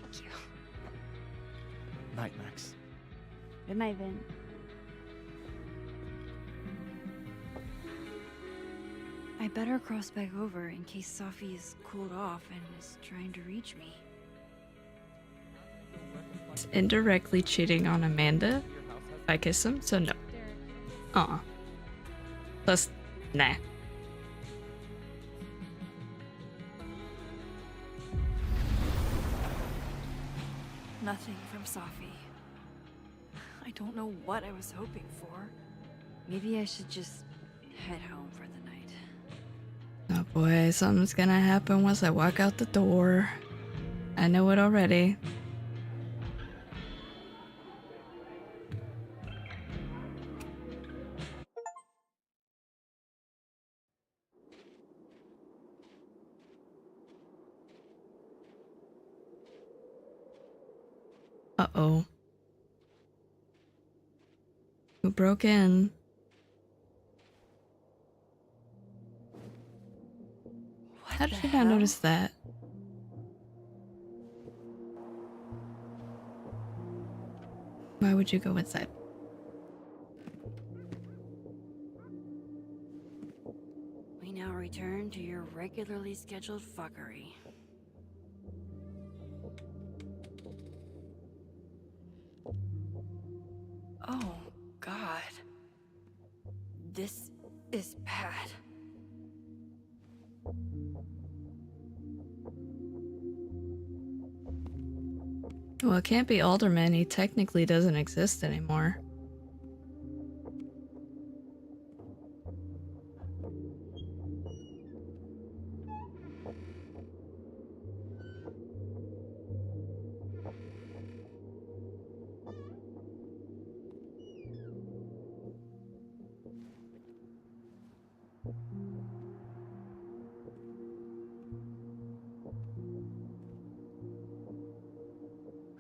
Thank you. Night, Max. Good night, Vin. I better cross back over in case Sophie is cooled off and is trying to reach me. It's indirectly cheating on Amanda if I kiss him, so no. Plus, nah. Nothing from Safi. I don't know what I was hoping for. Maybe I should just head home for the night. Oh boy, something's gonna happen once I walk out the door. I know it already. Uh-oh. Who broke in? How did you not notice that? Why would you go inside? We now return to your regularly scheduled fuckery. Oh, God. This is bad. Well, it can't be Alderman. He technically doesn't exist anymore.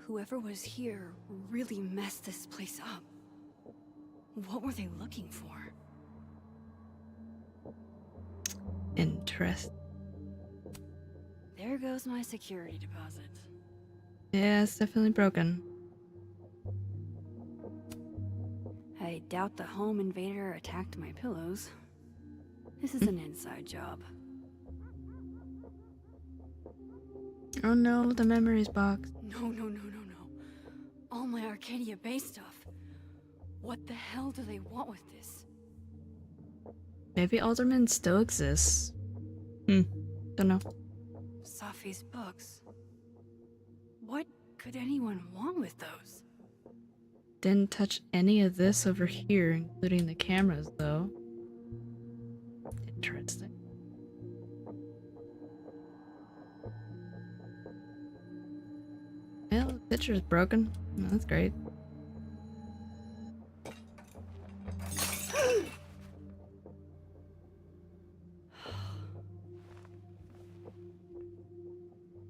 Whoever was here really messed this place up. What were they looking for? Interest. There goes my security deposit. Yeah, it's definitely broken. I doubt the home invader attacked my pillows. This is an inside job. Oh no, the memories box. No. All my Arcadia Bay stuff. What the hell do they want with this? Maybe Alderman still exists. Don't know. Safi's books. What could anyone want with those? Didn't touch any of this over here, including the cameras, though. Interesting. Well, the picture's broken. Oh, that's great.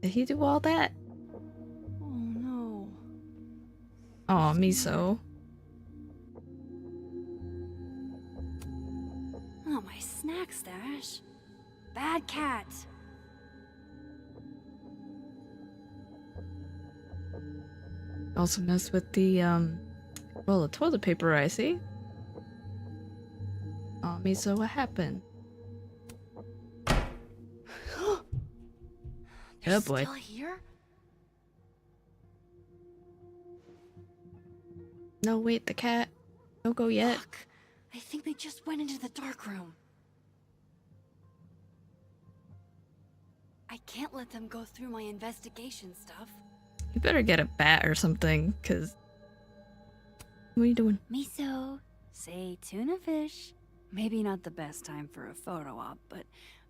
Did he do all that? Oh no. Aw, Miso. Oh, my snack stash. Bad cat. Also messed with the, well, the toilet paper, I see. Aw, Miso, what happened? They're Oh boy. still here? No, wait, the cat. Don't go yet. Fuck. I think they just went into the dark room. I can't let them go through my investigation stuff. You better get a bat or something, cause... What are you doing? Miso, say tuna fish. Maybe not the best time for a photo op, but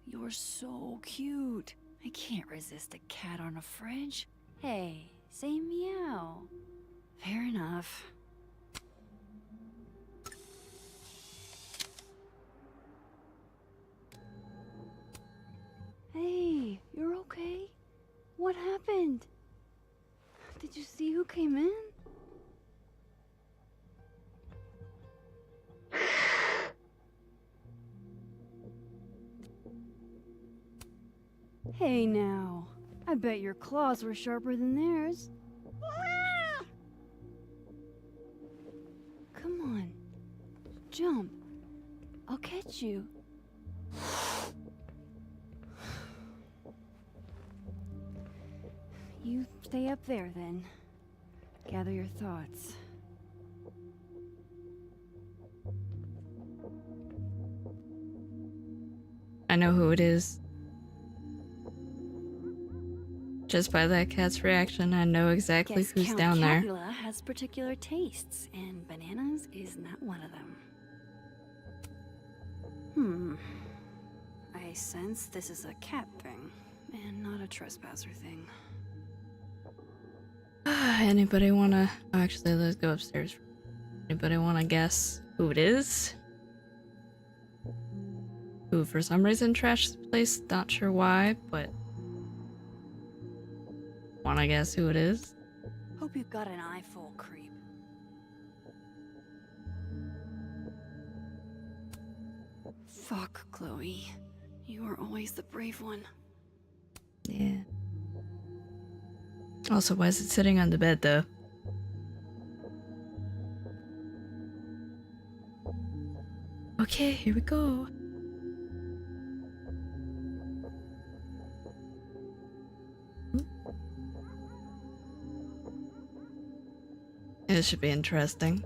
you're so cute. I can't resist a cat on a fridge. Hey, say meow. Fair enough. Hey, you're okay? What happened? Did you see who came in? Hey now, I bet your claws were sharper than theirs. Come on, jump. I'll catch you. You stay up there then. Gather your thoughts. I know who it is. Just by that cat's reaction, I know exactly Guess who's Count down there. Capula has particular tastes, and bananas is not one of them. I sense this is a cat thing, and not a trespasser thing. Anybody wanna... Oh, actually, let's go upstairs. Anybody wanna guess who it is? Who, for some reason, trashed the place? Not sure why, but... Wanna guess who it is? Hope you've got an eye full, creep. Fuck, Chloe. You are always the brave one. Yeah. Also, why is it sitting on the bed, though? Okay, here we go. It should be interesting.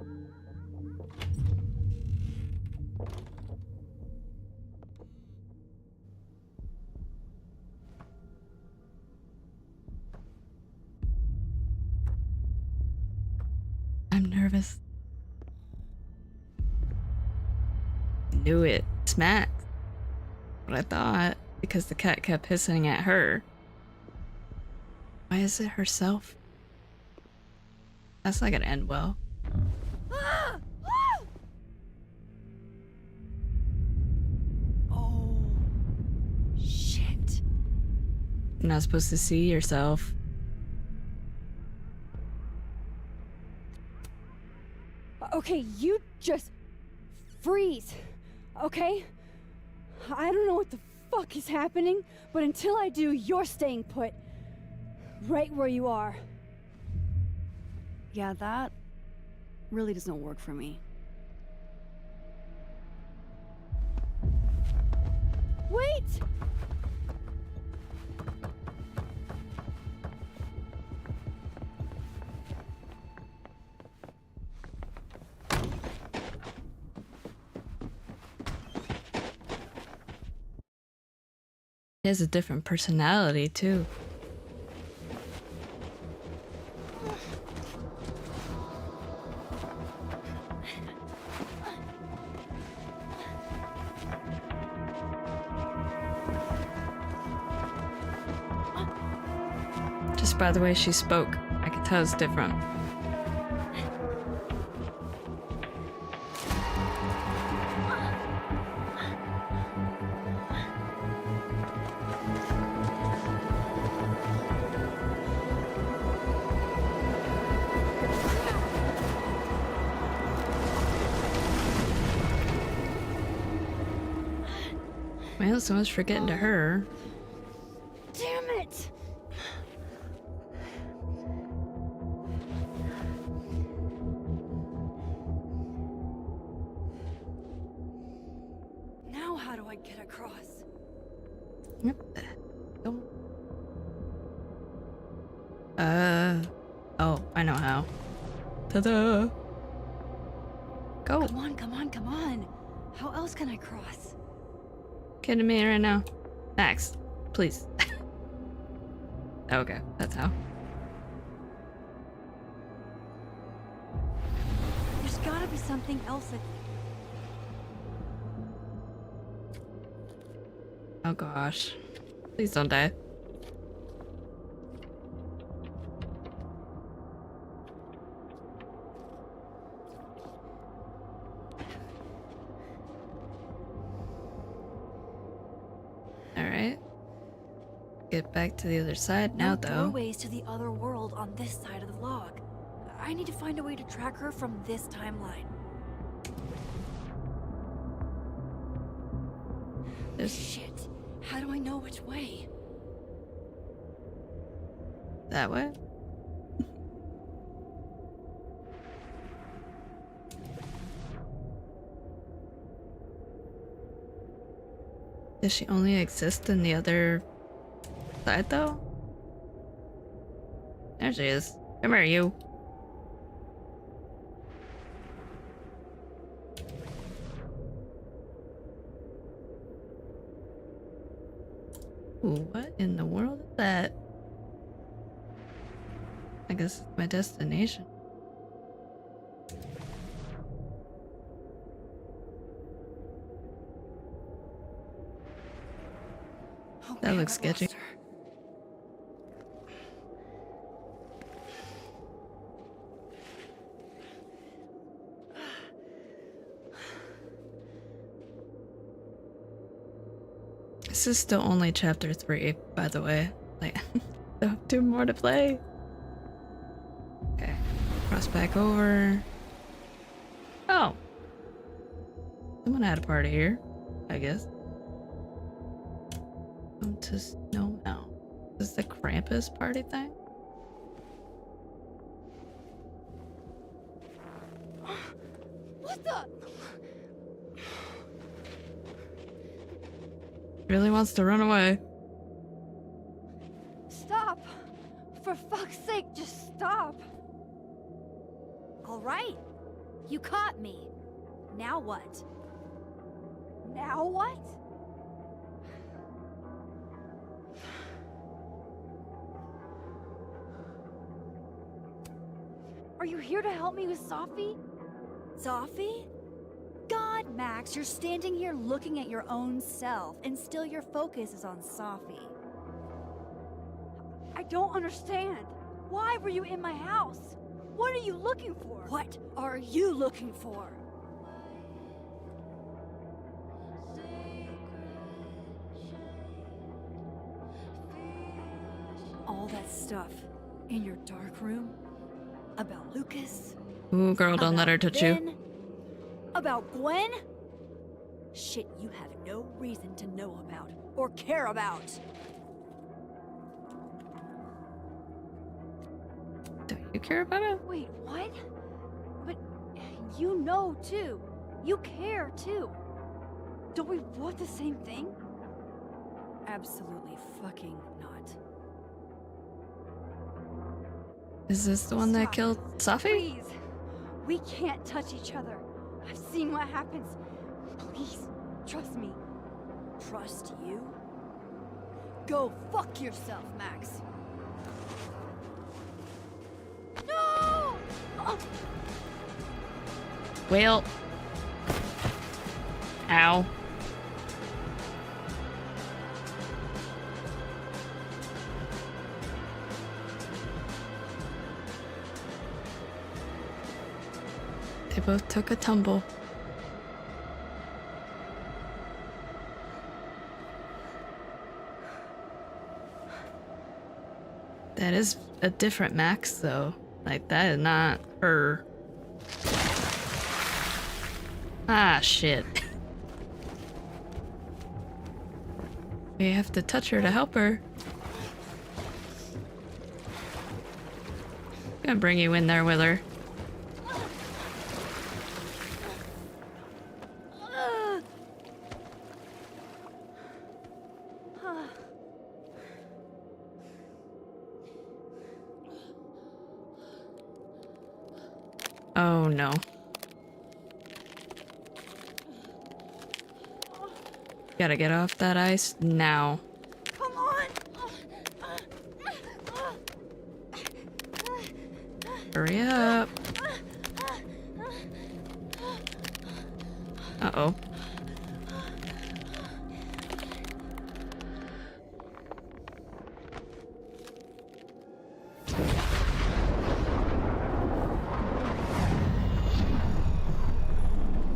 I'm nervous. Knew it. Smacked. What I thought, because the cat kept hissing at her. Why is it herself? That's not gonna end well. Oh, shit. You're not supposed to see yourself. Okay, you just freeze, okay? I don't know what the fuck is happening, but until I do, you're staying put. Right where you are. Yeah, that really doesn't work for me. Wait! He has a different personality, too. Just by the way she spoke, I could tell it's different. Well, so much for getting to her. Damn it! Now how do I get across? Oh, I know how. Ta-da! Go! Come on, come on, come on! How else can I cross? Kidding me right now? Max, please. Okay, that's how. There's gotta be something else that... Oh gosh. Please don't die. Alright. Get back to the other side now, though. Doorways to the other world on this side of the log. I need to find a way to track her from this timeline. Shit. How do I know which way? That way? Does she only exist in the other side, though? There she is. Come here, you. Ooh, what in the world is that? I guess it's my destination. Oh, That man, looks I lost sketchy. her. This is still only chapter 3, by the way. Like, still have 2 more to play. Okay, cross back over. Oh. Someone had a party here, I guess. Come to Snow Mountain. Is this the Krampus party thing? What the? Really wants to run away. Stop! For fuck's sake, just stop! All right. You caught me. Now what? Now what? Are you here to help me with Sophie? Sophie? God, Max, you're standing here looking at your own self, and still your focus is on Sophie. I don't understand. Why were you in my house? What are you looking for? What are you looking for? All that stuff in your dark room about Lucas? Ooh, girl, don't let her touch you. Ben? About Gwen? Shit you have no reason to know about or care about. Don't you care about it? Wait, what? But you know too. You care too. Don't we want the same thing? Absolutely fucking not. Is this the one that Stop. killed Sophie? Please. We can't touch each other. I've seen what happens. Please, trust me. Trust you? Go fuck yourself, Max. No! Well. Ow. They both took a tumble. That is a different Max, though. Like, that is not her. Ah, shit. We have to touch her to help her. I'm gonna bring you in there with her. Oh no. Gotta get off that ice now. Come on! Hurry up. Uh-oh.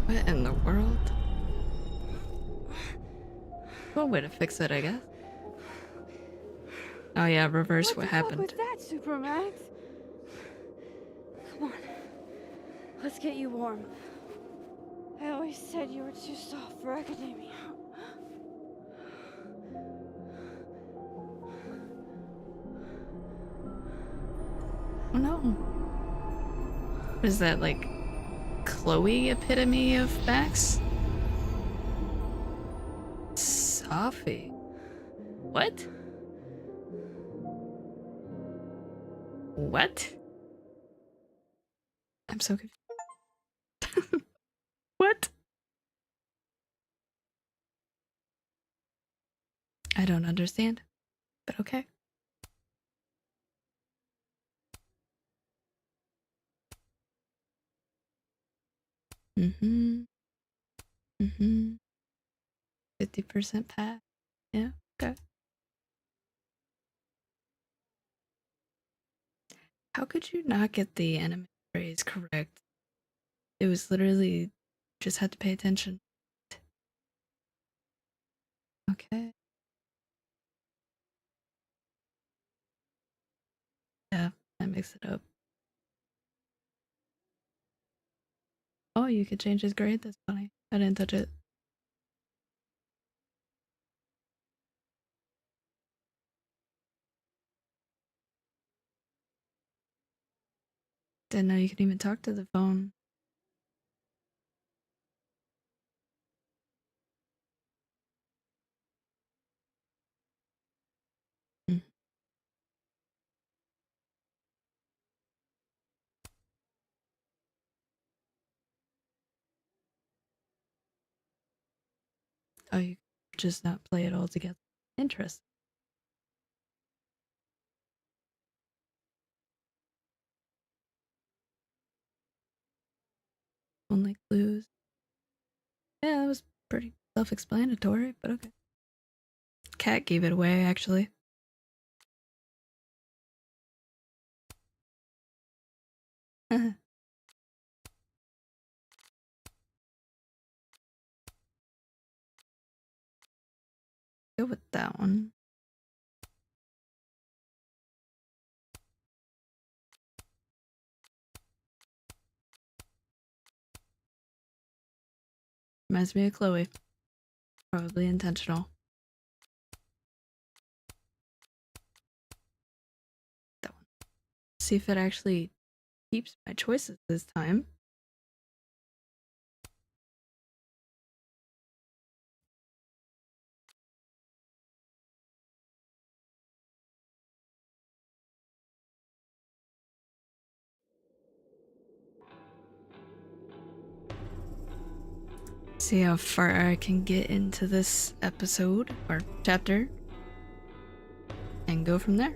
What in the world? One way to fix it, I guess. Oh yeah, reverse what happened. What was that, Supermax? Come on. Let's get you warm. I always said you were too soft for academia. Oh no. What is that, like, Chloe epitome of Max? Sophie. What? What? I'm so confused. What? I don't understand, but okay. Mm-hmm. Mm-hmm. 50% pass. Yeah, okay. How could you not get the anime phrase correct? It was literally just had to pay attention. Okay. Yeah, I mixed it up. Oh, you could change his grade? That's funny. I didn't touch it. Didn't know you could even talk to the phone. Mm. Oh, you just not play it all together. Interesting. Only clues. Yeah, that was pretty self-explanatory, but okay. Cat gave it away, actually. Go with that one. Reminds me of Chloe. Probably intentional. That one. See if it actually keeps my choices this time. See how far I can get into this episode or chapter and go from there.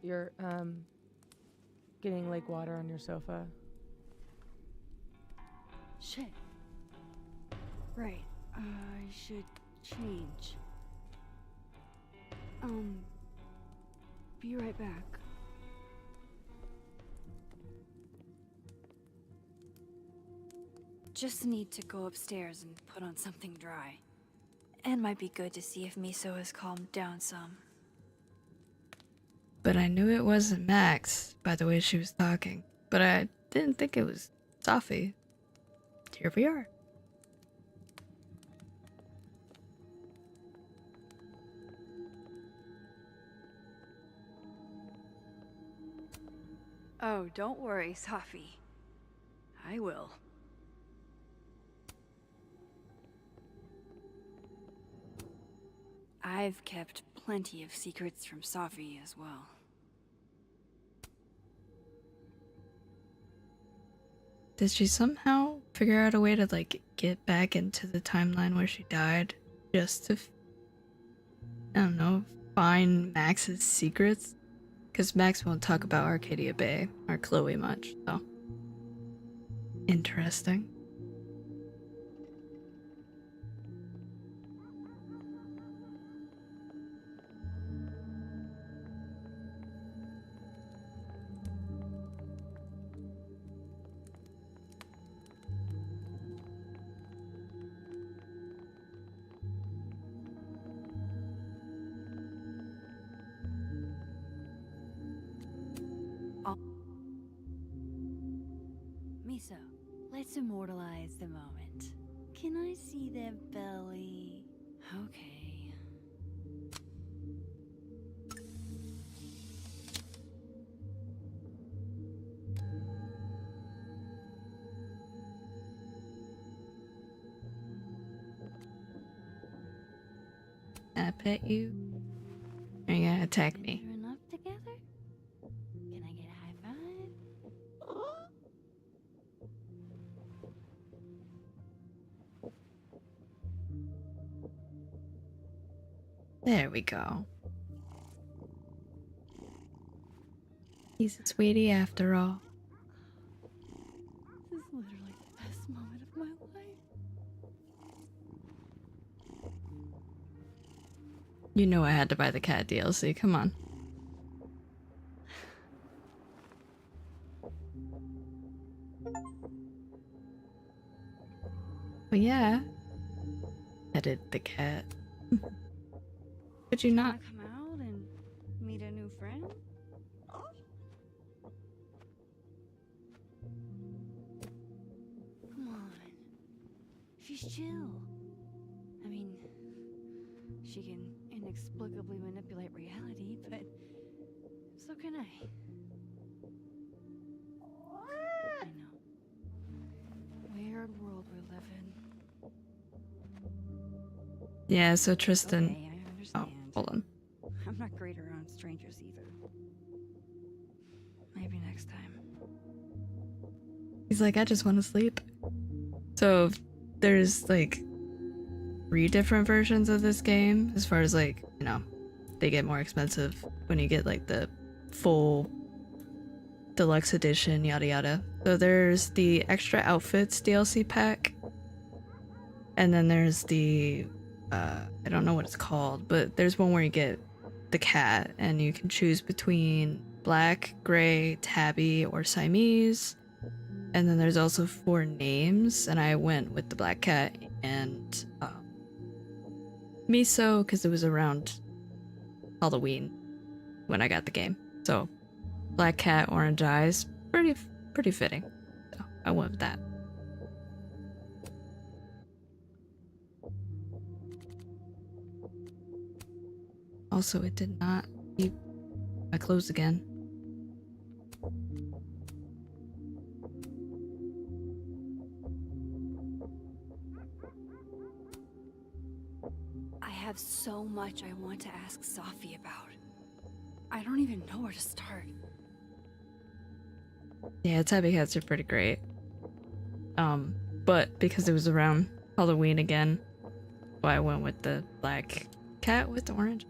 You're, getting lake water on your sofa. Shit. Right. I should change. Be right back. Just need to go upstairs and put on something dry. And might be good to see if Miso has calmed down some. But I knew it wasn't Max by the way she was talking. But I didn't think it was Safi. Here we are. Oh, don't worry, Safi. I will. I've kept plenty of secrets from Safi as well. Did she somehow figure out a way to, like, get back into the timeline where she died just to, I don't know, find Max's secrets? Because Max won't talk about Arcadia Bay or Chloe much, so. Interesting. Let's immortalize the moment. Can I see their belly? Okay. Can I pet you? Are you gonna attack me? We're enough together? Can I get a high five? There we go. He's a sweetie after all. This is literally the best moment of my life. You know I had to buy the cat DLC, come on. But yeah, petted the cat. Could you not? Come out and meet a new friend? Come on. She's chill. I mean, she can inexplicably manipulate reality, but so can I. I know. Weird world we live in. Yeah, so Tristan. Okay, I understand. Oh, hold on. I'm not great around strangers either. Maybe next time. He's like, I just want to sleep. So there's like 3 different versions of this game as far as like, you know, they get more expensive when you get like the full deluxe edition, yada yada. So there's the extra outfits DLC pack. And then there's the I don't know what it's called, but there's one where you get the cat and you can choose between black, gray, tabby, or Siamese. And then there's also 4 names, and I went with the black cat and Miso because it was around Halloween when I got the game. So black cat, orange eyes, pretty fitting. So I went with that. Also, it did not keep my clothes again. I have so much I want to ask Safi about. I don't even know where to start. Yeah, tabby cats are pretty great. But because it was around Halloween again, well, I went with the black cat with the orange.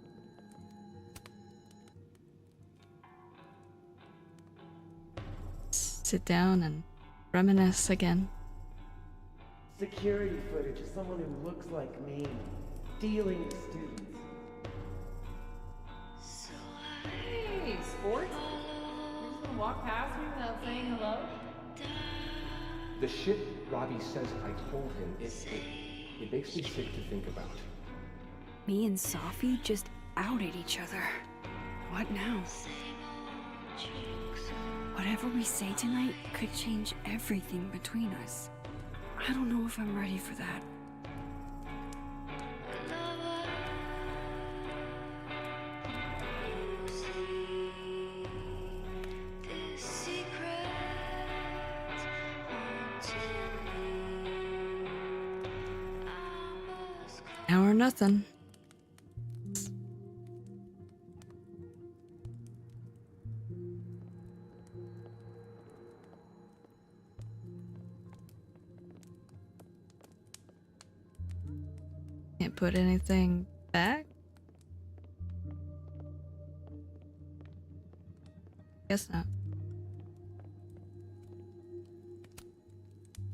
Sit down and reminisce again. Security footage of someone who looks like me, dealing with students. Hey, sports? You're just gonna walk past me without saying hello? The shit Robbie says I told him, it makes me sick to think about. Me and Safi just outed each other. What now? Whatever we say tonight could change everything between us. I don't know if I'm ready for that. Now or nothing. Can't put anything back? Guess not.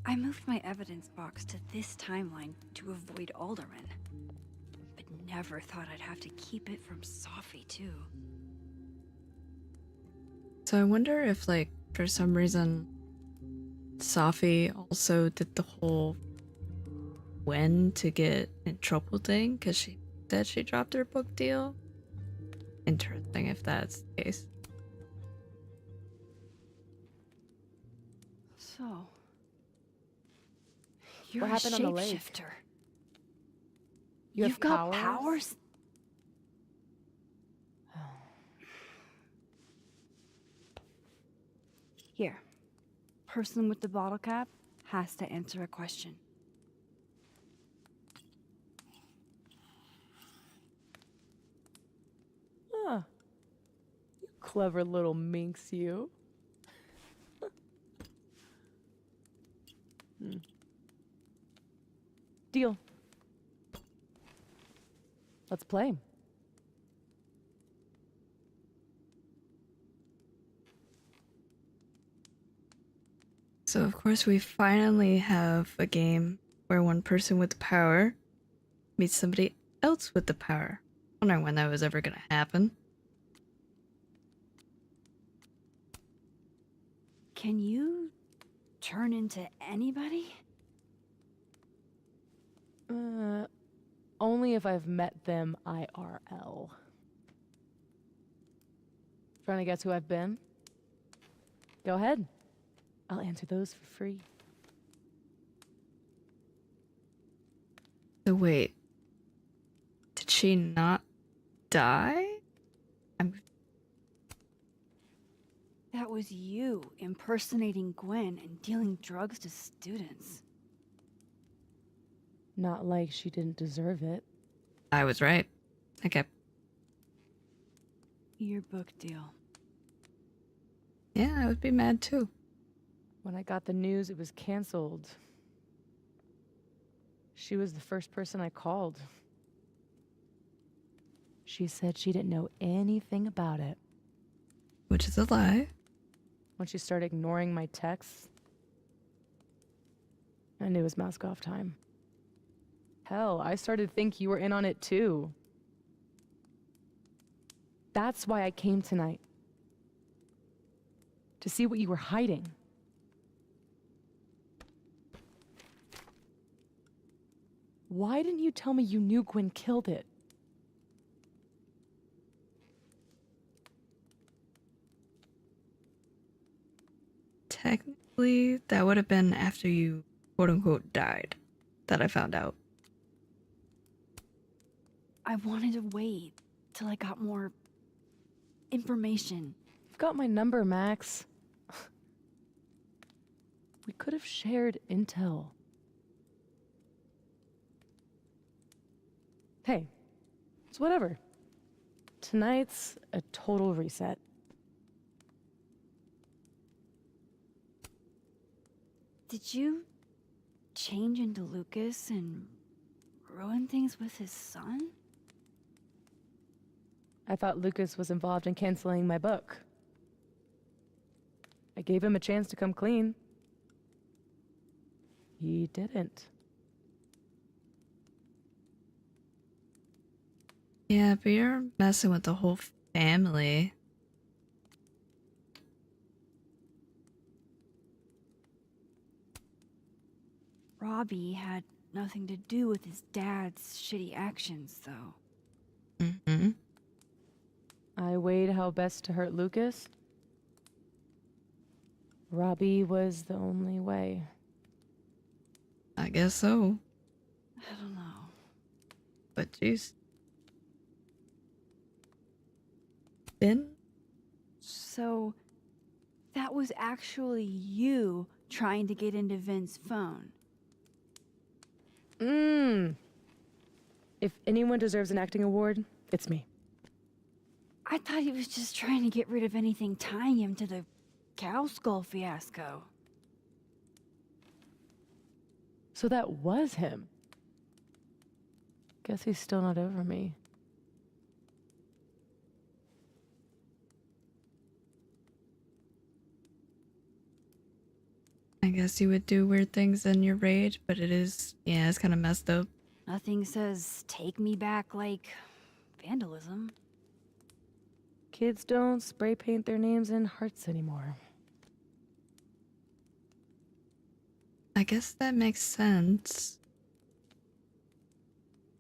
I moved my evidence box to this timeline to avoid Alderman, but never thought I'd have to keep it from Safi too. So I wonder if, like, for some reason, Safi also did the whole when to get in trouble thing because she said she dropped her book deal. Interesting if that's the case. So, You're What happened a on the lake? shapeshifter. You You've have got powers? powers? Here. Person with the bottle cap has to answer a question. Huh. You clever little minx, you. Deal. Let's play. So, of course, we finally have a game where one person with the power meets somebody else with the power. Wondering when that was ever gonna happen. Can you turn into anybody? Only if I've met them IRL. Trying to guess who I've been? Go ahead. I'll answer those for free. So wait, did she not die? That was you impersonating Gwen and dealing drugs to students. Not like she didn't deserve it. I was right. Okay. Your book deal. Yeah, I would be mad too. When I got the news it was canceled, she was the first person I called. She said she didn't know anything about it. Which is a lie. When she started ignoring my texts, I knew it was mask off time. Hell, I started to think you were in on it too. That's why I came tonight. To see what you were hiding. Why didn't you tell me you knew Gwen killed it? Technically, that would have been after you quote-unquote died that I found out. I wanted to wait till I got more information. You've got my number, Max. We could have shared intel. Hey, it's whatever. Tonight's a total reset. Did you change into Lucas and ruin things with his son? I thought Lucas was involved in canceling my book. I gave him a chance to come clean. He didn't. Yeah, but you're messing with the whole family. Robbie had nothing to do with his dad's shitty actions, though. Mm-hmm. I weighed how best to hurt Lucas. Robbie was the only way. I guess so. I don't know. But jeez. Ben? So, that was actually you trying to get into Vin's phone. If anyone deserves an acting award, it's me. I thought he was just trying to get rid of anything tying him to the cow skull fiasco. So that was him. Guess he's still not over me. I guess you would do weird things in your rage, but it is, yeah, it's kind of messed up. Nothing says take me back like vandalism. Kids don't spray paint their names in hearts anymore. I guess that makes sense.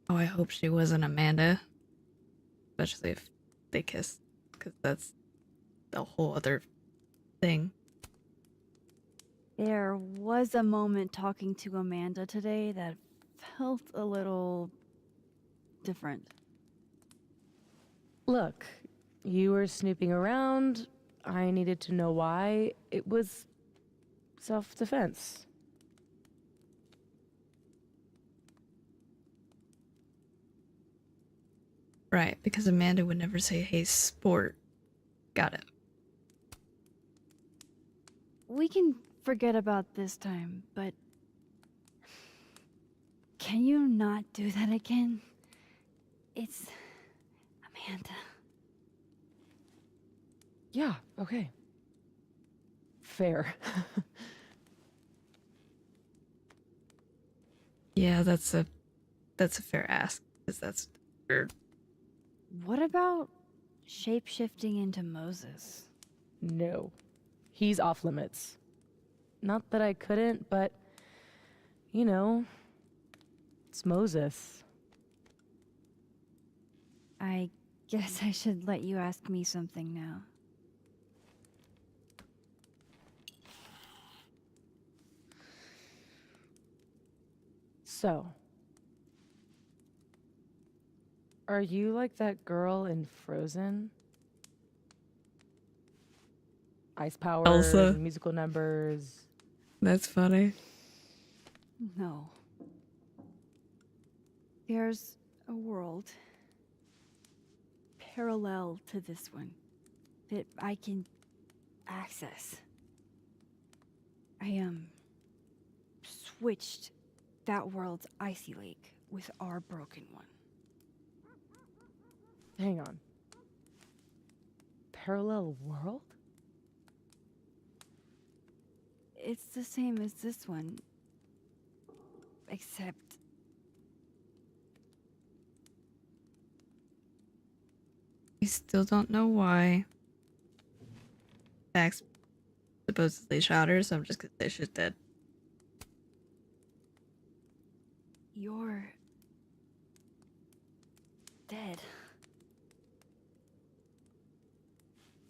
Oh, I hope she wasn't Amanda. Especially if they kissed, because that's a whole other thing. There was a moment talking to Amanda today that felt a little different. Look, you were snooping around. I needed to know why. It was self-defense. Right, because Amanda would never say, hey, sport. Got it. We can forget about this time, but can you not do that again? It's Amanda. Yeah, okay. Fair. Yeah, that's a fair ask, because that's weird. What about shape-shifting into Moses? No. He's off limits. Not that I couldn't, but, you know, it's Moses. I guess I should let you ask me something now. So, are you like that girl in Frozen? Ice powers, Elsa. musical numbers. That's funny. No. There's a world parallel to this one that I can access. I switched that world's icy lake with our broken one. Hang on. Parallel world? It's the same as this one, except We still don't know why. Max supposedly shot her, so I'm just gonna say she's dead. you're dead.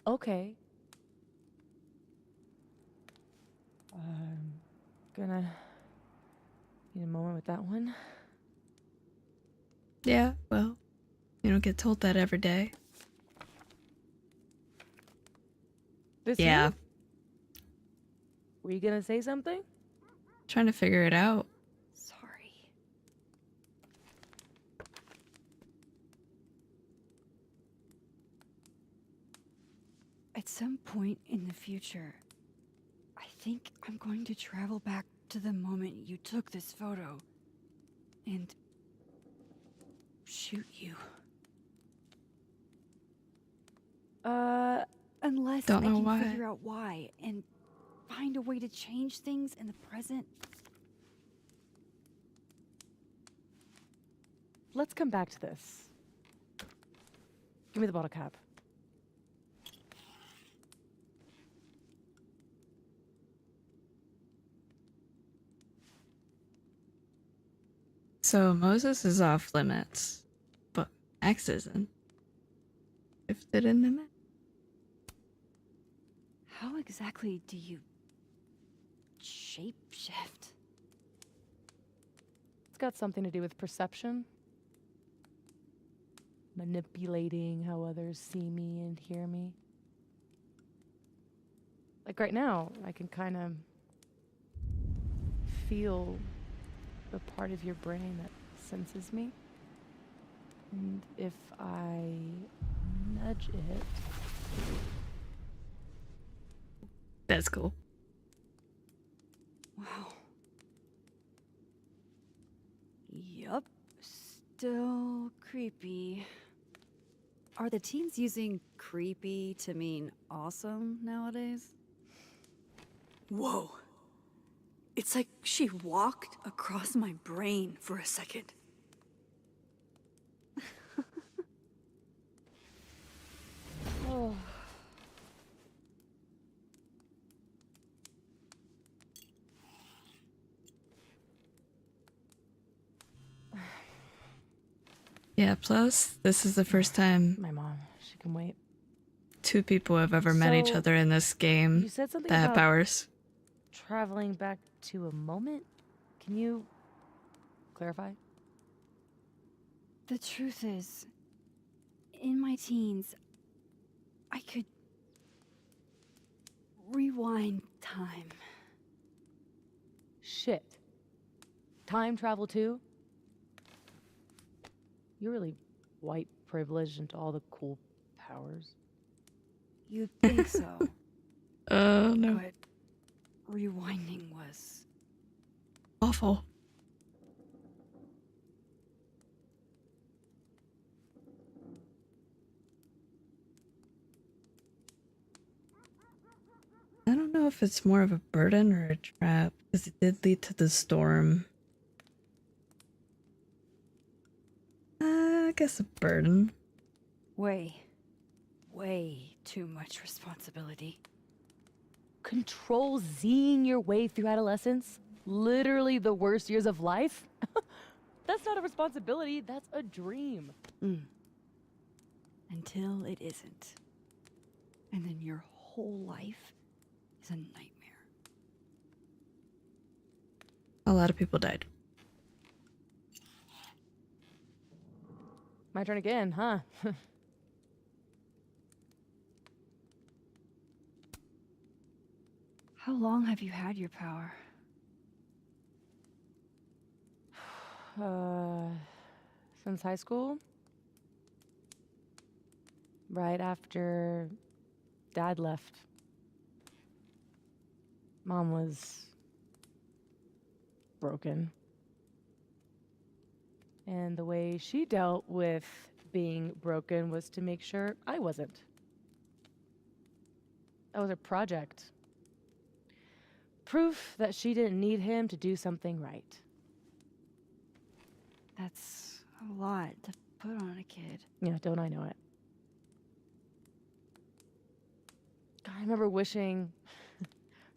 Okay. I'm gonna need a moment with that one. Yeah, well, you don't get told that every day. This Yeah. you? Were you gonna say something? Trying to figure it out. Sorry. At some point in the future, I think I'm going to travel back to the moment you took this photo and shoot you. Unless Don't I know can why. figure out why and find a way to change things in the present. Let's come back to this. Give me the bottle cap. So Moses is off limits, but Max isn't. Shifted into Max. How exactly do you shape-shift? It's got something to do with perception. Manipulating how others see me and hear me. Like right now, I can kind of feel the part of your brain that senses me. And if I nudge it... That's cool. Wow. Yup. Still creepy. Are the teens using creepy to mean awesome nowadays? Whoa. It's like she walked across my brain for a second. Oh. Yeah, plus, this is the first time My mom, she can wait. two people have ever met each So, other in this game you said something that have about powers. traveling back to a moment? Can you clarify? The truth is, in my teens, I could rewind time. Shit. Time travel too? You're really white privileged into all the cool powers. You'd think so. Oh no. But rewinding was Awful. I don't know if it's more of a burden or a trap, because it did lead to the storm. I guess a burden. way too much responsibility. Control Zing your way through adolescence? Literally the worst years of life? That's not a responsibility, that's a dream. Until it isn't. And then your whole life is a nightmare. A lot of people died. My turn again, huh? How long have you had your power? Since high school? Right after Dad left. Mom was broken. And the way she dealt with being broken was to make sure I wasn't. That was her project. Proof that she didn't need him to do something right. That's a lot to put on a kid. Yeah, don't I know it? God, I remember wishing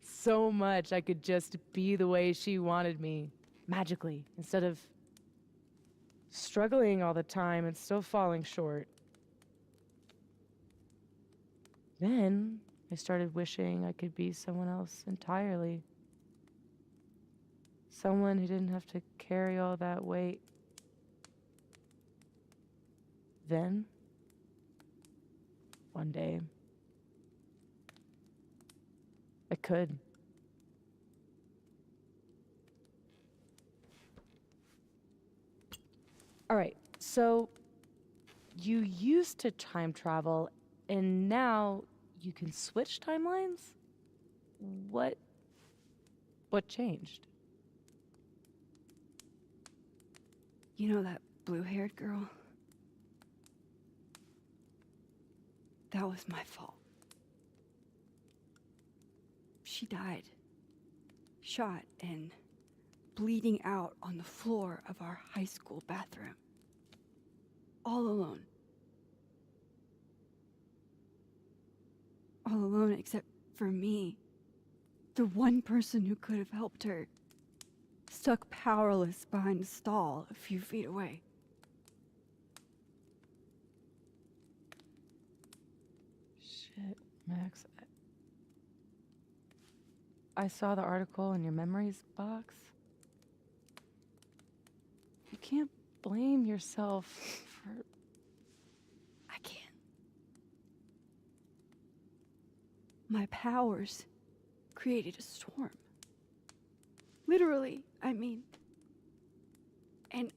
so much I could just be the way she wanted me, magically, instead of struggling all the time and still falling short. Then I started wishing I could be someone else entirely. Someone who didn't have to carry all that weight. Then, one day, I could. All right, so you used to time travel, and now you can switch timelines? What changed? You know that blue-haired girl? That was my fault. She died. Shot and bleeding out on the floor of our high school bathroom. All alone. All alone except for me. The one person who could have helped her. Stuck powerless behind a stall a few feet away. Shit, Max. I saw the article in your memories box. You can't blame yourself for... I can't. My powers created a storm. Literally, I mean. And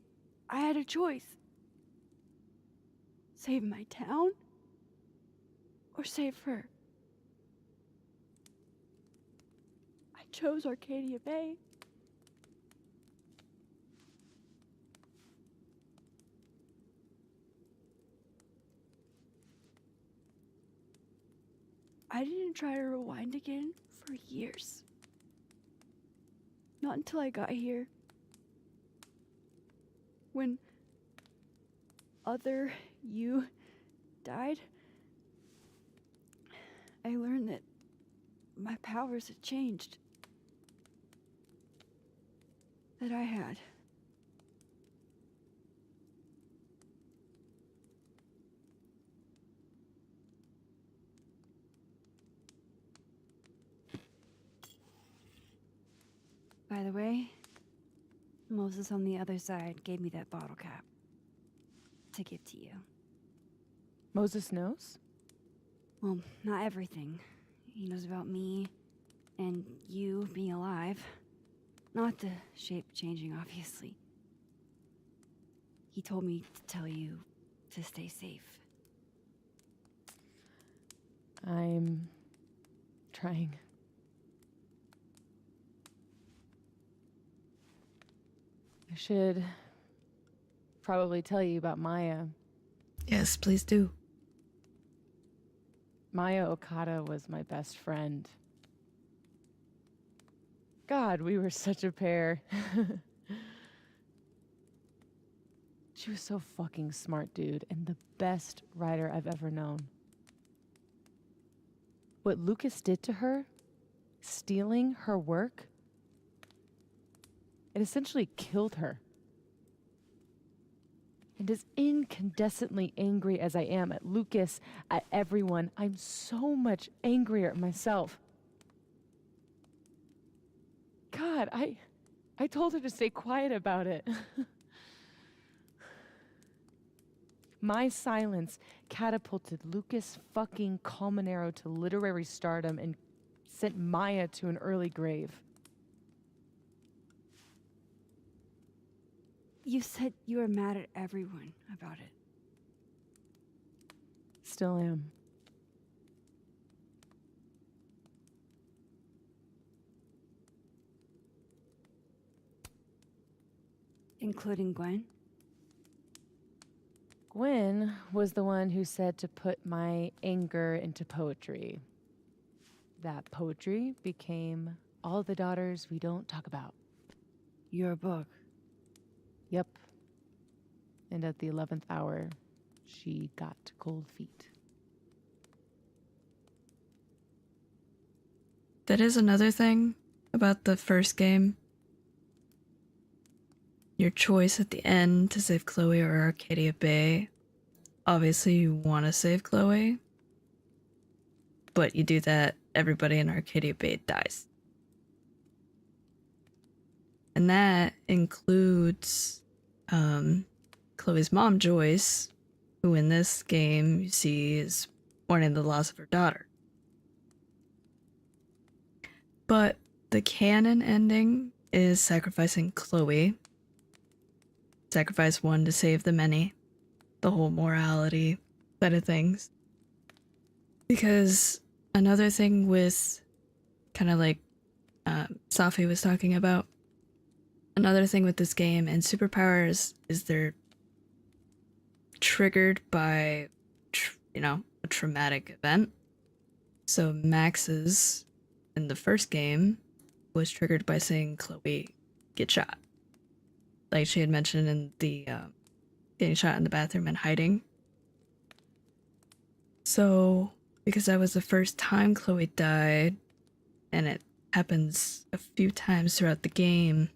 I had a choice. Save my town or save her. I chose Arcadia Bay. I didn't try to rewind again for years. Not until I got here. When other you died, I learned that my powers had changed. That I had. way, Moses on the other side gave me that bottle cap to give to you. Moses knows? Well, not everything. He knows about me and you being alive. Not the shape changing, obviously. He told me to tell you to stay safe. I'm trying. I should probably tell you about Maya. Yes, please do. Maya Okada was my best friend. God, we were such a pair. She was so fucking smart, dude, and the best writer I've ever known. What Lucas did to her, stealing her work, it essentially killed her. And as incandescently angry as I am at Lucas, at everyone, I'm so much angrier at myself. God, I told her to stay quiet about it. My silence catapulted Lucas fucking Colmenero to literary stardom and sent Maya to an early grave. You said you were mad at everyone about it. Still am. Including Gwen? Gwen was the one who said to put my anger into poetry. That poetry became All the Daughters We Don't Talk About. Your book. Yep. And at the 11th hour, she got cold feet. That is another thing about the first game. Your choice at the end to save Chloe or Arcadia Bay. Obviously, you want to save Chloe, but you do that, everybody in Arcadia Bay dies. And that includes Chloe's mom, Joyce, who in this game you see is mourning the loss of her daughter. But the canon ending is sacrificing Chloe. Sacrifice one to save the many. The whole morality side of things. Because another thing with kind of like Safi was talking about, another thing with this game and superpowers is they're triggered by, a traumatic event. So Max's in the first game was triggered by seeing Chloe get shot. Like she had mentioned in the getting shot in the bathroom and hiding. So, because that was the first time Chloe died, and it happens a few times throughout the game,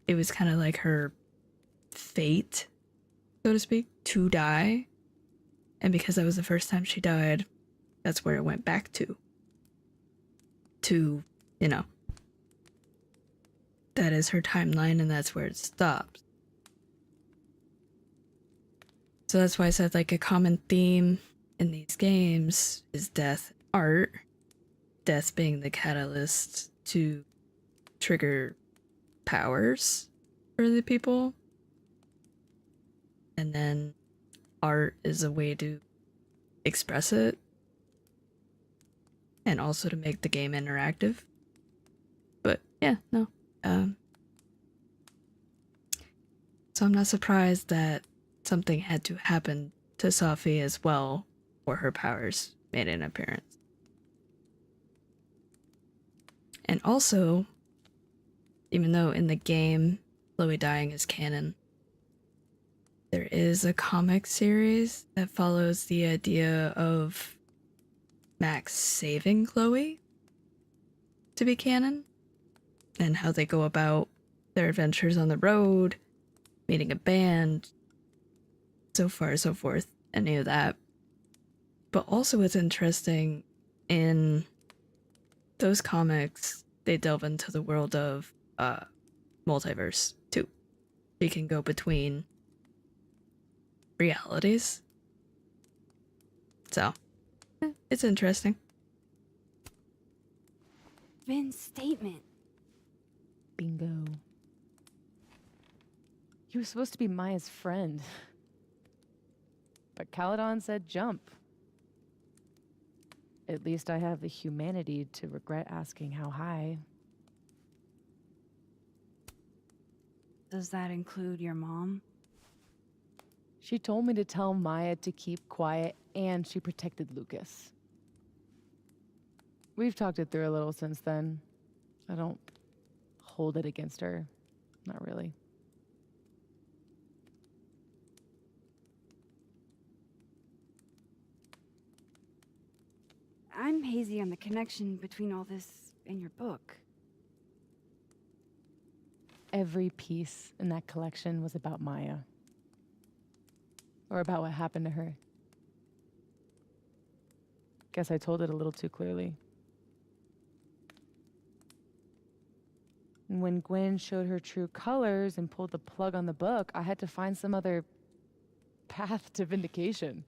it was kind of like her fate, so to speak, to die. And because that was the first time she died, that's where it went back to. That is her timeline, and that's where it stops. So that's why I said, like, a common theme in these games is death and art. Death being the catalyst to trigger powers for the people. And then art is a way to express it. And also to make the game interactive. But yeah, no. So I'm not surprised that something had to happen to Safi as well, or her powers made an appearance. And also, even though in the game Chloe dying is canon, there is a comic series that follows the idea of Max saving Chloe to be canon, and how they go about their adventures on the road, meeting a band, so far, so forth, any of that. But also what's interesting in those comics, they delve into the world of multiverse too. She can go between realities. So, it's interesting. Vin's statement. Bingo. He was supposed to be Maya's friend. But Caledon said jump. At least I have the humanity to regret asking how high. Does that include your mom? She told me to tell Maya to keep quiet, and she protected Lucas. We've talked it through a little since then. I don't hold it against her. Not really. I'm hazy on the connection between all this and your book. Every piece in that collection was about Maya. Or about what happened to her. Guess I told it a little too clearly. And when Gwen showed her true colors and pulled the plug on the book, I had to find some other path to vindication.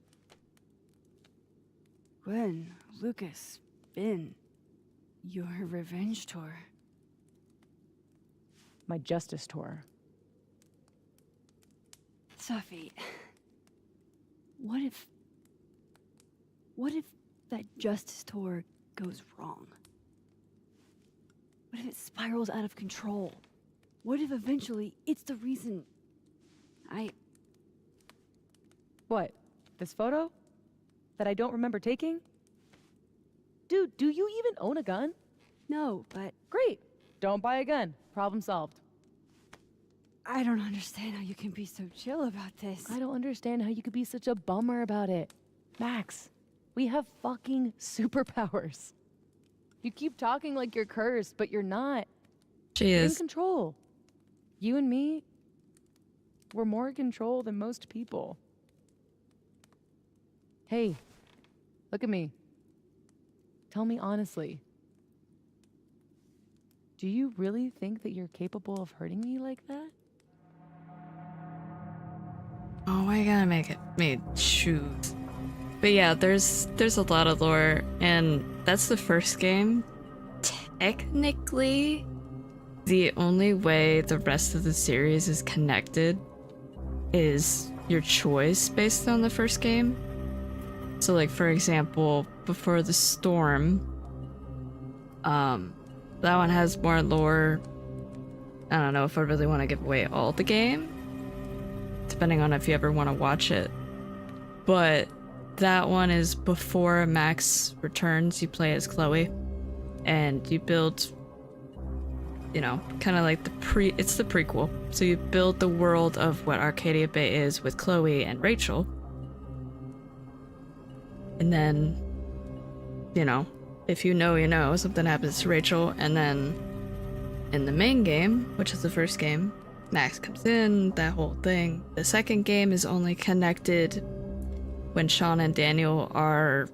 Gwen, Lucas, Vin, your revenge tour. My justice tour. Safi, what if that justice tour goes wrong? What if it spirals out of control? What if eventually it's the reason What? This photo? That I don't remember taking? Dude, do you even own a gun? No, but... Great. Don't buy a gun. Problem solved. I don't understand how you can be so chill about this. I don't understand how you could be such a bummer about it. Max, we have fucking superpowers. You keep talking like you're cursed, but you're not. She You're is. in control. You and me, we're more in control than most people. Hey, look at me. Tell me honestly. Do you really think that you're capable of hurting me like that? Oh, why you gotta make it me choose? But yeah, there's a lot of lore, and that's the first game. Technically, the only way the rest of the series is connected is your choice based on the first game. So like, for example, Before the Storm, that one has more lore. I don't know if I really want to give away all the game, depending on if you ever want to watch it. But that one is before Max returns. You play as Chloe, and you build, you know, kind of like it's the prequel. So you build the world of what Arcadia Bay is with Chloe and Rachel. And then, you know, if you know, something happens to Rachel, and then in the main game, which is the first game, Max comes in, that whole thing. The second game is only connected when Sean and Daniel are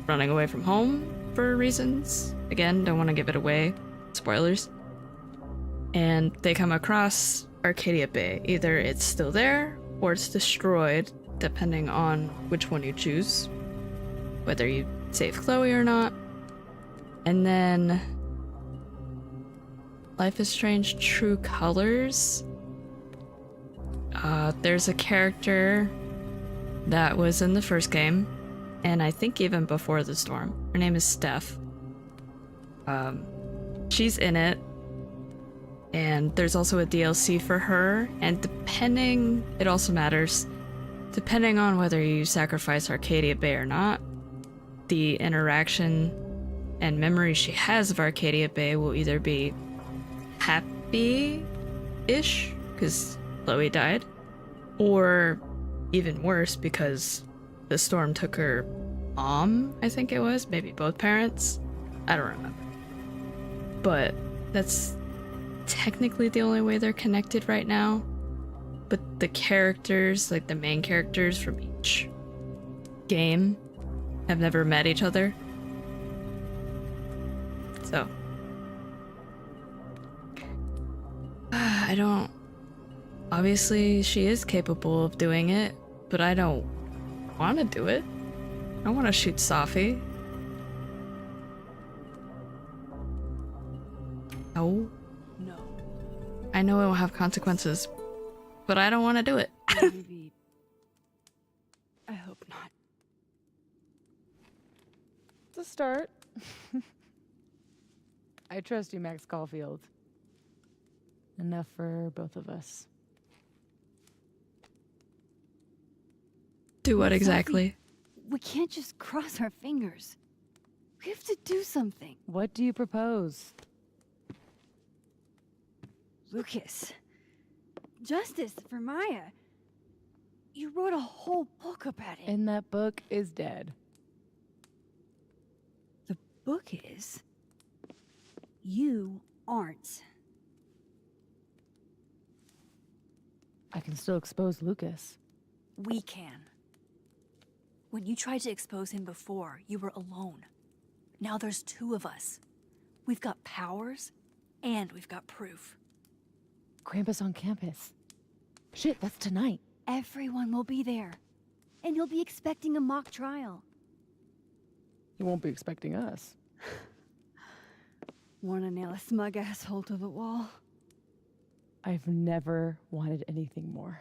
running away from home for reasons. Again, don't want to give it away. Spoilers. And they come across Arcadia Bay. Either it's still there or it's destroyed, depending on which one you choose, whether you save Chloe or not. And then Life is Strange True Colors. There's a character that was in the first game, and I think even before the storm. Her name is Steph. She's in it, and there's also a DLC for her, and it also matters, depending on whether you sacrifice Arcadia Bay or not, the interaction and memory she has of Arcadia Bay will either be happy-ish, because Chloe died, or even worse, because the storm took her mom, I think it was, maybe both parents, I don't remember. But that's technically the only way they're connected right now. But the characters, like the main characters from each game, have never met each other. So I don't... Obviously, she is capable of doing it, but I don't want to do it. I want to shoot Safi. No. No. I know it will have consequences, but I don't want to do it. Maybe. I hope not. It's a start. I trust you, Max Caulfield. Enough for both of us. Do what Safi, exactly? We can't just cross our fingers. We have to do something. What do you propose? Lucas. Justice for Maya. You wrote a whole book about it. And that book is dead. The book is... You aren't. I can still expose Lucas. We can. When you tried to expose him before, you were alone. Now there's two of us. We've got powers, and we've got proof. Krampus on campus. Shit, that's tonight. Everyone will be there. And you'll be expecting a mock trial. You won't be expecting us. Wanna nail a smug asshole to the wall? I've never wanted anything more.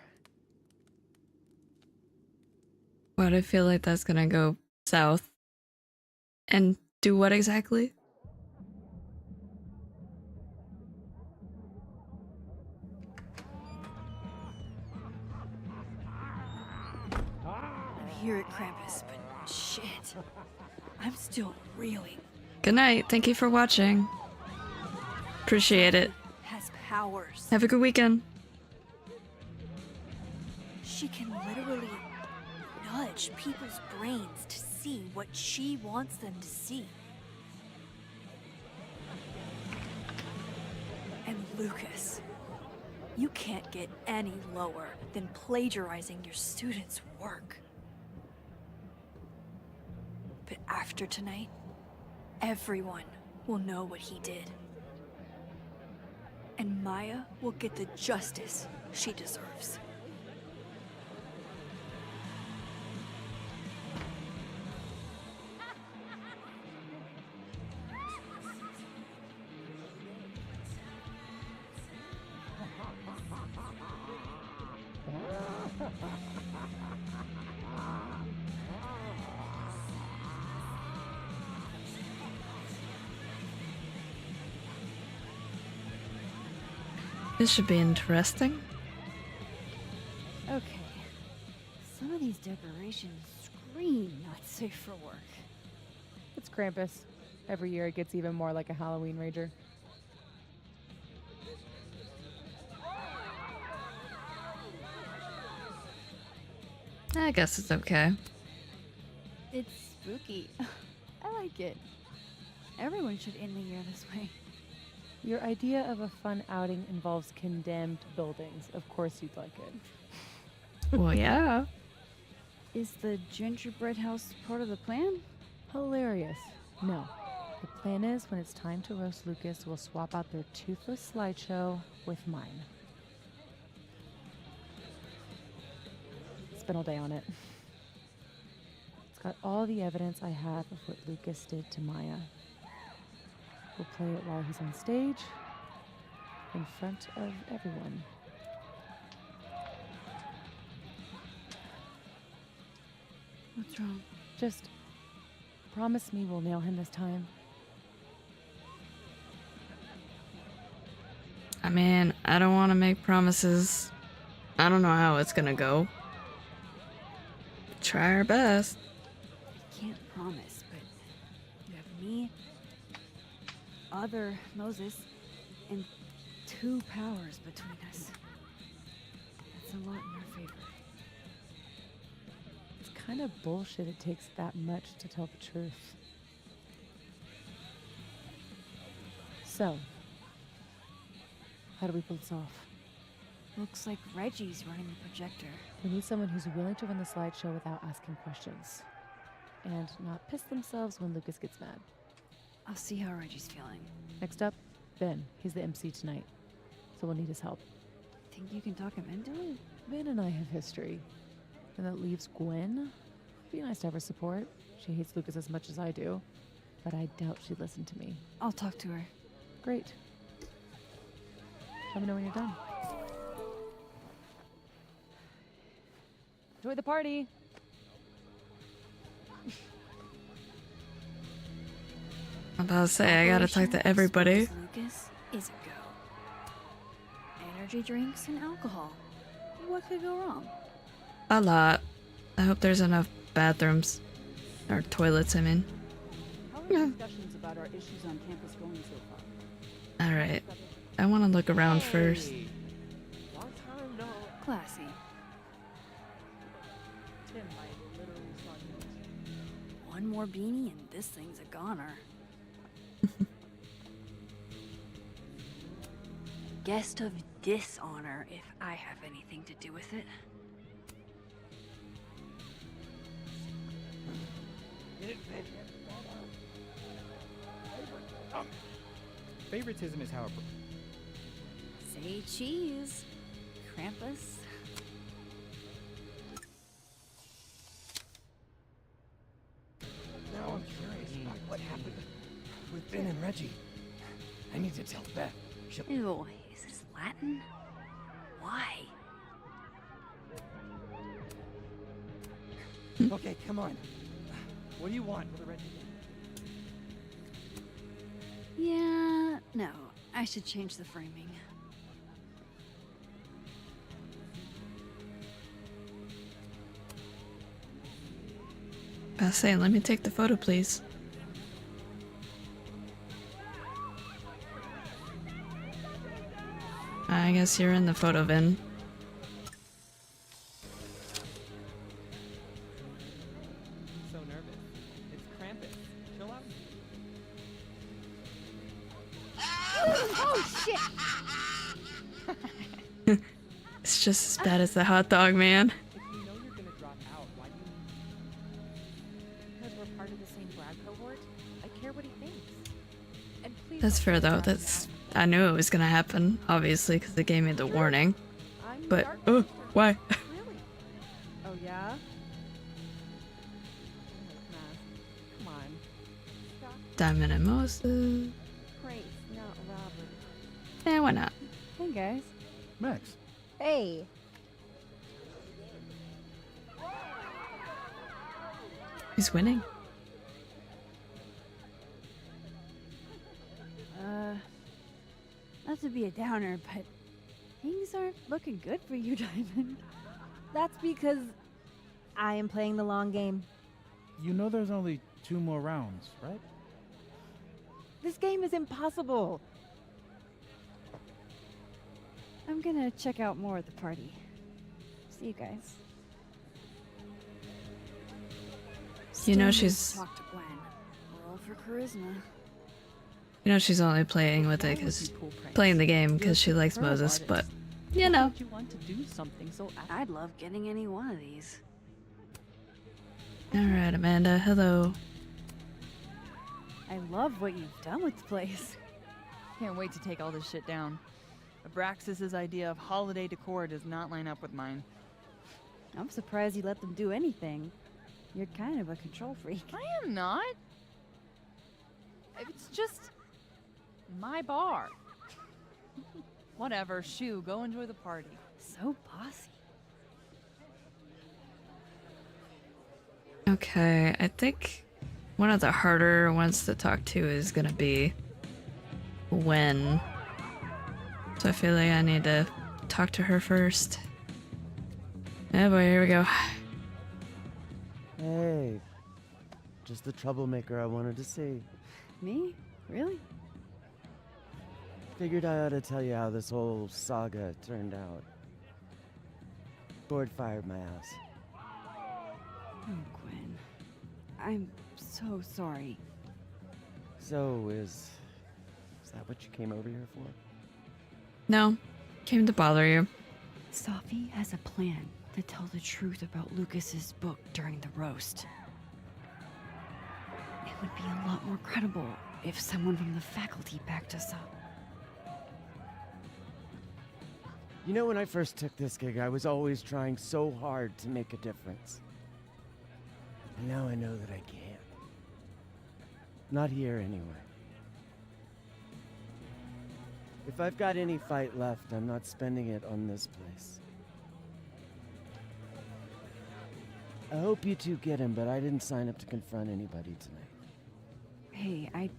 Why do I feel like that's gonna go south? And do what exactly? I'm here at Krampus, but shit. I'm still reeling. Good night. Thank you for watching. Appreciate it. Has powers. Have a good weekend. She can literally nudge people's brains to see what she wants them to see. And Lucas, you can't get any lower than plagiarizing your students' work. But after tonight, everyone will know what he did. And Maya will get the justice she deserves. This should be interesting. Okay. Some of these decorations scream not safe for work. It's Krampus. Every year it gets even more like a Halloween rager. I guess it's okay. It's spooky. I like it. Everyone should end the year this way. Your idea of a fun outing involves condemned buildings. Of course you'd like it. Well, yeah. Is the gingerbread house part of the plan? Hilarious. No. The plan is when it's time to roast Lucas, we'll swap out their toothless slideshow with mine. Spent all day on it. It's got all the evidence I have of what Lucas did to Maya. We'll play it while he's on stage, in front of everyone. What's wrong? Just promise me we'll nail him this time. I mean, I don't want to make promises. I don't know how it's gonna go. Try our best. I can't promise, but you have me, other Moses, and 2 powers between us. That's a lot in our favor. It's kind of bullshit it takes that much to tell the truth. So, how do we pull this off? Looks like Reggie's running the projector. We need someone who's willing to run the slideshow without asking questions. And not piss themselves when Lucas gets mad. I'll see how Reggie's feeling. Next up, Ben. He's the MC tonight, so we'll need his help. Think you can talk him into it? Vin and I have history. And that leaves Gwen. Be nice to have her support. She hates Lucas as much as I do. But I doubt she'd listen to me. I'll talk to her. Great. Let me know when you're done. Enjoy the party. I'm about to say, I gotta talk to everybody. Lucas is a go. Energy drinks and alcohol. What could go wrong? A lot. I hope there's enough bathrooms. Or toilets, I mean. How are the discussions about our issues on campus going so far? Alright. I want to look around first. Long time no. Classy. Tim, I literally saw you. One more beanie and this thing's a goner. Guest of dishonor if I have anything to do with it. Favoritism is how it. Say cheese, Krampus. Now I'm curious about what happened with Finn and Reggie. I need to tell Beth. Ew, is this Latin? Why? Okay, come on. What do you want with the Reggie? Yeah, no. I should change the framing. I say, let me take the photo, please. I guess you're in the photo, Vin. So nervous. It's Krampus. Chill out. Oh shit! It's just as bad as the hot dog man. If you know you're gonna drop out, why do you? Because we're part of the same grad cohort, I care what he thinks. And please That's fair though. I knew it was gonna happen, obviously, because they gave me the warning. But oh, why? Really? Oh yeah? Come on. Diamond and Moses. Praise, not Robert. Eh, why not? Hey guys. Max. Hey. He's winning. Not to be a downer, but things aren't looking good for you, Diamond. That's because I am playing the long game. You know there's only 2 more rounds, right? This game is impossible. I'm gonna check out more at the party. See you guys. You know Still need she's- to talk to Gwen. Roll for charisma. You know she's only playing with it because playing the game because she likes Moses, but you know. You want to do something so I'd love getting any one of these. All right, Amanda. Hello. I love what you've done with the place. Can't wait to take all this shit down. Abraxas's idea of holiday decor does not line up with mine. I'm surprised you let them do anything. You're kind of a control freak. I am not. It's just my bar. Whatever, shoo, go enjoy the party. So bossy. Okay, I think one of the harder ones to talk to is gonna be Gwen. So I feel like I need to talk to her first. Oh boy, here we go. Hey. Just the troublemaker I wanted to see. Me? Really? Figured I ought to tell you how this whole saga turned out. Board fired my ass. Oh, Gwen. I'm so sorry. So, is that what you came over here for? No, came to bother you. Safi has a plan to tell the truth about Lucas's book during the roast. It would be a lot more credible if someone from the faculty backed us up. You know, when I first took this gig, I was always trying so hard to make a difference. And now I know that I can't. Not here, anyway. If I've got any fight left, I'm not spending it on this place. I hope you two get him, but I didn't sign up to confront anybody tonight. Hey, I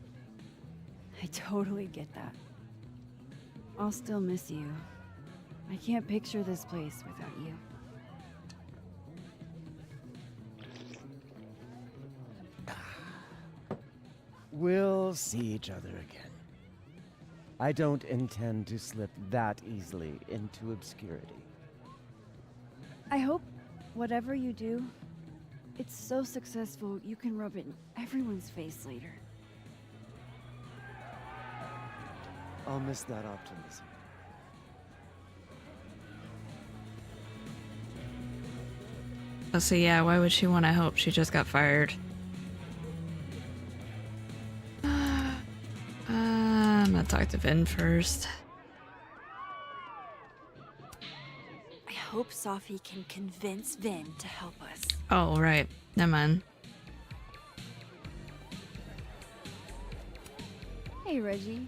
totally get that. I'll still miss you. I can't picture this place without you. We'll see each other again. I don't intend to slip that easily into obscurity. I hope whatever you do, it's so successful you can rub it in everyone's face later. I'll miss that optimism. Oh, so yeah, why would she want to help? She just got fired. I'm gonna talk to Vin first. I hope Safi can convince Vin to help us. Oh, right. Never mind. Hey, Reggie.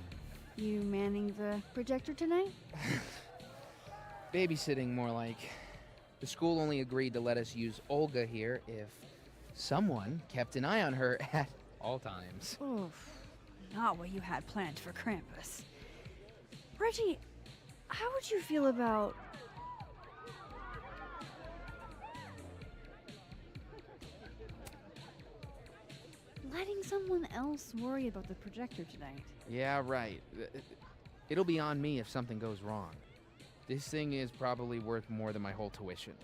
You manning the projector tonight? Babysitting, more like. The school only agreed to let us use Olga here if someone kept an eye on her at all times. Oof. Not what you had planned for Krampus. Reggie, how would you feel about... letting someone else worry about the projector tonight? Yeah, right. It'll be on me if something goes wrong. This thing is probably worth more than my whole tuition.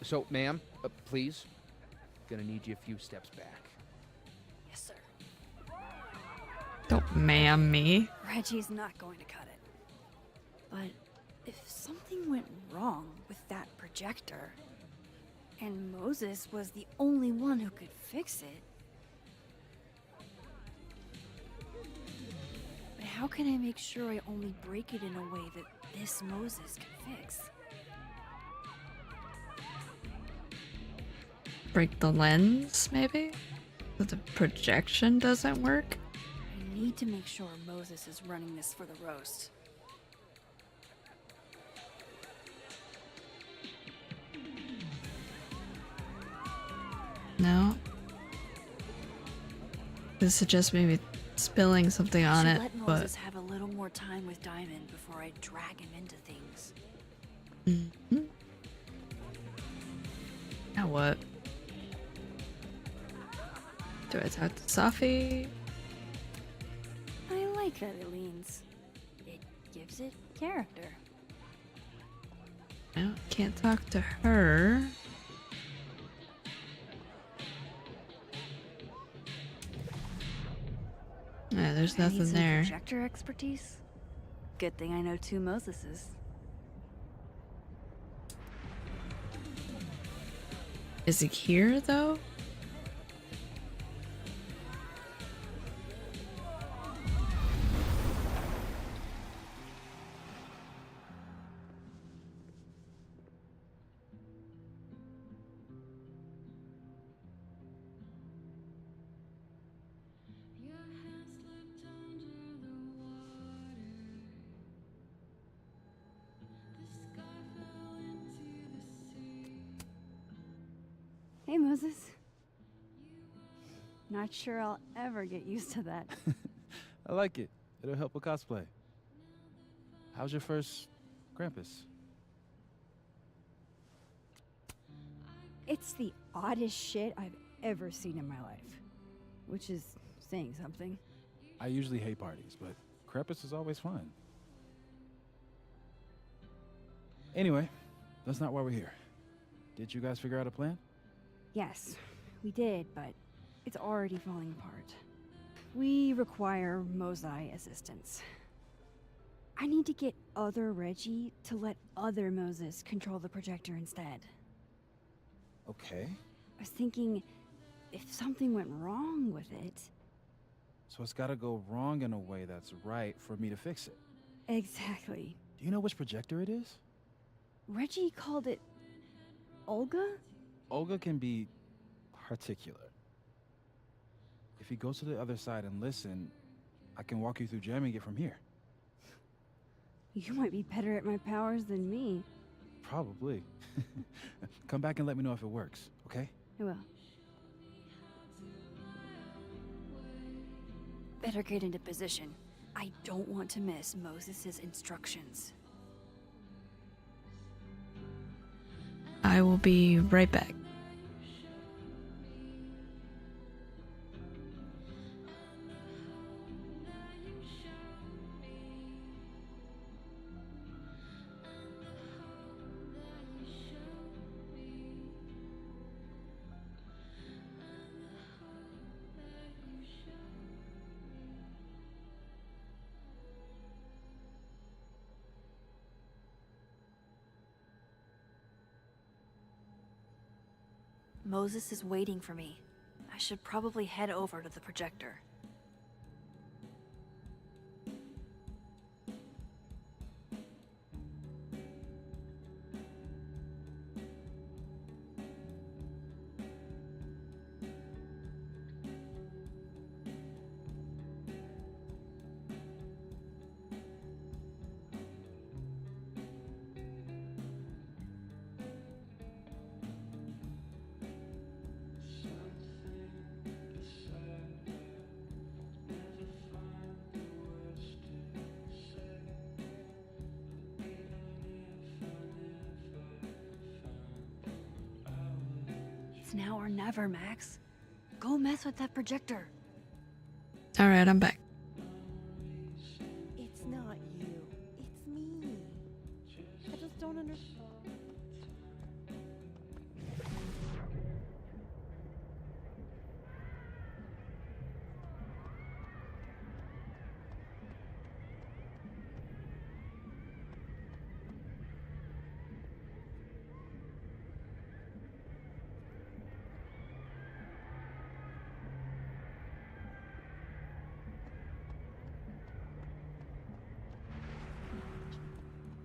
So ma'am, please. Gonna need you a few steps back. Yes, sir. Don't ma'am me. Reggie's not going to cut it. But if something went wrong with that projector, and Moses was the only one who could fix it, but how can I make sure I only break it in a way that this Moses can fix? Break the lens, maybe? So the projection doesn't work? I need to make sure Moses is running this for the roast. No? This suggests maybe spilling something on it, Let but... Moses have a little more time with Diamond before I drag him into things. Mm-hmm. Now what? Do I talk to Safi? I like that it leans. It gives it character. I can't talk to her. Yeah, there's I need nothing some there. Projector expertise? Good thing I know 2 Moseses. Is he here, though? Hey, Moses. Not sure I'll ever get used to that. I like it. It'll help with cosplay. How's your first Krampus? It's the oddest shit I've ever seen in my life. Which is saying something. I usually hate parties, but Krampus is always fun. Anyway, that's not why we're here. Did you guys figure out a plan? Yes, we did, but it's already falling apart. We require Mosai assistance. I need to get other Reggie to let other Moses control the projector instead. Okay. I was thinking, if something went wrong with it... So it's gotta go wrong in a way that's right for me to fix it. Exactly. Do you know which projector it is? Reggie called it Olga? Olga can be particular. If you go to the other side and listen, I can walk you through jamming it from here. You might be better at my powers than me. Probably. Come back and let me know if it works, okay? I will. Better get into position. I don't want to miss Moses' instructions. I will be right back. Moses is waiting for me. I should probably head over to the projector. It's now or never, Max. Go mess with that projector. All right, I'm back. It's not you. It's me. I just don't understand.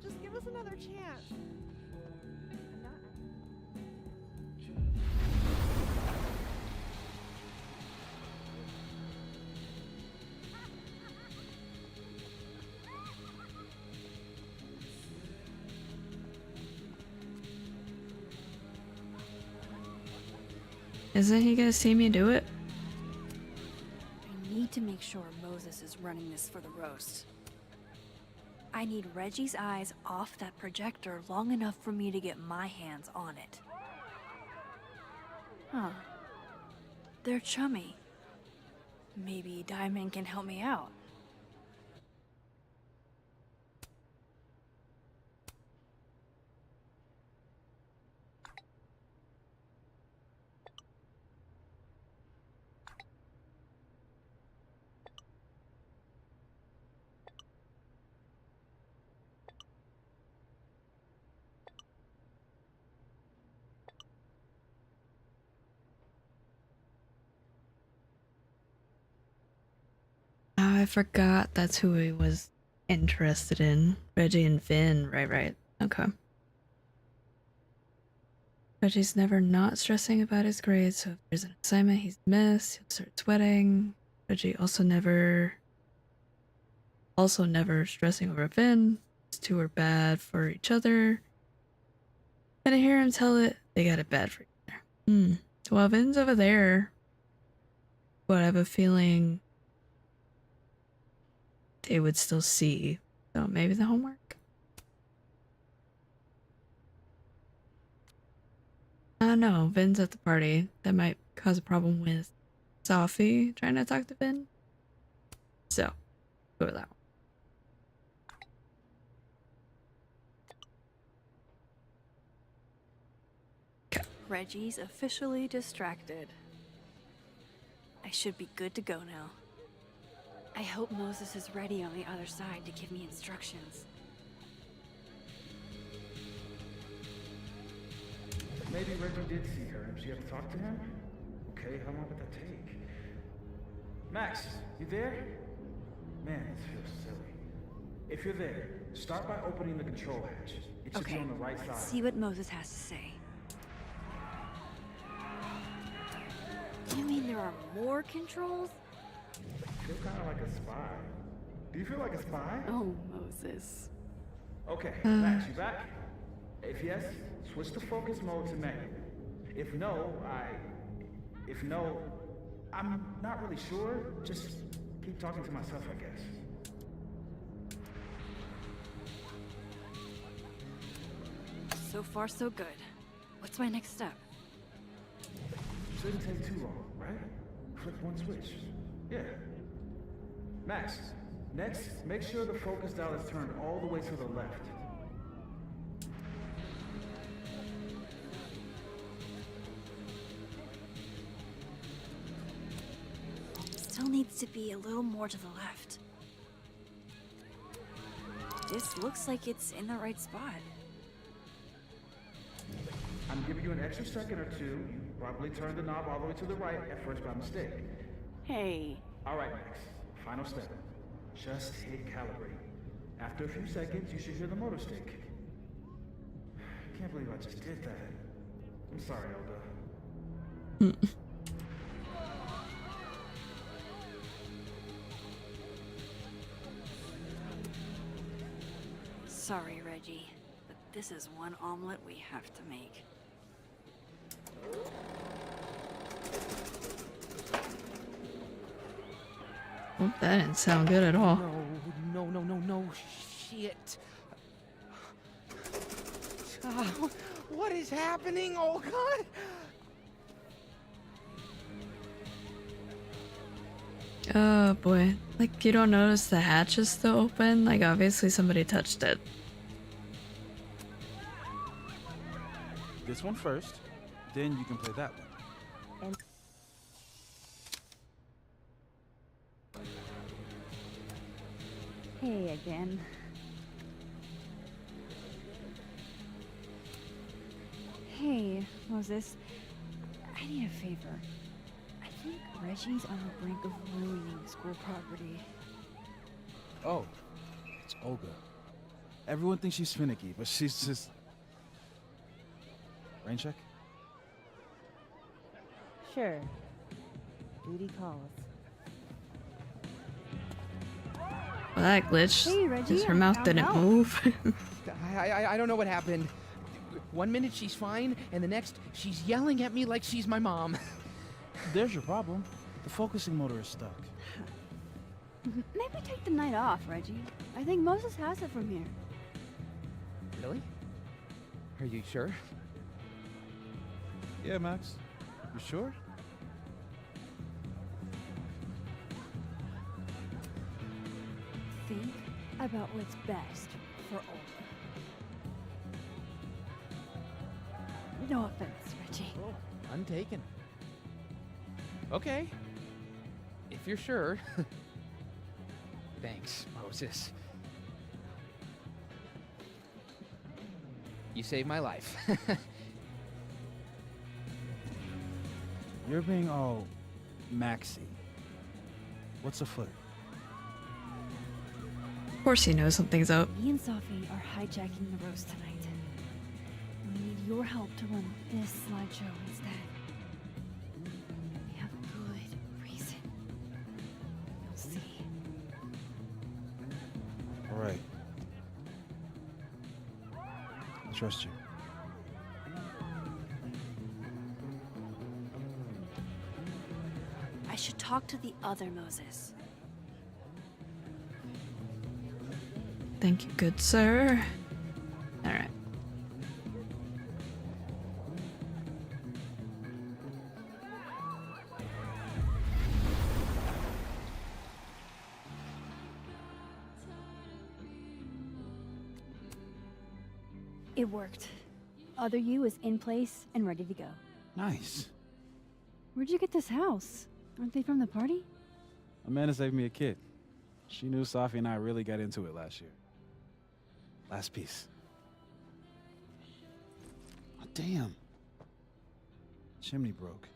Just give us another chance. I'm not. Isn't he gonna see me do it? I need to make sure Moses is running this for the roast. I need Reggie's eyes off that projector long enough for me to get my hands on it. Huh. They're chummy. Maybe Diamond can help me out. Oh, I forgot that's who he was interested in. Reggie and Vin. Right. Okay. Reggie's never not stressing about his grades, so if there's an assignment he's missed, he'll start sweating. Reggie also never stressing over Vin. These two are bad for each other. And I hear him tell it, they got it bad for each other. Well, Vin's over there. But I have a feeling they would still see. So maybe the homework? I don't know. Vin's at the party. That might cause a problem with Sophie trying to talk to Vin. So, go with that one. Reggie's officially distracted. I should be good to go now. I hope Moses is ready on the other side to give me instructions. Maybe Reggie did see her and she had to talk to him? Okay, how long would that take? Max, you there? Man, this feels silly. If you're there, start by opening the control hatch. It should be Okay, on the right let's side. see what Moses has to say. You mean there are more controls? I feel kind of like a spy. Do you feel like a spy? Oh, Moses. Okay, Max, you back? If yes, switch to focus mode to manual. If no, I'm not really sure. Just keep talking to myself, I guess. So far, so good. What's my next step? Shouldn't take too long, right? Flip one switch. Yeah. Max, next, make sure the focus dial is turned all the way to the left. Still needs to be a little more to the left. This looks like it's in the right spot. I'm giving you an extra second or two. You probably turned the knob all the way to the right at first by mistake. Hey. All right, Max. Final step. Just hit calibrate. After a few seconds, you should hear the motor stick. I can't believe I just did that. I'm sorry, Elda. Sorry, Reggie, but this is one omelet we have to make. Oh, that didn't sound good at all. No, shit. What is happening? Oh, God. Oh boy. Like, you don't notice the hatch is still open? Like, obviously somebody touched it. This one first, then you can play that one. Hey again. Hey, Moses. I need a favor. I think Reggie's on the brink of ruining school property. Oh, it's Olga. Everyone thinks she's finicky, but she's just... Rain check? Sure. Duty calls. Well, that glitched. Hey, Reggie, Just her mouth I'm didn't out. move. I don't know what happened. One minute she's fine, and the next she's yelling at me like she's my mom. There's your problem. The focusing motor is stuck. Maybe take the night off, Reggie. I think Moses has it from here. Really? Are you sure? Yeah, Max. You sure? Think about what's best for Olga. No offense, Reggie. Oh, untaken. Okay. If you're sure. Thanks, Moses. You saved my life. You're being all Maxy. What's afoot? Of course he knows something's up. Me and Sophie are hijacking the roast tonight. We need your help to run this slideshow instead. We have a good reason. You'll see. All right. I trust you. I should talk to the other Moses. Thank you, good sir. Alright. It worked. Other you is in place and ready to go. Nice. Where'd you get this house? Aren't they from the party? Amanda saved me a kid. She knew Sophie and I really got into it last year. Last piece. Oh, damn. Chimney broke.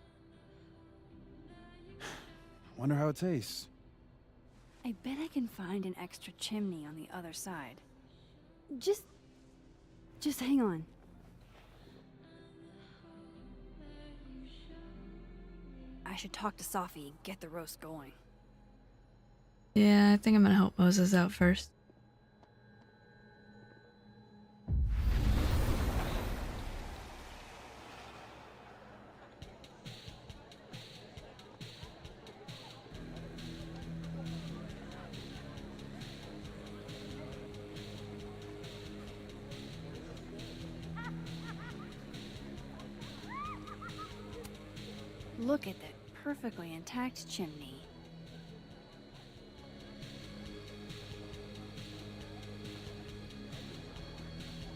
Wonder how it tastes. I bet I can find an extra chimney on the other side. Just hang on. I should talk to Sophie and get the roast going. Yeah, I think I'm gonna help Moses out first. Look at that perfectly intact chimney.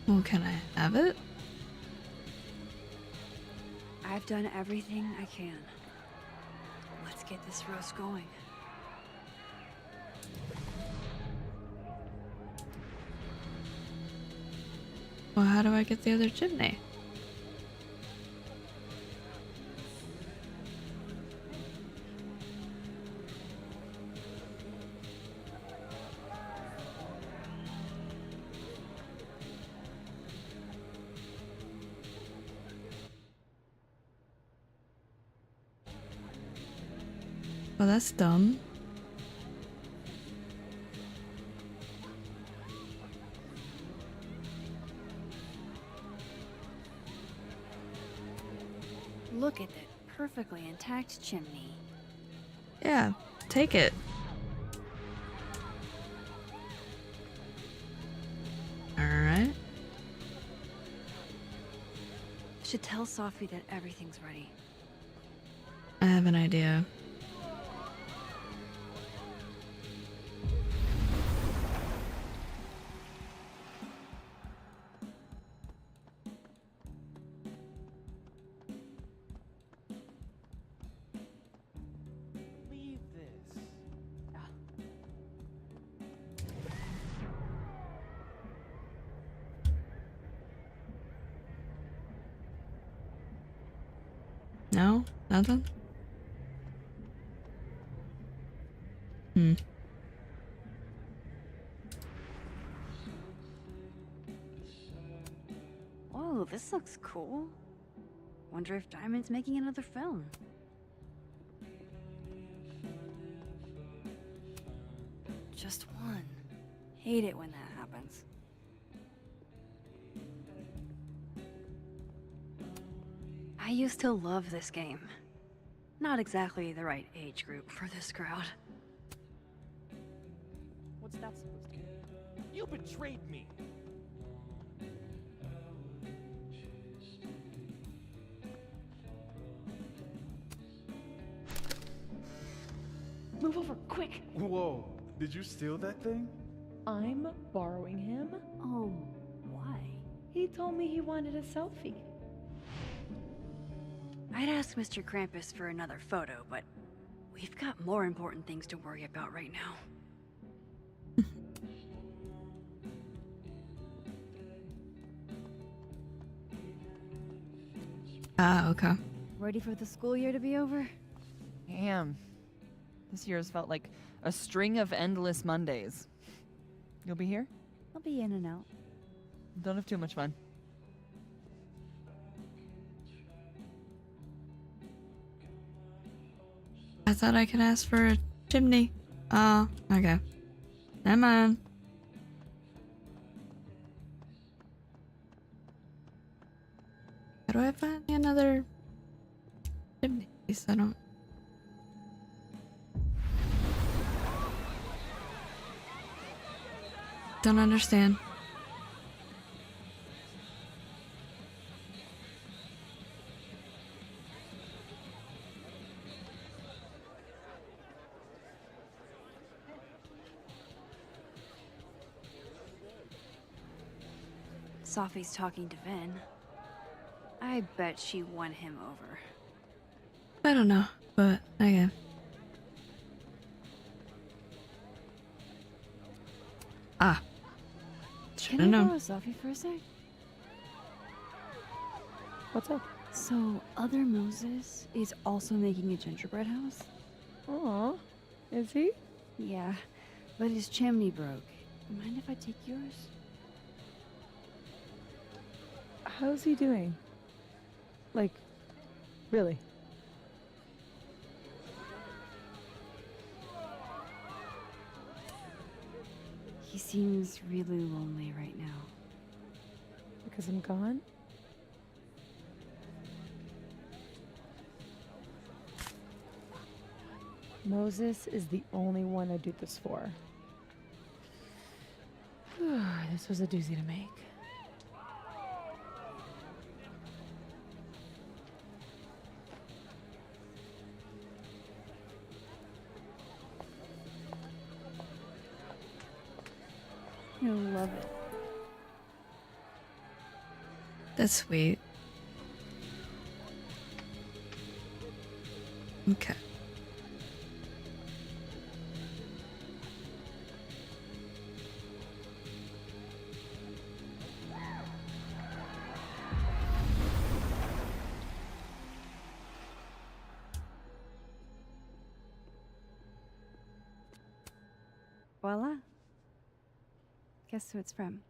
Well, can I have it? I've done everything I can. Let's get this roast going. Well, how do I get the other chimney? Well, that's dumb. Look at that perfectly intact chimney. Yeah, take it. Alright. Should tell Sophie that everything's ready. I have an idea. Leave this. No? Nothing? Hmm. Whoa, this looks cool. Wonder if Diamond's making another film. Just one. Hate it when that happens. I used to love this game. Not exactly the right age group for this crowd. What's that supposed to mean? You betrayed me! Move over, quick! Whoa, did you steal that thing? I'm borrowing him. Oh, why? He told me he wanted a selfie. I'd ask Mr. Krampus for another photo, but we've got more important things to worry about right now. Ah, okay. Ready for the school year to be over? Damn. This year's felt like a string of endless Mondays. You'll be here? I'll be in and out. Don't have too much fun. I thought I could ask for a chimney. Oh, okay. Never mind. How do I find another chimney piece? I don't understand. Sophie's talking to Vin. I bet she won him over. I don't know, but okay. Ah. Can Should've I known. borrow Sophie for a sec? What's up? So, other Moses is also making a gingerbread house? Aw, is he? Yeah, But his chimney broke. Mind if I take yours? How's he doing? Like, really? He seems really lonely right now. Because I'm gone? Moses is the only one I do this for. This was a doozy to make. You'll love it. That's sweet. Okay. Voila. Guess who it's from?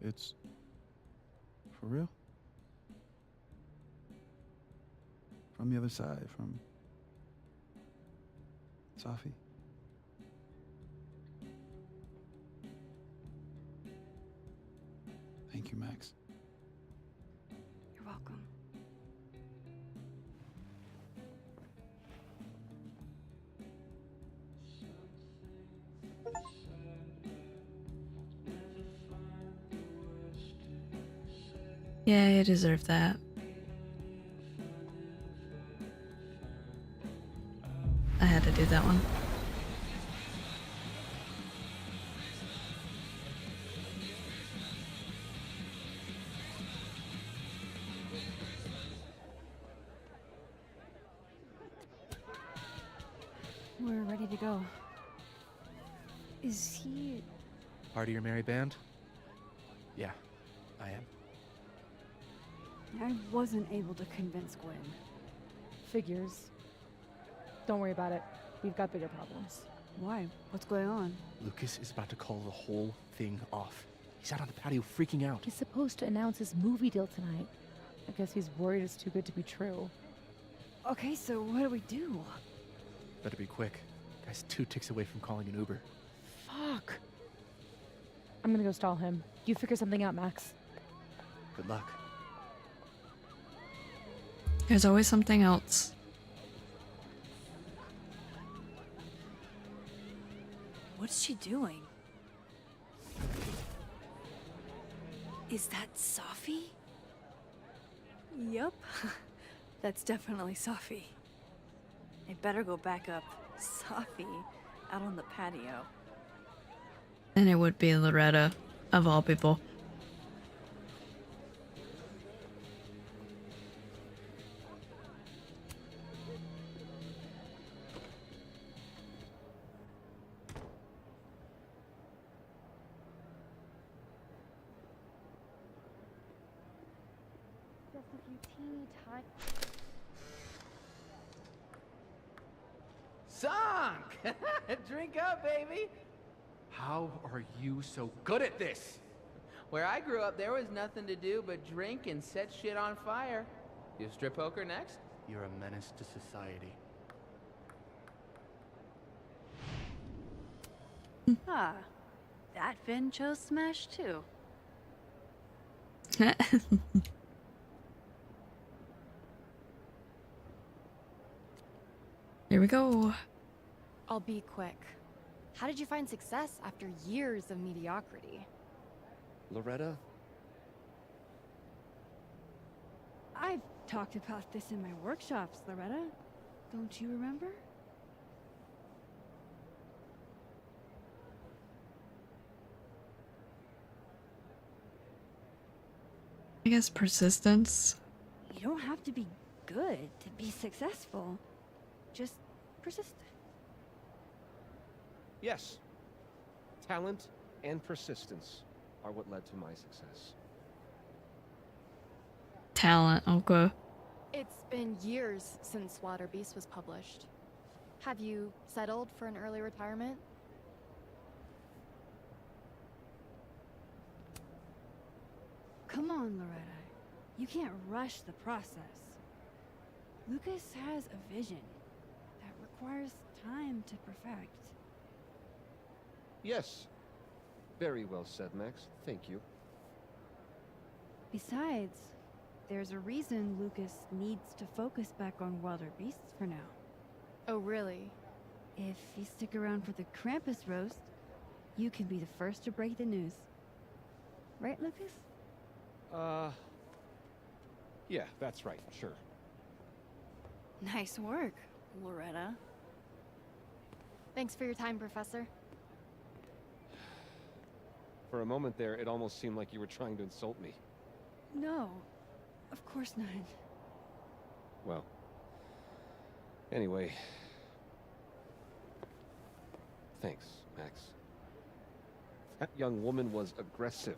It's for real? From the other side, from Safi? Thank you, Max. You're welcome. Yeah, you deserve that. I had to do that one. We're ready to go. Is he... Part of your merry band? Yeah, I am. I wasn't able to convince Gwen. Figures. Don't worry about it. We've got bigger problems. Why? What's going on? Lucas is about to call the whole thing off. He's out on the patio freaking out. He's supposed to announce his movie deal tonight. I guess he's worried it's too good to be true. Okay, so what do we do? Better be quick. Guy's 2 ticks away from calling an Uber. Fuck. I'm gonna go stall him. You figure something out, Max. Good luck. There's always something else. What's she doing? Is that Safi? Yup. That's definitely Safi. I better go back up. Safi out on the patio. And it would be Loretta, of all people. Just a few teeny tiny... Sunk! Drink up, baby! How are you so good at this? Where I grew up, there was nothing to do but drink and set shit on fire. You strip poker next? You're a menace to society. Ah, that Finn chose Smash too. Here we go. I'll be quick. How did you find success after years of mediocrity? Loretta? I've talked about this in my workshops, Loretta. Don't you remember? I guess persistence. You don't have to be good to be successful. Just persist. Yes. Talent and persistence are what led to my success. Talent, okay. It's been years since Water Beast was published. Have you settled for an early retirement? Come on, Loretta. You can't rush the process. Lucas has a vision that requires time to perfect. Yes. Very well said, Max. Thank you. Besides, there's a reason Lucas needs to focus back on Wilder Beasts for now. Oh, really? If you stick around for the Krampus roast, you can be the first to break the news. Right, Lucas? Yeah, that's right, sure. Nice work, Loretta. Thanks for your time, Professor. For a moment there, it almost seemed like you were trying to insult me. No, of course not. Well, anyway. Thanks, Max. That young woman was aggressive.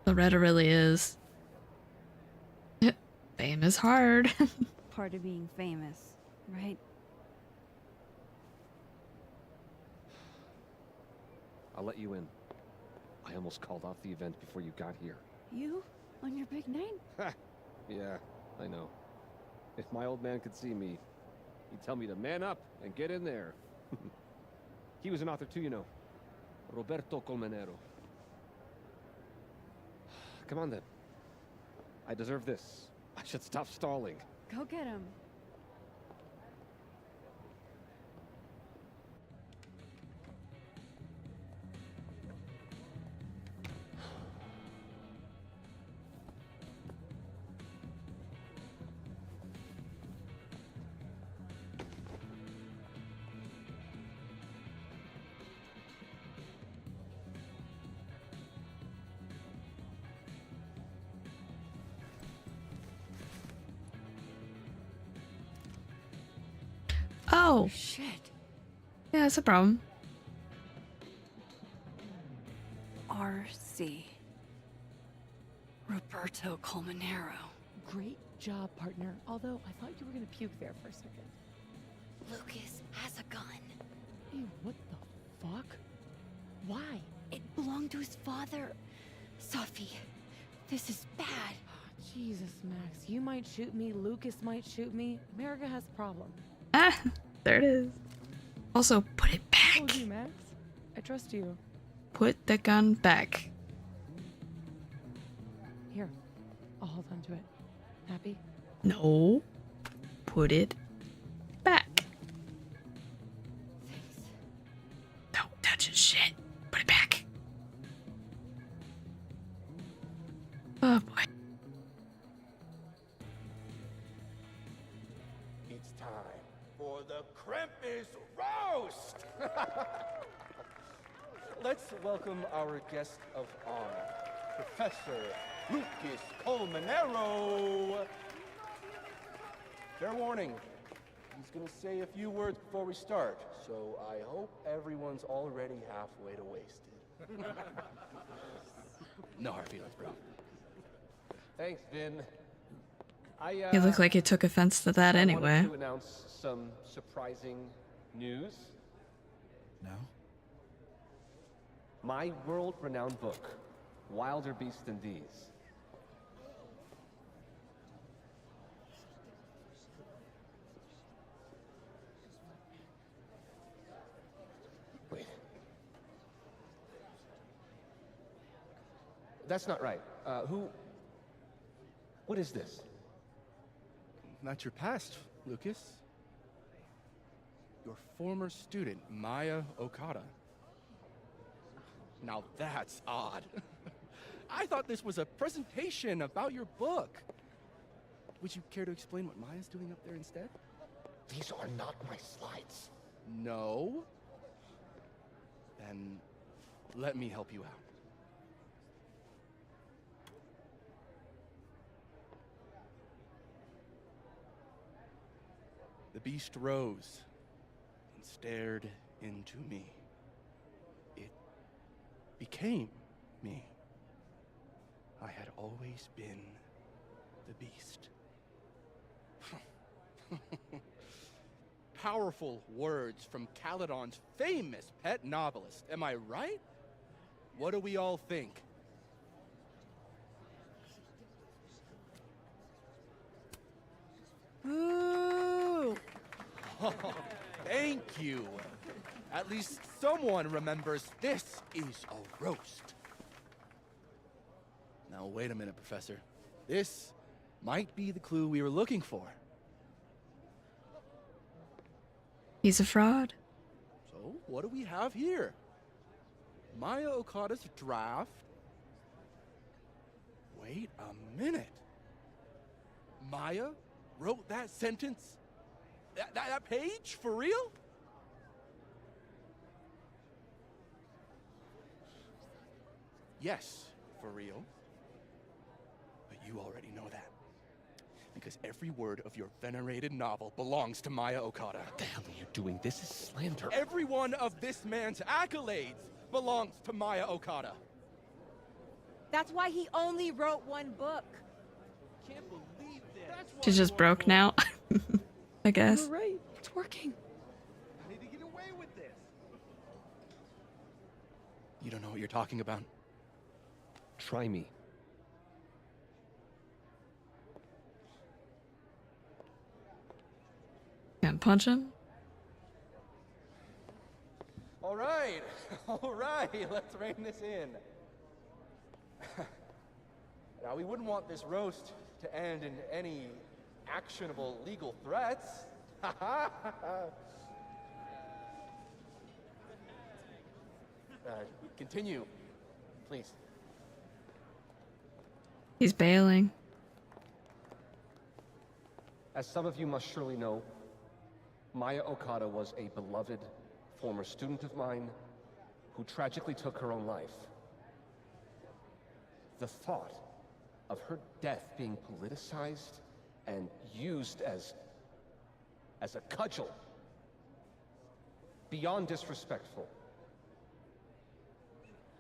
Loretta really is. Fame is hard. Part of being famous, right? I'll let you in. I almost called off the event before you got here. You? On your big night? Yeah, I know. If my old man could see me, he'd tell me to man up and get in there. He was an author too, you know. Roberto Colmenero. Come on then. I deserve this. I should stop stalling. Go get him. Oh. Shit. Yeah, it's a problem. RC. Roberto Colmenero. Great job, partner. Although, I thought you were gonna puke there for a second. Lucas has a gun. Ew, what the fuck? Why? It belonged to his father. Sophie, this is bad. Jesus, Max. You might shoot me, Lucas might shoot me. America has a problem. Ah, there it is. Also, put it back. I told you, Max. I trust you. Put the gun back. Here, I'll hold on to it. Happy? No. Put it back. Don't touch his shit. Put it back. Oh boy. It's time for the Krampus roast! Let's welcome our guest of honor, Professor Lucas Colmenero. Fair warning, he's gonna say a few words before we start, so I hope everyone's already halfway to wasted. No hard feelings, bro. Thanks, Vin. You look like you took offense to that anyway. I wanted to announce some surprising news. No? My world-renowned book, Wilder Beasts and These. Wait. That's not right. What is this? Not your past, Lucas. Your former student, Maya Okada. Now that's odd. I thought this was a presentation about your book. Would you care to explain what Maya's doing up there instead? These are not my slides. No? Then let me help you out. The beast rose and stared into me. It became me. I had always been the beast. Powerful words from Caledon's famous pet novelist, am I right? What do we all think? Ooh. Thank you. At least someone remembers this is a roast. Now, wait a minute, Professor. This might be the clue we were looking for. He's a fraud. So, what do we have here? Maya Okada's draft. Wait a minute. Maya wrote that sentence? That page? For real? Yes, for real. But you already know that. Because every word of your venerated novel belongs to Maya Okada. What the hell are you doing? This is slander. Every one of this man's accolades belongs to Maya Okada. That's why he only wrote one book. Can't believe this. She's just broke now, I guess. You're right. It's working. I need to get away with this. You don't know what you're talking about? Try me. Can't punch him? All right, let's rein this in. Now, we wouldn't want this roast to end in any actionable legal threats. Continue, please. He's bailing. As some of you must surely know, Maya Okada was a beloved former student of mine who tragically took her own life. The thought of her death being politicized and used as a cudgel, beyond disrespectful.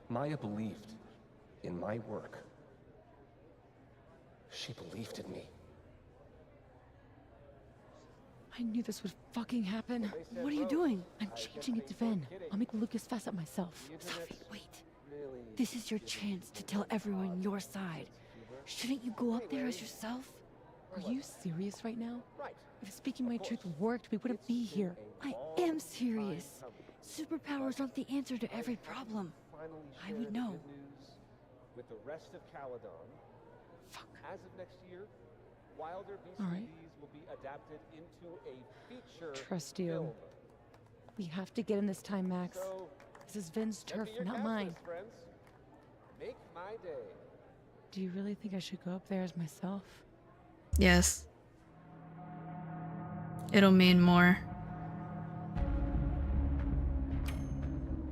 Maya believed in my work. She believed in me. I knew this would fucking happen. What are you doing? I'm changing it to Ven. I'll make Lucas fess up myself. Sophie, wait. This is your chance to tell everyone your side. Shouldn't you go up there as yourself? Are you serious right now? If speaking my truth worked, we wouldn't be here. I am serious. Superpowers aren't the answer to every problem. I would know. With the rest of Caledon. Fuck. As of next year, Wilder All right. BCDs will be adapted into a feature Trust you. film. We have to get in this time, Max. So, This is Vin's turf, empty your not cast mine. list, friends. Make my day. Do you really think I should go up there as myself? Yes. It'll mean more.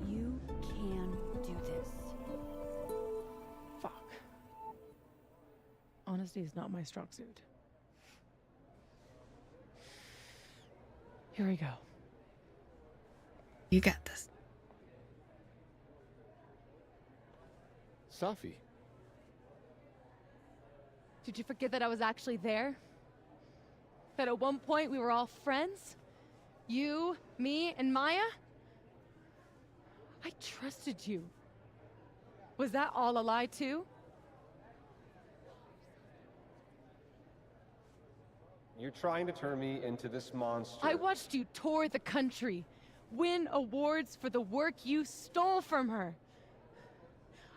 You can do this. Fuck. Honesty is not my strong suit. Here we go. You got this. Safi. Did you forget that I was actually there? That at one point we were all friends? You, me, and Maya? I trusted you. Was that all a lie too? You're trying to turn me into this monster. I watched you tour the country, win awards for the work you stole from her.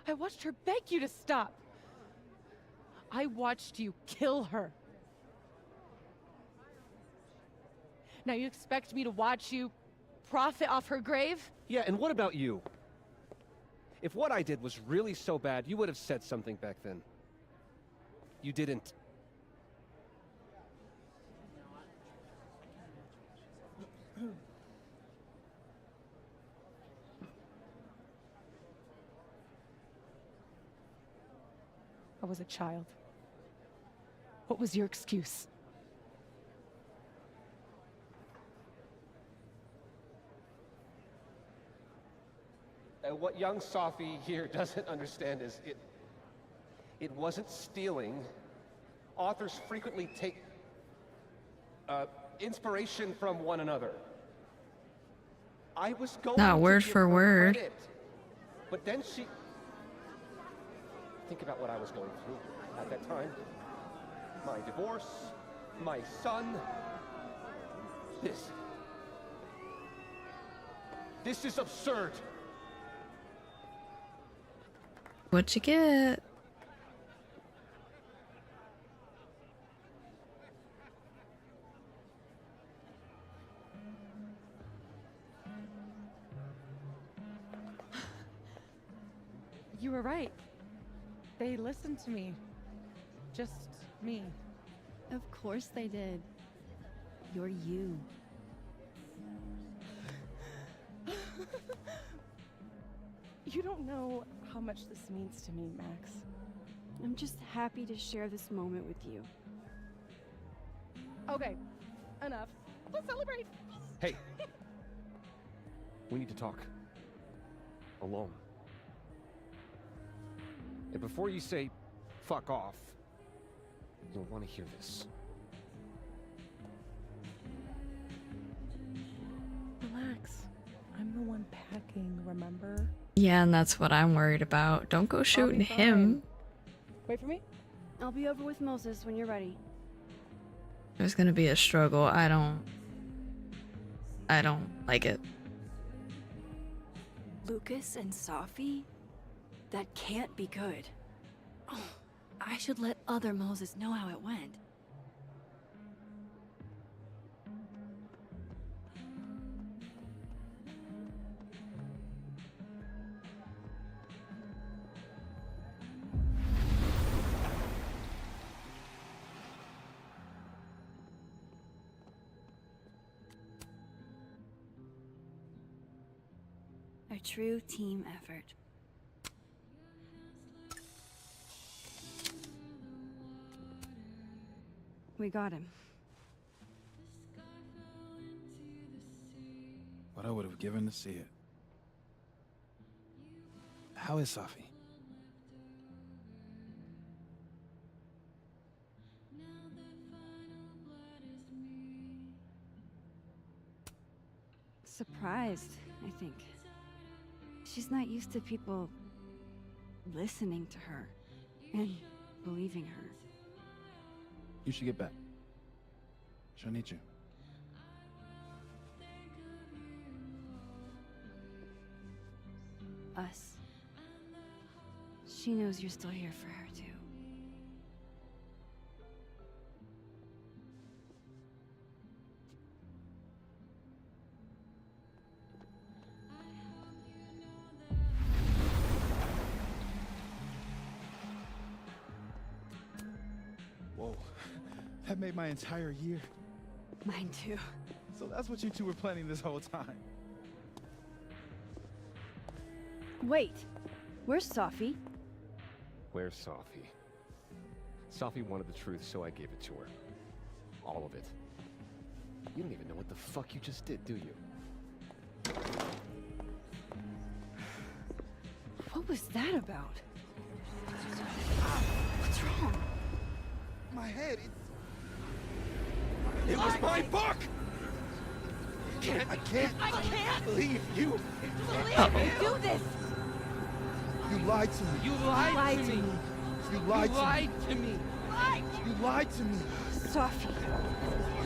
I watched her beg you to stop. I watched you kill her. Now you expect me to watch you profit off her grave? Yeah, and what about you? If what I did was really so bad, you would have said something back then. You didn't. I was a child. What was your excuse? And what young Safi here doesn't understand is it wasn't stealing. Authors frequently take inspiration from one another. I was going Not to word give for her word. credit, but then she... Think about what I was going through at that time. My divorce, my son. This is absurd. What you get? You were right. They listened to me. Just me. Of course they did. You're you. You don't know how much this means to me, Max. I'm just happy to share this moment with you. Okay, enough. Let's celebrate. Hey. We need to talk. Alone. And before you say, fuck off, you'll want to hear this. Relax. I'm the one packing, remember? Yeah, and that's what I'm worried about. Don't go shooting him. Wait for me. I'll be over with Moses when you're ready. There's gonna be a struggle. I don't like it. Lucas and Safi? That can't be good. Oh, I should let other Moses know how it went. A true team effort. We got him. What I would have given to see it. How is Safi? Surprised, I think. She's not used to people listening to her and believing her. You should get back. She'll need you. Us. She knows you're still here for her, too. Whoa. That made my entire year. Mine, too. So that's what you two were planning this whole time. Wait. Where's Safi? Where's Safi? Safi wanted the truth, so I gave it to her. All of it. You don't even know what the fuck you just did, do you? What was that about? What's wrong? My head, It was my book! I can't believe you! Do this! You lied to me. You lied to me. You lied to me. You lied to me. Safi.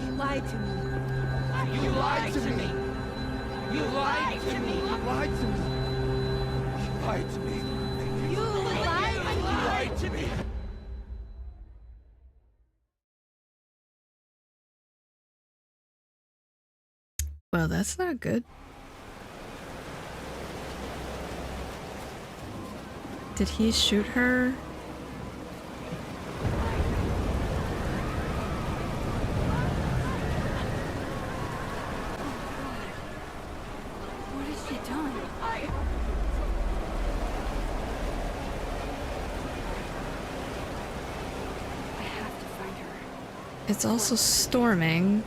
You lied to me. You lied to me. You lied to me. You lied to me. You lied to me. You lied to me. Well, that's not good. Did he shoot her? What has she done? I have to find her. It's also storming,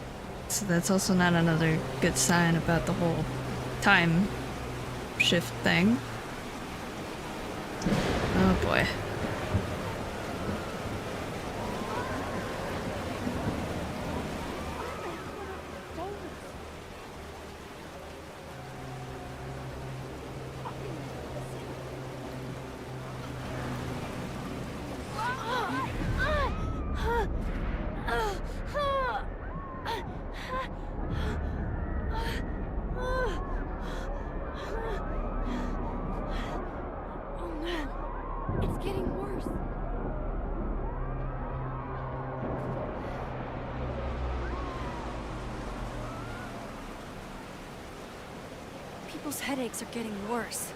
so that's also not another good sign about the whole time shift thing. Oh boy. People's headaches are getting worse.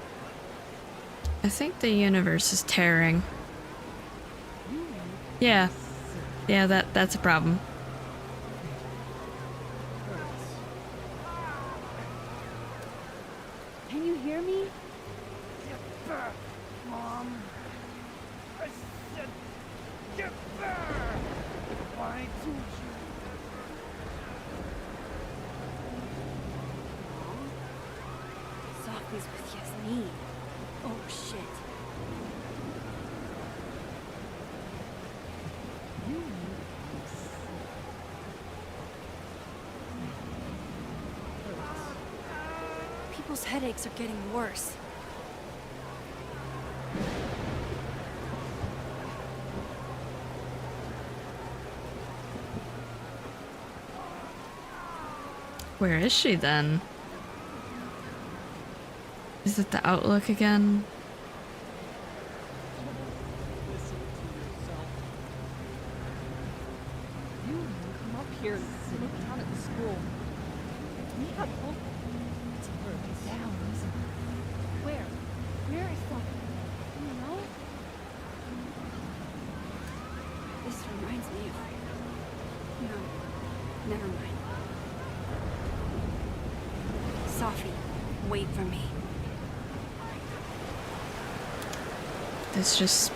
I think the universe is tearing. Yeah. Yeah, that's a problem. Can you hear me? Get back, Mom. I said, get back. Why told you? Sophie's with Yasmin. Oh shit. People's headaches are getting worse. Where is she then? Is it the Outlook again? You come up here and look down at the school. We have hope. It's down, isn't it? Where? Where is Sophie? Do you know? This reminds me of... No, never mind. Sophie, wait for me. This just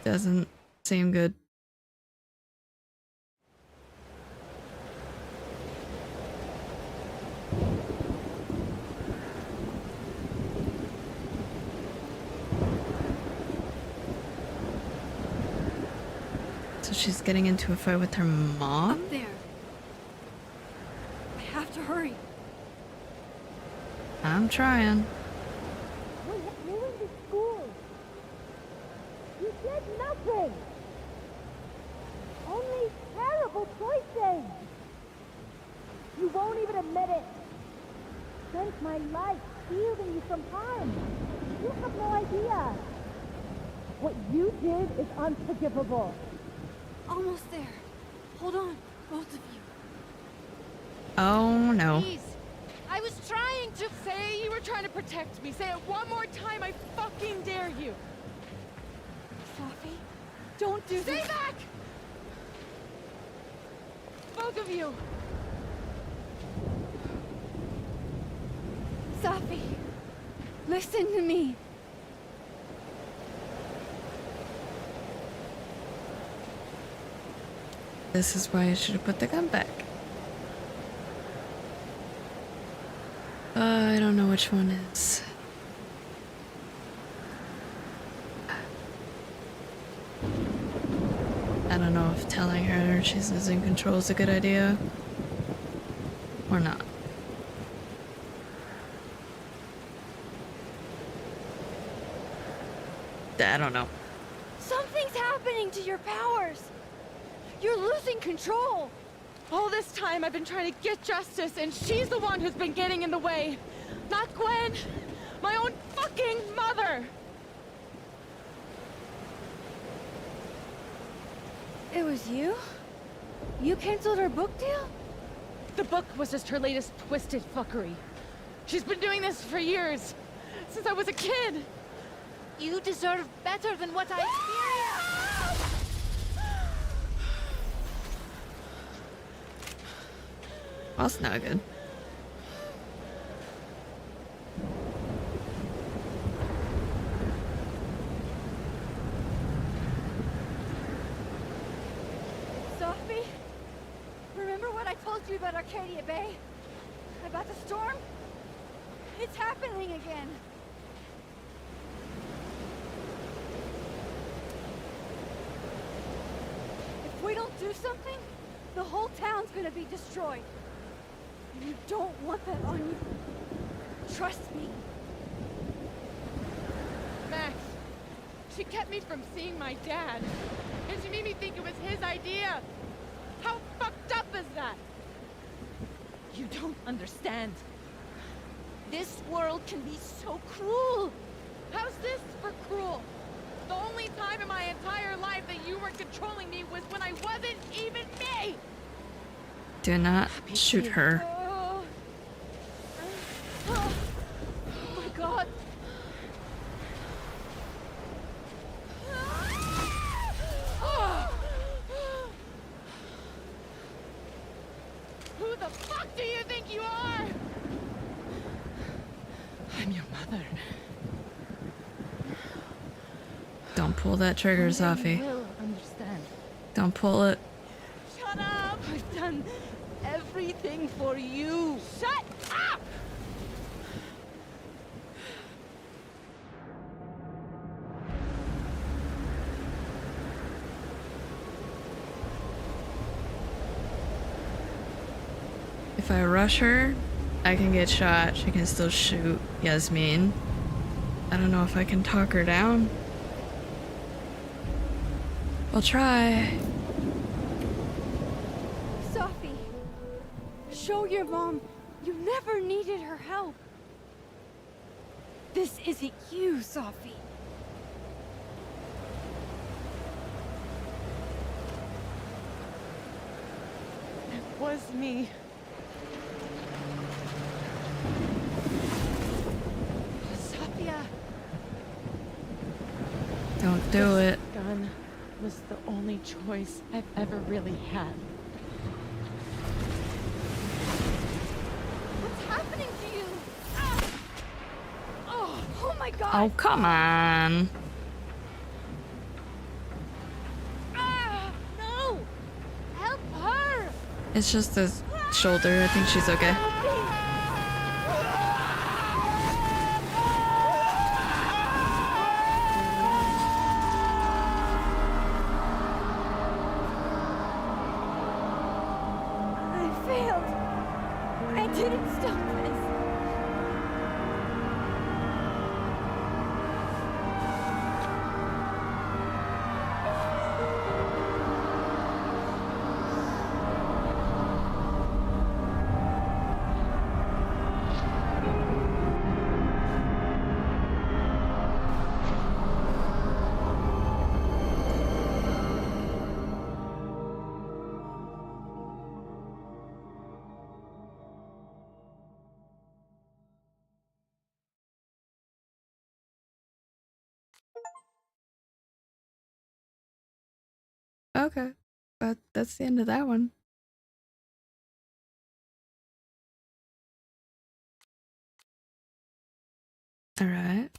doesn't seem good. So she's getting into a fight with her mom? Up there. I have to hurry. I'm trying. We have ruined the school. You did nothing. Only terrible choices. You won't even admit it. Spent my life shielding you from harm. You have no idea. What you did is unforgivable. Almost there. Hold on, both of you. Oh no. Please. I was trying to say you were trying to protect me. Say it one more time, I fucking dare you. Sophie, don't do Stay this. back! Both of you. Sophie, listen to me. This is why I should have put the gun back. I don't know which one is. I don't know if telling her she's losing control is a good idea or not. I don't know. Something's happening to your powers. You're losing control. All this time I've been trying to get justice, and she's the one who's been getting in the way. Not Gwen. My own fucking mother. It was you? You canceled her book deal? The book was just her latest twisted fuckery. She's been doing this for years. Since I was a kid. You deserve better than what I experienced. That's not good. Sophie? Remember what I told you about Arcadia Bay? About the storm? It's happening again. If we don't do something, the whole town's gonna be destroyed. And you don't want that on you. Trust me. Max, she kept me from seeing my dad. And she made me think it was his idea. How fucked up is that? You don't understand. This world can be so cruel. How's this for cruel? The only time in my entire life that you were controlling me was when I wasn't even me! Do not shoot her. Oh. Father. Don't pull that trigger, Safi. You will understand. Don't pull it. Shut up! I've done everything for you. Shut up! If I rush her, I can get shot. She can still shoot Yasmin. I don't know if I can talk her down. I'll try. Sophie, show your mom you never needed her help. This isn't you, Sophie. It was me. Sophia. Don't do it. Gun was the only choice I've ever really had. What's happening to you? Ah! Oh my god! Oh, come on. Ah! No! Help her! It's just the shoulder. I think she's okay. I didn't stop this. Okay. But that's the end of that one. Alright.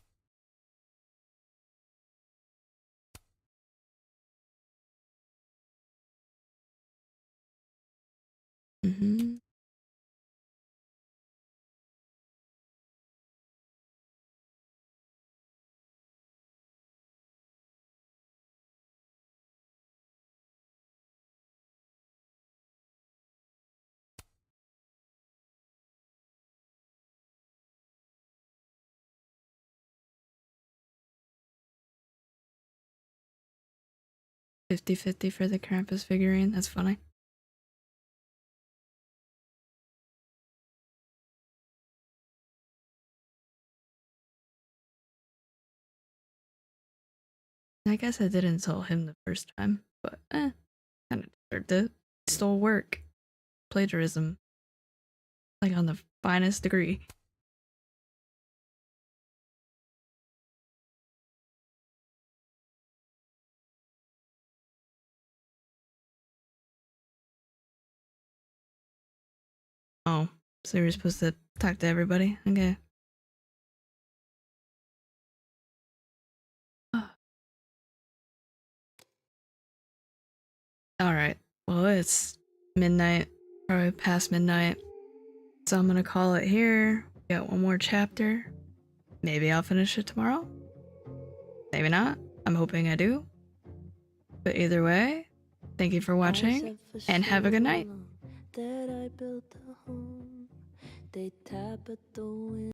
Mm-hmm. $50-50 for the Krampus figurine. That's funny. I guess I didn't tell him the first time, but kind of deserved it. Stole work. Plagiarism. Like on the finest degree. Oh, so you're supposed to talk to everybody? Okay. Alright, well it's midnight, probably past midnight, so I'm gonna call it here. We got one more chapter. Maybe I'll finish it tomorrow. Maybe not. I'm hoping I do. But either way, thank you for watching, and have a good night.